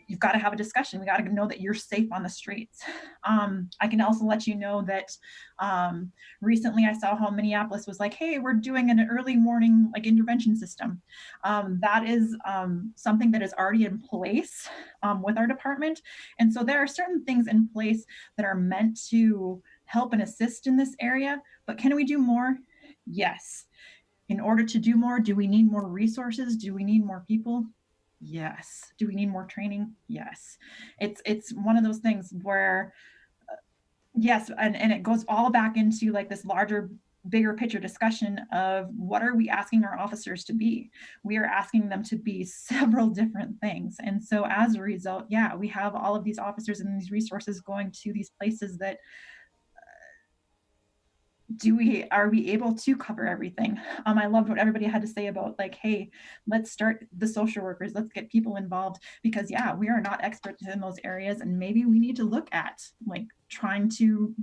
you've got to have a discussion. We got to know that you're safe on the streets. I can also let you know that recently I saw how Minneapolis was like, hey, we're doing an early morning like intervention system. That is something that is already in place with our department. And so there are certain things in place that are meant to help and assist in this area, but can we do more? Yes. In order to do more, do we need more resources? Do we need more people? Yes. Do we need more training? Yes. It's one of those things where, yes, and it goes all back into like this larger, bigger picture discussion of what are we asking our officers to be? We are asking them to be several different things. And so as a result, yeah, we have all of these officers and these resources going to these places that are we able to cover everything? I loved what everybody had to say about like, hey, let's start the social workers, let's get people involved, because yeah, we are not experts in those areas, and maybe we need to look at like trying to,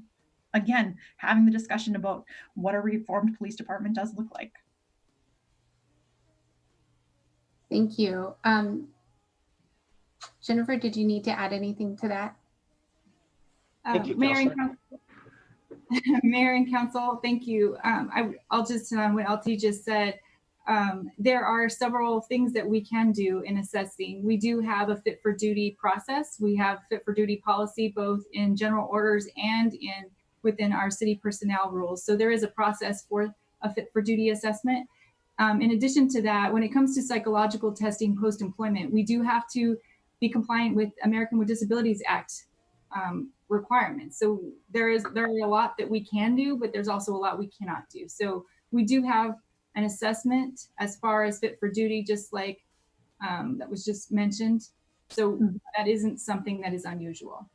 again, having the discussion about what a reformed police department does look like. Thank you. Jennifer, did you need to add anything to that? Thank you, Mayor and Council, thank you. I'll just, what LT just said, there are several things that we can do in assessing. We do have a fit for duty process. We have fit for duty policy, both in general orders and within our city personnel rules. So there is a process for a fit for duty assessment. In addition to that, when it comes to psychological testing post-employment, we do have to be compliant with American with Disabilities Act requirements. So there are a lot that we can do, but there's also a lot we cannot do. So we do have an assessment as far as fit for duty, just like that was just mentioned. So that isn't something that is unusual.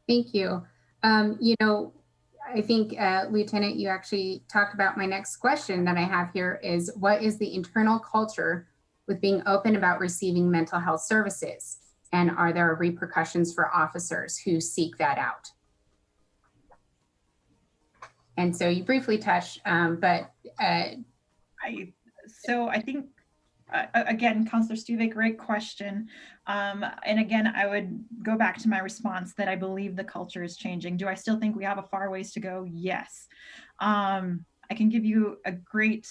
Thank you. I think, Lieutenant, you actually talked about my next question that I have here is, what is the internal culture with being open about receiving mental health services? And are there repercussions for officers who seek that out? And so you briefly touched, but So I think, again, Councillor Stuve, great question. And again, I would go back to my response that I believe the culture is changing. Do I still think we have a far ways to go? Yes. I can give you a great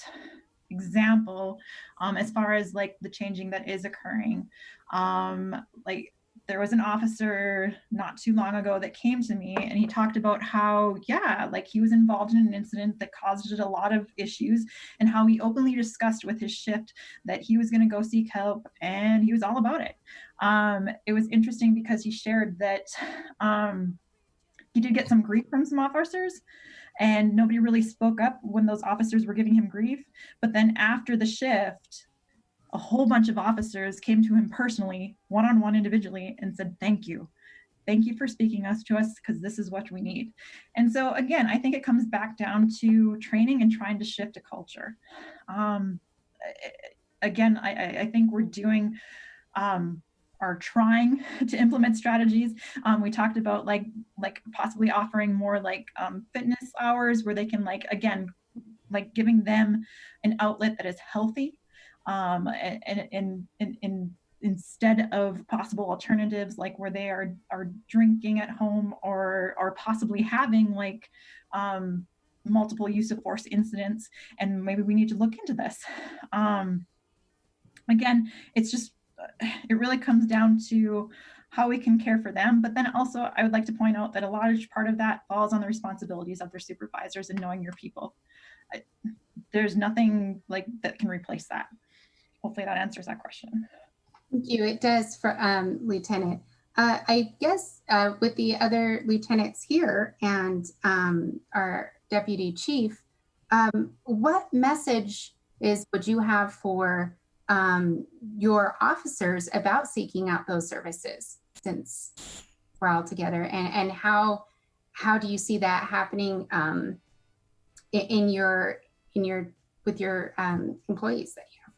example as far as like the changing that is occurring. Like there was an officer not too long ago that came to me and he talked about how, yeah, like he was involved in an incident that caused a lot of issues and how he openly discussed with his shift that he was going to go seek help and he was all about it. It was interesting because he shared that he did get some grief from some officers and nobody really spoke up when those officers were giving him grief. But then after the shift, a whole bunch of officers came to him personally, one-on-one individually, and said, thank you. Thank you for speaking us to us because this is what we need. And so again, I think it comes back down to training and trying to shift a culture. Again, I think we're doing, are trying to implement strategies. We talked about like possibly offering more like fitness hours where they can like, again, like giving them an outlet that is healthy. And instead of possible alternatives like where they are drinking at home or possibly having like multiple use of force incidents, and maybe we need to look into this. Again, it's just, it really comes down to how we can care for them. But then also I would like to point out that a large part of that falls on the responsibilities of their supervisors and knowing your people. There's nothing like that can replace that. Hopefully that answers that question. Thank you. It does, for Lieutenant. I guess with the other lieutenants here and our deputy chief, what message would you have for your officers about seeking out those services since we're all together, and how do you see that happening with your employees that you have?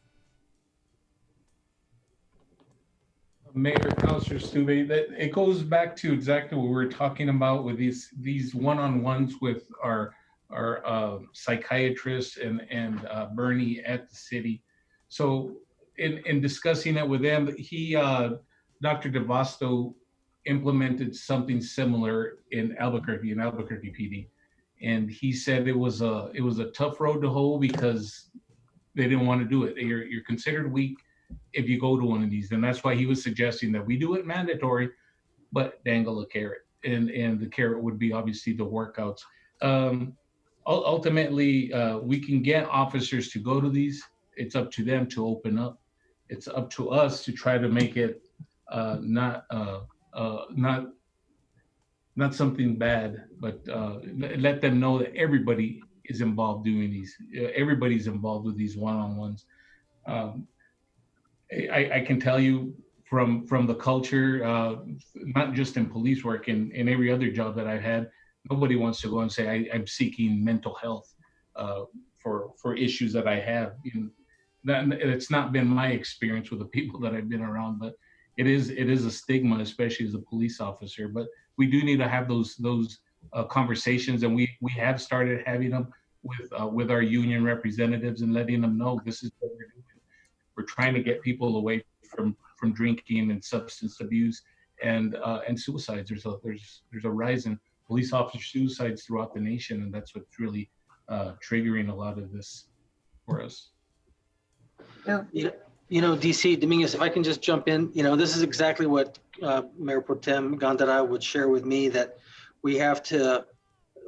Mayor, Councillor Stuve, that it goes back to exactly what we were talking about with these one-on-ones with our psychiatrists and Bernie at the city. So in discussing it with them, Dr. DeVasto implemented something similar in Albuquerque PD, and he said it was a tough road to hoe because they didn't want to do it. You're considered weak if you go to one of these, and that's why he was suggesting that we do it mandatory, but dangle a carrot, and the carrot would be obviously the workouts. Ultimately, we can get officers to go to these. It's up to them to open up. It's up to us to try to make it not something bad, but let them know that everybody is involved doing these. Everybody's involved with these one-on-ones. I can tell you from the culture, not just in police work, in every other job that I've had, nobody wants to go and say, I'm seeking mental health for issues that I have. It's not been my experience with the people that I've been around, but it is a stigma, especially as a police officer. But we do need to have those conversations, and we have started having them with our union representatives and letting them know this is what we're doing. We're trying to get people away from drinking and substance abuse and suicides. There's a rise in police officer suicides throughout the nation, and that's what's really triggering a lot of this for us. DC Dominguez, if I can just jump in, this is exactly what Mayor Pro Tem Gondara would share with me, that we have to,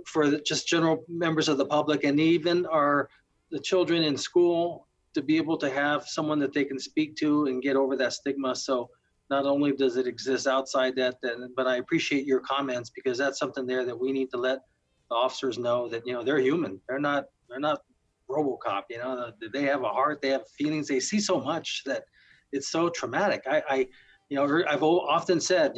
for just general members of the public and even the children in school, to be able to have someone that they can speak to and get over that stigma. So not only does it exist outside that, but I appreciate your comments, because that's something there that we need to let the officers know that, they're human. They're not RoboCop, they have a heart, they have feelings, they see so much that it's so traumatic. I've often said,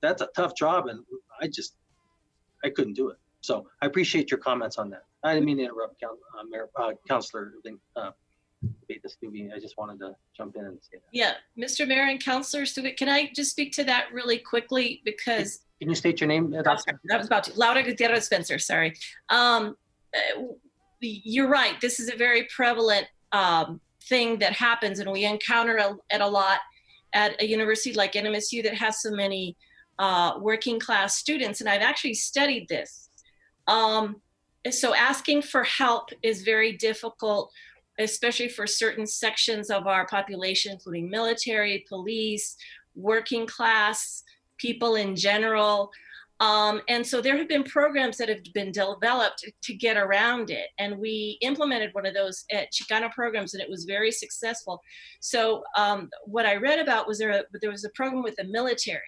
that's a tough job, and I couldn't do it. So I appreciate your comments on that. I didn't mean to interrupt, Councillor Beta Stubbe. I just wanted to jump in and say that. Yeah, Mr. Mayor and Councilor Stubbe, can I just speak to that really quickly? Because Can you state your name? I was about to. Laura Gutierrez Spencer, sorry. You're right. This is a very prevalent thing that happens, and we encounter it a lot at a university like NMSU that has so many working class students. And I've actually studied this. So asking for help is very difficult, especially for certain sections of our population, including military, police, working class, people in general. And so there have been programs that have been developed to get around it. And we implemented one of those at Chicano programs, and it was very successful. So what I read about was there was a program with the military,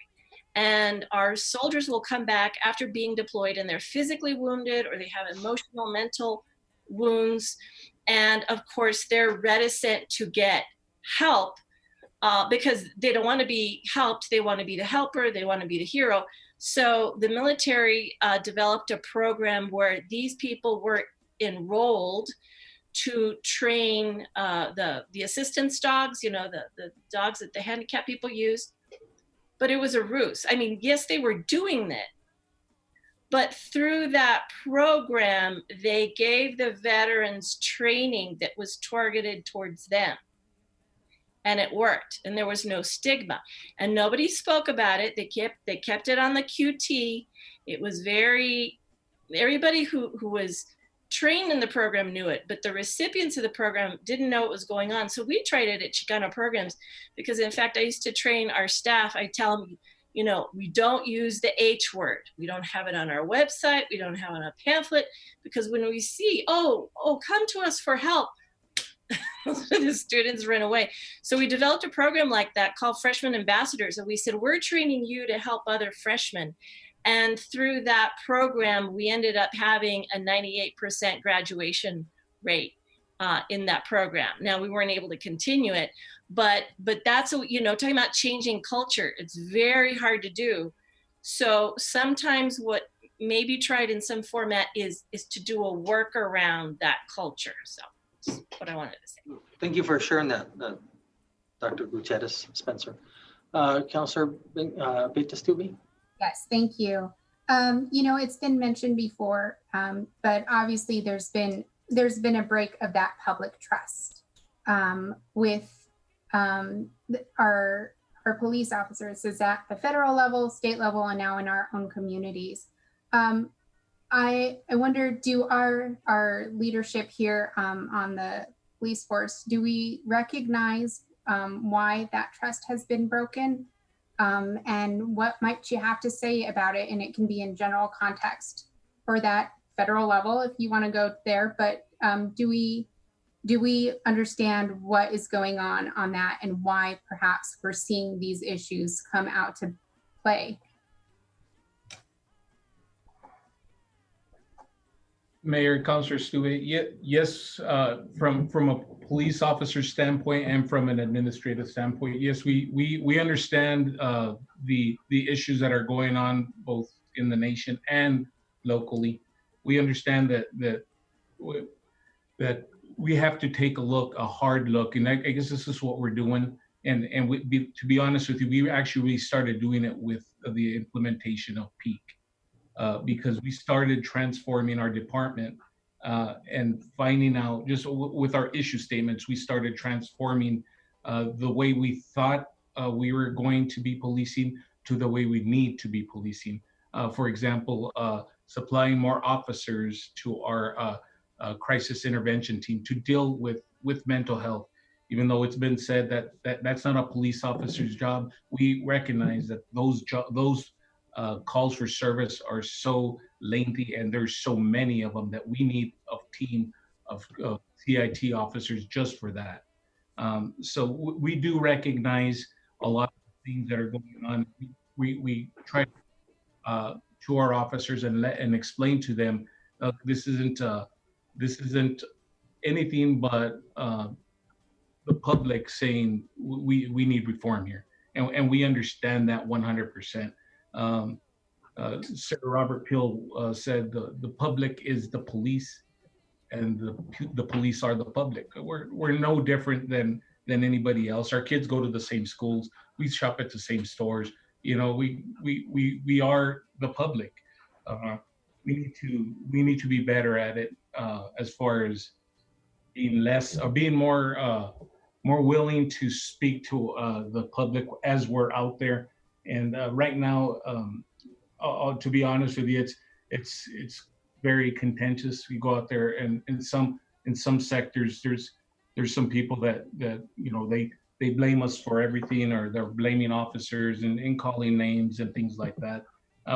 and our soldiers will come back after being deployed and they're physically wounded or they have emotional, mental wounds. And of course, they're reticent to get help because they don't want to be helped. They want to be the helper. They want to be the hero. So the military developed a program where these people were enrolled to train the assistance dogs, you know, the dogs that the handicapped people use. But it was a ruse. I mean, yes, they were doing that. But through that program, they gave the veterans training that was targeted towards them. And it worked, and there was no stigma. And nobody spoke about it. They kept it on the QT. It was everybody who was trained in the program knew it, but the recipients of the program didn't know what was going on. So we tried it at Chicano programs because, in fact, I used to train our staff. I tell them, you know, we don't use the H word. We don't have it on our website. We don't have it on a pamphlet, because when we see, oh, come to us for help, the students run away. So we developed a program like that called Freshman Ambassadors. And we said, we're training you to help other freshmen. And through that program, we ended up having a 98% graduation rate in that program. Now, we weren't able to continue it, but that's, you know, talking about changing culture, it's very hard to do. So sometimes what may be tried in some format is to do a work around that culture. So that's what I wanted to say. Thank you for sharing that, Dr. Gutierrez Spencer. Councilor Beta Stubbe? Yes, thank you. You know, it's been mentioned before, but obviously there's been a break of that public trust with our police officers, is at the federal level, state level, and now in our own communities. I wonder, do our leadership here on the police force, do we recognize why that trust has been broken? And what might you have to say about it? And it can be in general context for that federal level if you want to go there. But do we understand what is going on that, and why perhaps we're seeing these issues come out to play? Mayor, Councilor Stubbe, yes, from a police officer standpoint and from an administrative standpoint, yes, we understand the issues that are going on both in the nation and locally. We understand that we have to take a hard look, and I guess this is what we're doing. And to be honest with you, we actually started doing it with the implementation of PEAK. Because we started transforming our department and finding out, just with our issue statements, we started transforming the way we thought we were going to be policing to the way we need to be policing. For example, supplying more officers to our crisis intervention team to deal with mental health. Even though it's been said that that's not a police officer's job, we recognize that those calls for service are so lengthy, and there's so many of them that we need a team of CIT officers just for that. So we do recognize a lot of things that are going on. We try to our officers and explain to them this isn't anything but the public saying we need reform here, and we understand that 100%. Sir Robert Peel said the public is the police, and the police are the public. We're no different than anybody else. Our kids go to the same schools. We shop at the same stores. You know, we are the public. We need to be better at it as far as being less or being more willing to speak to the public as we're out there. And right now, to be honest with you, it's very contentious. We go out there, and in some sectors, there's some people that you know they blame us for everything, or they're blaming officers and calling names and things like that.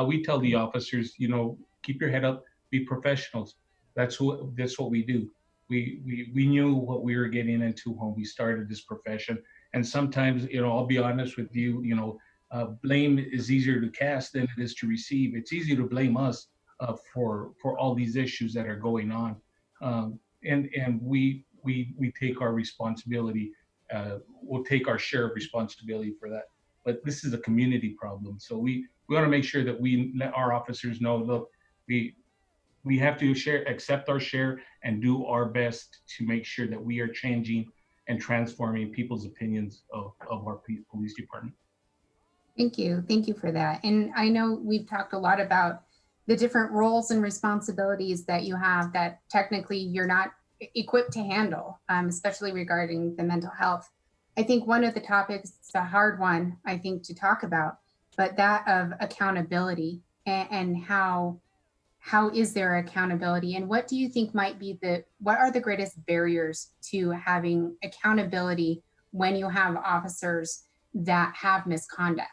We tell the officers, you know, keep your head up, be professionals. That's what we do. We knew what we were getting into when we started this profession. And sometimes, you know, I'll be honest with you, you know, blame is easier to cast than it is to receive. It's easy to blame us for all these issues that are going on, and we take our responsibility. We'll take our share of responsibility for that. But this is a community problem, so we want to make sure that we let our officers know, look, we have to accept our share and do our best to make sure that we are changing and transforming people's opinions of our police department. Thank you. Thank you for that. And I know we've talked a lot about the different roles and responsibilities that you have that technically you're not equipped to handle, especially regarding the mental health. I think one of the topics, it's a hard one, I think, to talk about, but that of accountability and how is there accountability, and what do you think might be what are the greatest barriers to having accountability when you have officers that have misconduct?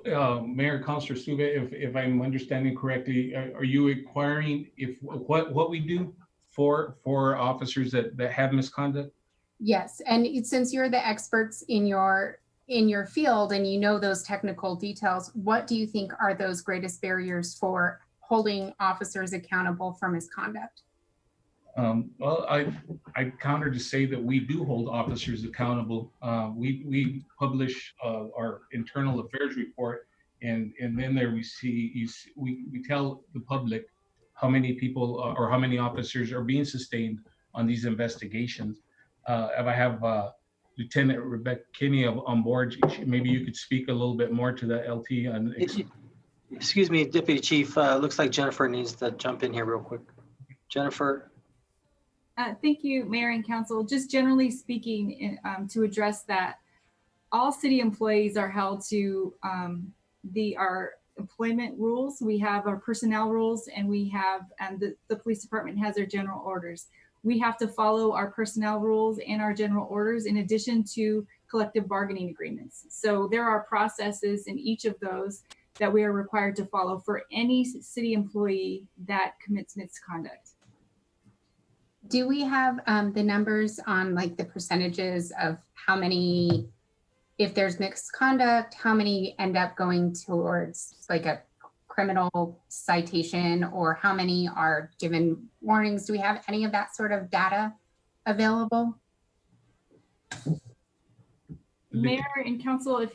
Mayor, Councilor Stuve, if I'm understanding correctly, are you inquiring what we do for officers that have misconduct? Yes, and since you're the experts in your field and you know those technical details, what do you think are those greatest barriers for holding officers accountable for misconduct? Well, I counter to say that we do hold officers accountable. We publish our internal affairs report, and then there we tell the public how many people or how many officers are being sustained on these investigations. If I have Lieutenant Rebecca Kinney on board, maybe you could speak a little bit more to that, LT. Excuse me, Deputy Chief. Looks like Jennifer needs to jump in here real quick. Jennifer. Thank you, Mayor and Council. Just generally speaking, to address that, all city employees are held to our employment rules. We have our personnel rules, and we have, the police department has their general orders. We have to follow our personnel rules and our general orders in addition to collective bargaining agreements. So there are processes in each of those that we are required to follow for any city employee that commits misconduct. Do we have the numbers on like the percentages of how many, if there's misconduct, how many end up going towards like a criminal citation, or how many are given warnings? Do we have any of that sort of data available? Mayor and Council, if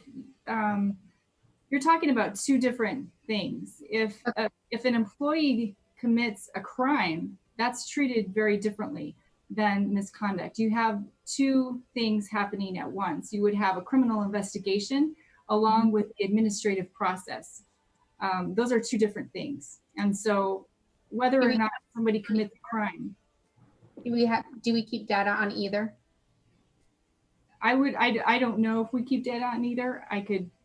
you're talking about two different things. If an employee commits a crime, that's treated very differently than misconduct. You have two things happening at once. You would have a criminal investigation along with the administrative process. Those are two different things. And so whether or not somebody commits a crime. Do we keep data on either? I don't know if we keep data on either.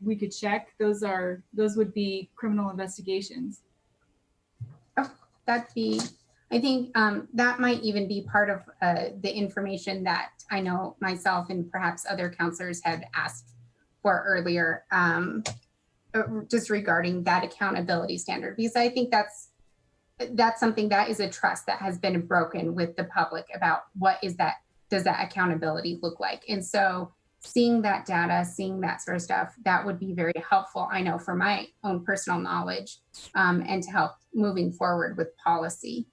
We could check. Those would be criminal investigations. Oh, I think that might even be part of the information that I know myself and perhaps other counselors had asked for earlier, just regarding that accountability standard, because I think that's something that is a trust that has been broken with the public about what does that accountability look like? And so seeing that data, seeing that sort of stuff, that would be very helpful, I know, for my own personal knowledge, and to help moving forward with policy.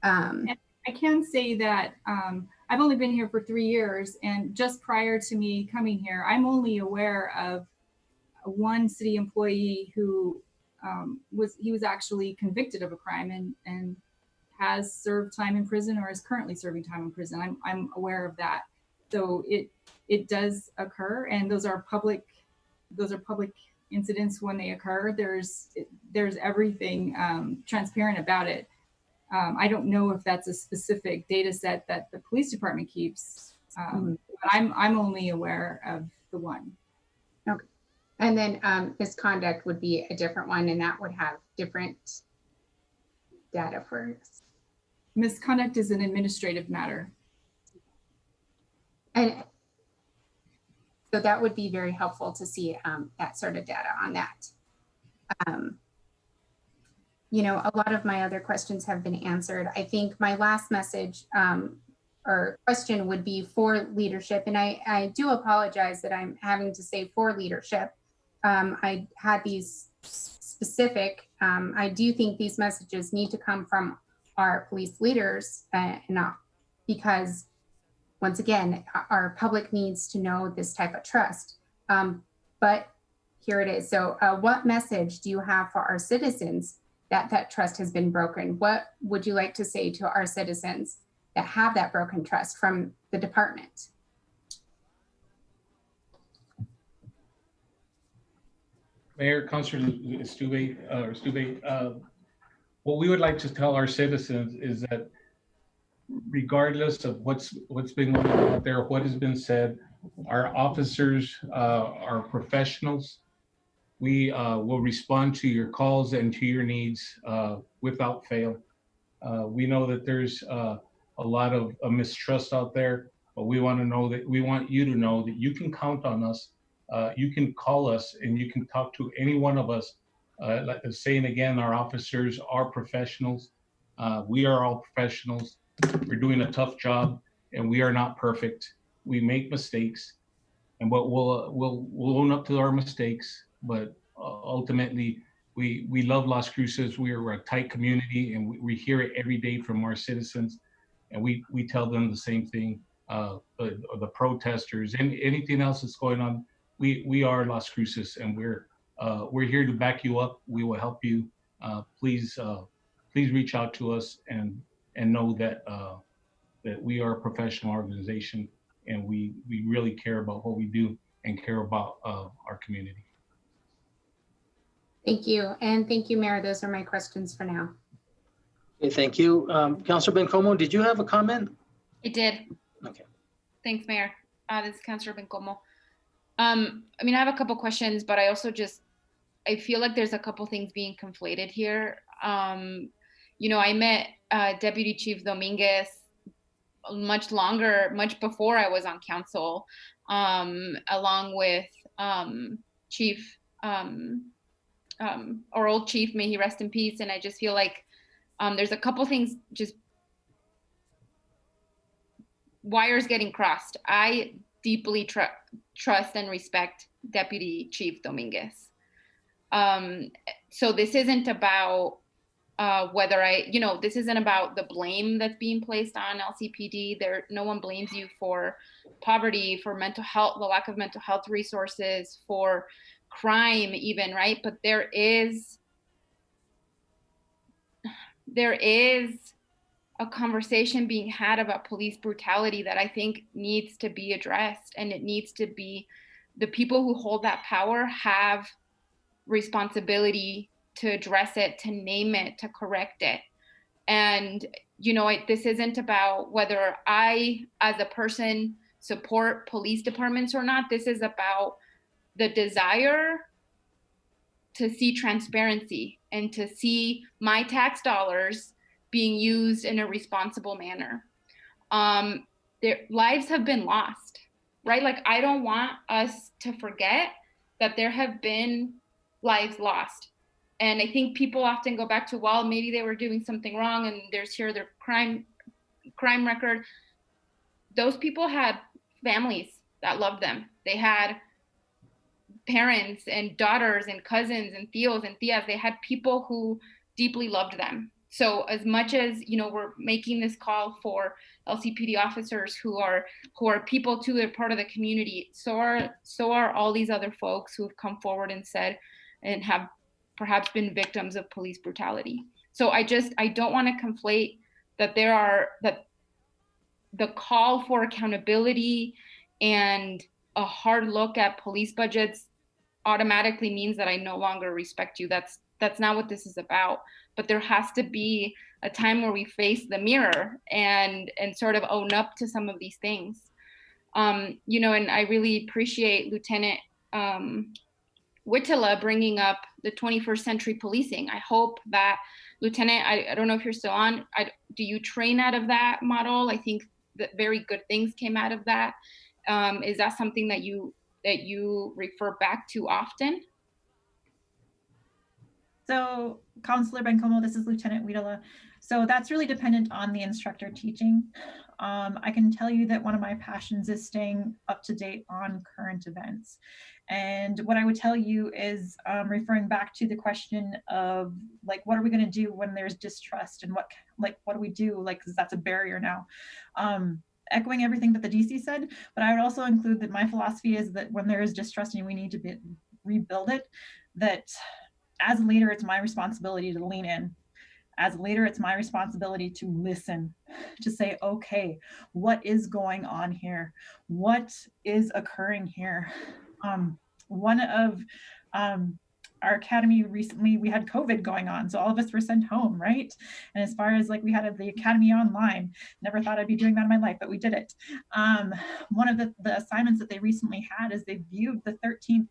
I can say that I've only been here for 3 years, and just prior to me coming here, I'm only aware of one city employee who he was actually convicted of a crime and has served time in prison or is currently serving time in prison. I'm aware of that. So it does occur, and those are public incidents when they occur. There's everything transparent about it. I don't know if that's a specific data set that the police department keeps, but I'm only aware of the one. Okay. And then misconduct would be a different one, and that would have different data for us. Misconduct is an administrative matter. And so that would be very helpful to see that sort of data on that. You know, a lot of my other questions have been answered. I think my last message or question would be for leadership. And I do apologize that I'm having to say for leadership. I had these specific, I do think these messages need to come from our police leaders, not because once again, our public needs to know this type of trust. But here it is. So what message do you have for our citizens that trust has been broken? What would you like to say to our citizens that have that broken trust from the department? Mayor, Councilor Stube, what we would like to tell our citizens is that regardless of what's been going on out there, what has been said, our officers are professionals. We will respond to your calls and to your needs without fail. We know that there's a lot of mistrust out there, but we want you to know that you can count on us. You can call us and you can talk to any one of us. Like saying again, our officers are professionals. We are all professionals. We're doing a tough job, and we are not perfect. We make mistakes, and we'll own up to our mistakes. But ultimately, we love Las Cruces. We're a tight community, and we hear it every day from our citizens, and we tell them the same thing. The protesters and anything else that's going on, we are Las Cruces, and we're here to back you up. We will help you. Please reach out to us and know that that we are a professional organization, and we really care about what we do and care about our community. Thank you. And thank you, Mayor. Those are my questions for now. Okay, thank you. Councilor Bencomo, did you have a comment? I did. Okay. Thanks, Mayor. This is Councilor Bencomo. I mean, I have a couple questions, but I also I feel like there's a couple things being conflated here. You know, I met Deputy Chief Dominguez much before I was on council, along with Chief, our old chief, may he rest in peace. And I just feel like there's a couple things, just wires getting crossed. I deeply trust and respect Deputy Chief Dominguez. So this isn't about this isn't about the blame that's being placed on LCPD. No one blames you for poverty, for mental health, the lack of mental health resources, for crime even, right? But there is a conversation being had about police brutality that I think needs to be addressed, and it needs to be, the people who hold that power have responsibility to address it, to name it, to correct it. And, you know, this isn't about whether I, as a person, support police departments or not. This is about the desire to see transparency and to see my tax dollars being used in a responsible manner. Their lives have been lost, right? Like, I don't want us to forget that there have been lives lost. And I think people often go back to, well, maybe they were doing something wrong and there's here their crime record. Those people had families that loved them. They had parents and daughters and cousins and tios and tias. They had people who deeply loved them. So as much as, you know, we're making this call for LCPD officers who are people too, they're part of the community. So are all these other folks who have come forward and said and have perhaps been victims of police brutality. So I don't want to conflate that that the call for accountability and a hard look at police budgets automatically means that I no longer respect you. That's not what this is about. But there has to be a time where we face the mirror and sort of own up to some of these things. You know, and I really appreciate Lieutenant Witala bringing up the 21st century policing. I hope that, Lieutenant, I don't know if you're still on, do you train out of that model? I think that very good things came out of that. Is that something that you refer back to often? So, Counselor Bencomo, this is Lieutenant Witala. So that's really dependent on the instructor teaching. I can tell you that one of my passions is staying up to date on current events. And what I would tell you is referring back to the question of like, what are we going to do when there's distrust, and what do we do? Like, 'cause that's a barrier now. Echoing everything that the DC said, but I would also include that my philosophy is that when there is distrust and we need to rebuild it, that as a leader, it's my responsibility to lean in. As a leader, it's my responsibility to listen, to say, okay, what is going on here? What is occurring here? One of our academy recently, we had COVID going on, so all of us were sent home, right? And as far as like we had the academy online, never thought I'd be doing that in my life, but we did it. One of the assignments that they recently had is they viewed the 13th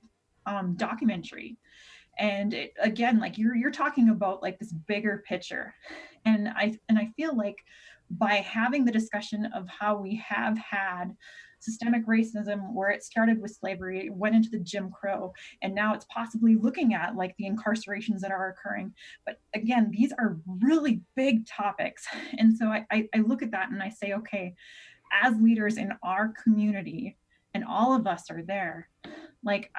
documentary. And it, again, like you're talking about like this bigger picture. And I feel like by having the discussion of how we have had systemic racism, where it started with slavery, it went into the Jim Crow, and now it's possibly looking at like the incarcerations that are occurring. But again, these are really big topics. And so I look at that and I say, okay, as leaders in our community, and all of us are there, like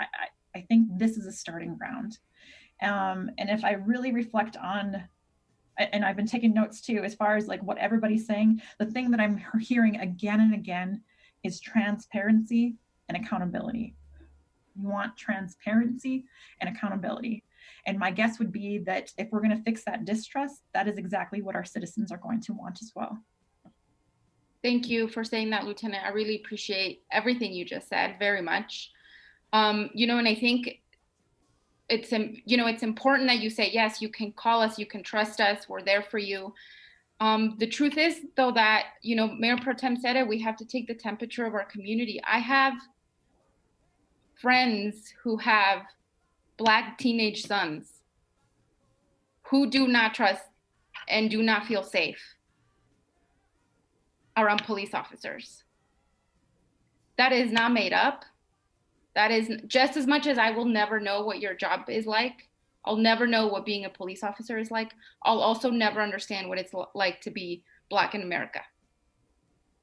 I think this is a starting ground. And if I really reflect on, and I've been taking notes too, as far as like what everybody's saying, the thing that I'm hearing again and again is transparency and accountability. You want transparency and accountability. And my guess would be that if we're going to fix that distrust, that is exactly what our citizens are going to want as well. Thank you for saying that, Lieutenant. I really appreciate everything you just said very much. You know, and I think it's, you know, it's important that you say, yes, you can call us, you can trust us, we're there for you. The truth is, though, that, you know, Mayor Pro Tem said it, we have to take the temperature of our community. I have friends who have Black teenage sons who do not trust and do not feel safe around police officers. That is not made up. That is just as much as I will never know what your job is like. I'll never know what being a police officer is like. I'll also never understand what it's like to be Black in America.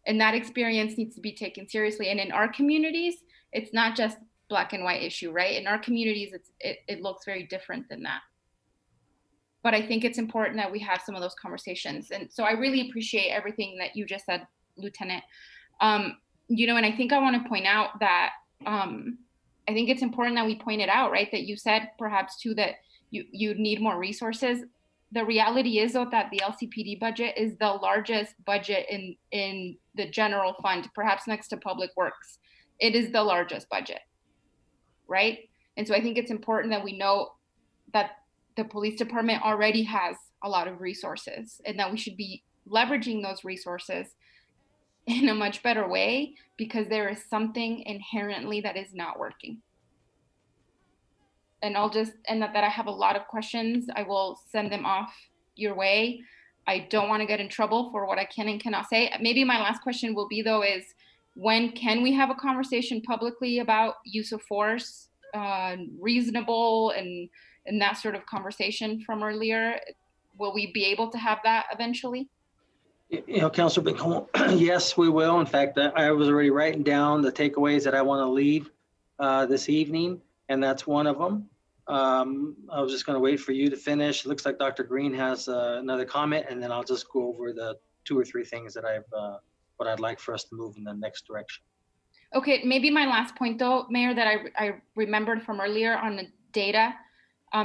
And that experience needs to be taken seriously. And in our communities, it's not just Black and white issue, right? In our communities, it looks very different than that. But I think it's important that we have some of those conversations. And so I really appreciate everything that you just said, Lieutenant. You know, and I think I want to point out that I think it's important that we point it out, right? That you said perhaps too that you need more resources. The reality is, though, that the LCPD budget is the largest budget in the general fund, perhaps next to Public Works. It is the largest budget, right? And so I think it's important that we know that the police department already has a lot of resources and that we should be leveraging those resources in a much better way, because there is something inherently that is not working. And I'll just end that I have a lot of questions. I will send them off your way. I don't want to get in trouble for what I can and cannot say. Maybe my last question will be, though, is when can we have a conversation publicly about use of force, reasonable and that sort of conversation from earlier? Will we be able to have that eventually? You know, Councilor Bencomo, yes, we will. In fact, I was already writing down the takeaways that I want to leave this evening, and that's one of them. I was just going to wait for you to finish. It looks like Dr. Green has another comment, and then I'll just go over the 2 or 3 things that what I'd like for us to move in the next direction. Okay, maybe my last point, though, Mayor, that I remembered from earlier on the data.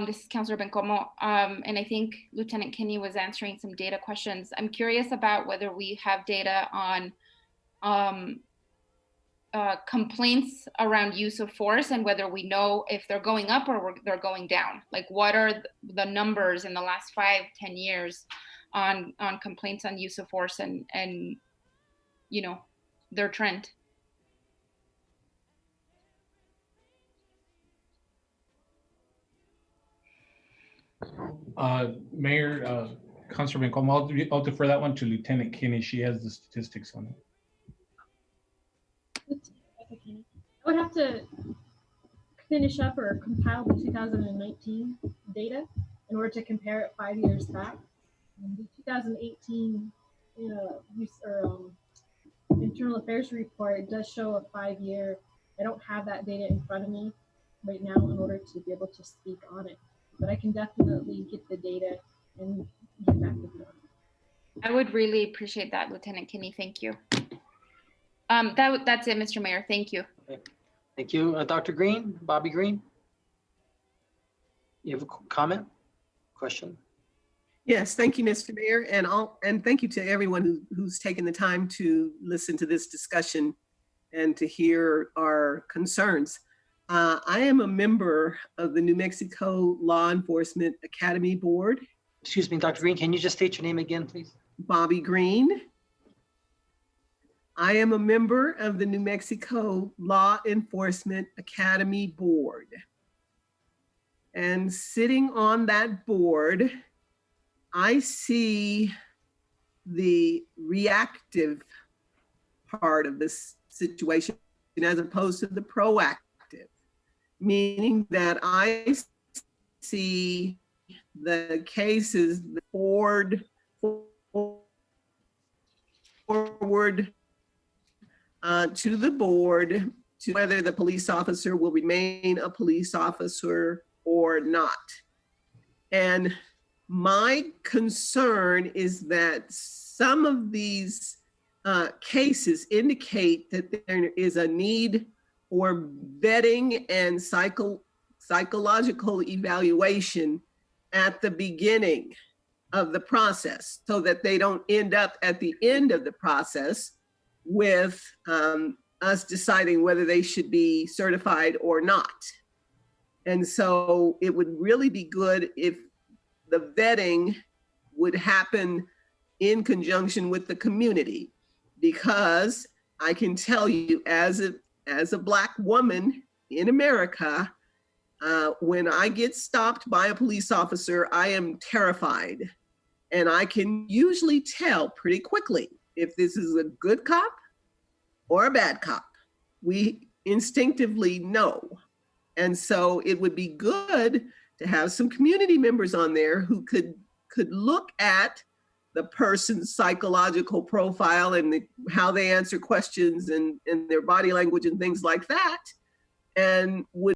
This is Councilor Bencomo, and I think Lieutenant Kinney was answering some data questions. I'm curious about whether we have data on complaints around use of force and whether we know if they're going up or they're going down. Like, what are the numbers in the last 5-10 years on complaints on use of force and you know, their trend? Mayor, Councilor Bencomo, I'll defer that one to Lieutenant Kinney. She has the statistics on it. I would have to finish up or compile the 2019 data in order to compare it 5 years back. The 2018 internal affairs report does show a 5-year. I don't have that data in front of me right now in order to be able to speak on it, but I can definitely get the data and get back with you. I would really appreciate that, Lieutenant Kinney. Thank you. That's it, Mr. Mayor. Thank you. Okay. Thank you. Dr. Green, Bobby Green. You have a comment, question? Yes, thank you, Mr. Mayor, and thank you to everyone who's taken the time to listen to this discussion and to hear our concerns. I am a member of the New Mexico Law Enforcement Academy Board. Excuse me, Dr. Green, can you just state your name again, please? Bobby Green. I am a member of the New Mexico Law Enforcement Academy Board. And sitting on that board, I see the reactive part of this situation as opposed to the proactive, meaning that I see the cases forward to the board to whether the police officer will remain a police officer or not. And my concern is that some of these cases indicate that there is a need for vetting and psychological evaluation at the beginning of the process so that they don't end up at the end of the process with us deciding whether they should be certified or not. And so it would really be good if the vetting would happen in conjunction with the community, because I can tell you as a Black woman in America, when I get stopped by a police officer, I am terrified. And I can usually tell pretty quickly if this is a good cop or a bad cop. We instinctively know. And so it would be good to have some community members on there who could look at the person's psychological profile and how they answer questions and their body language and things like that, and would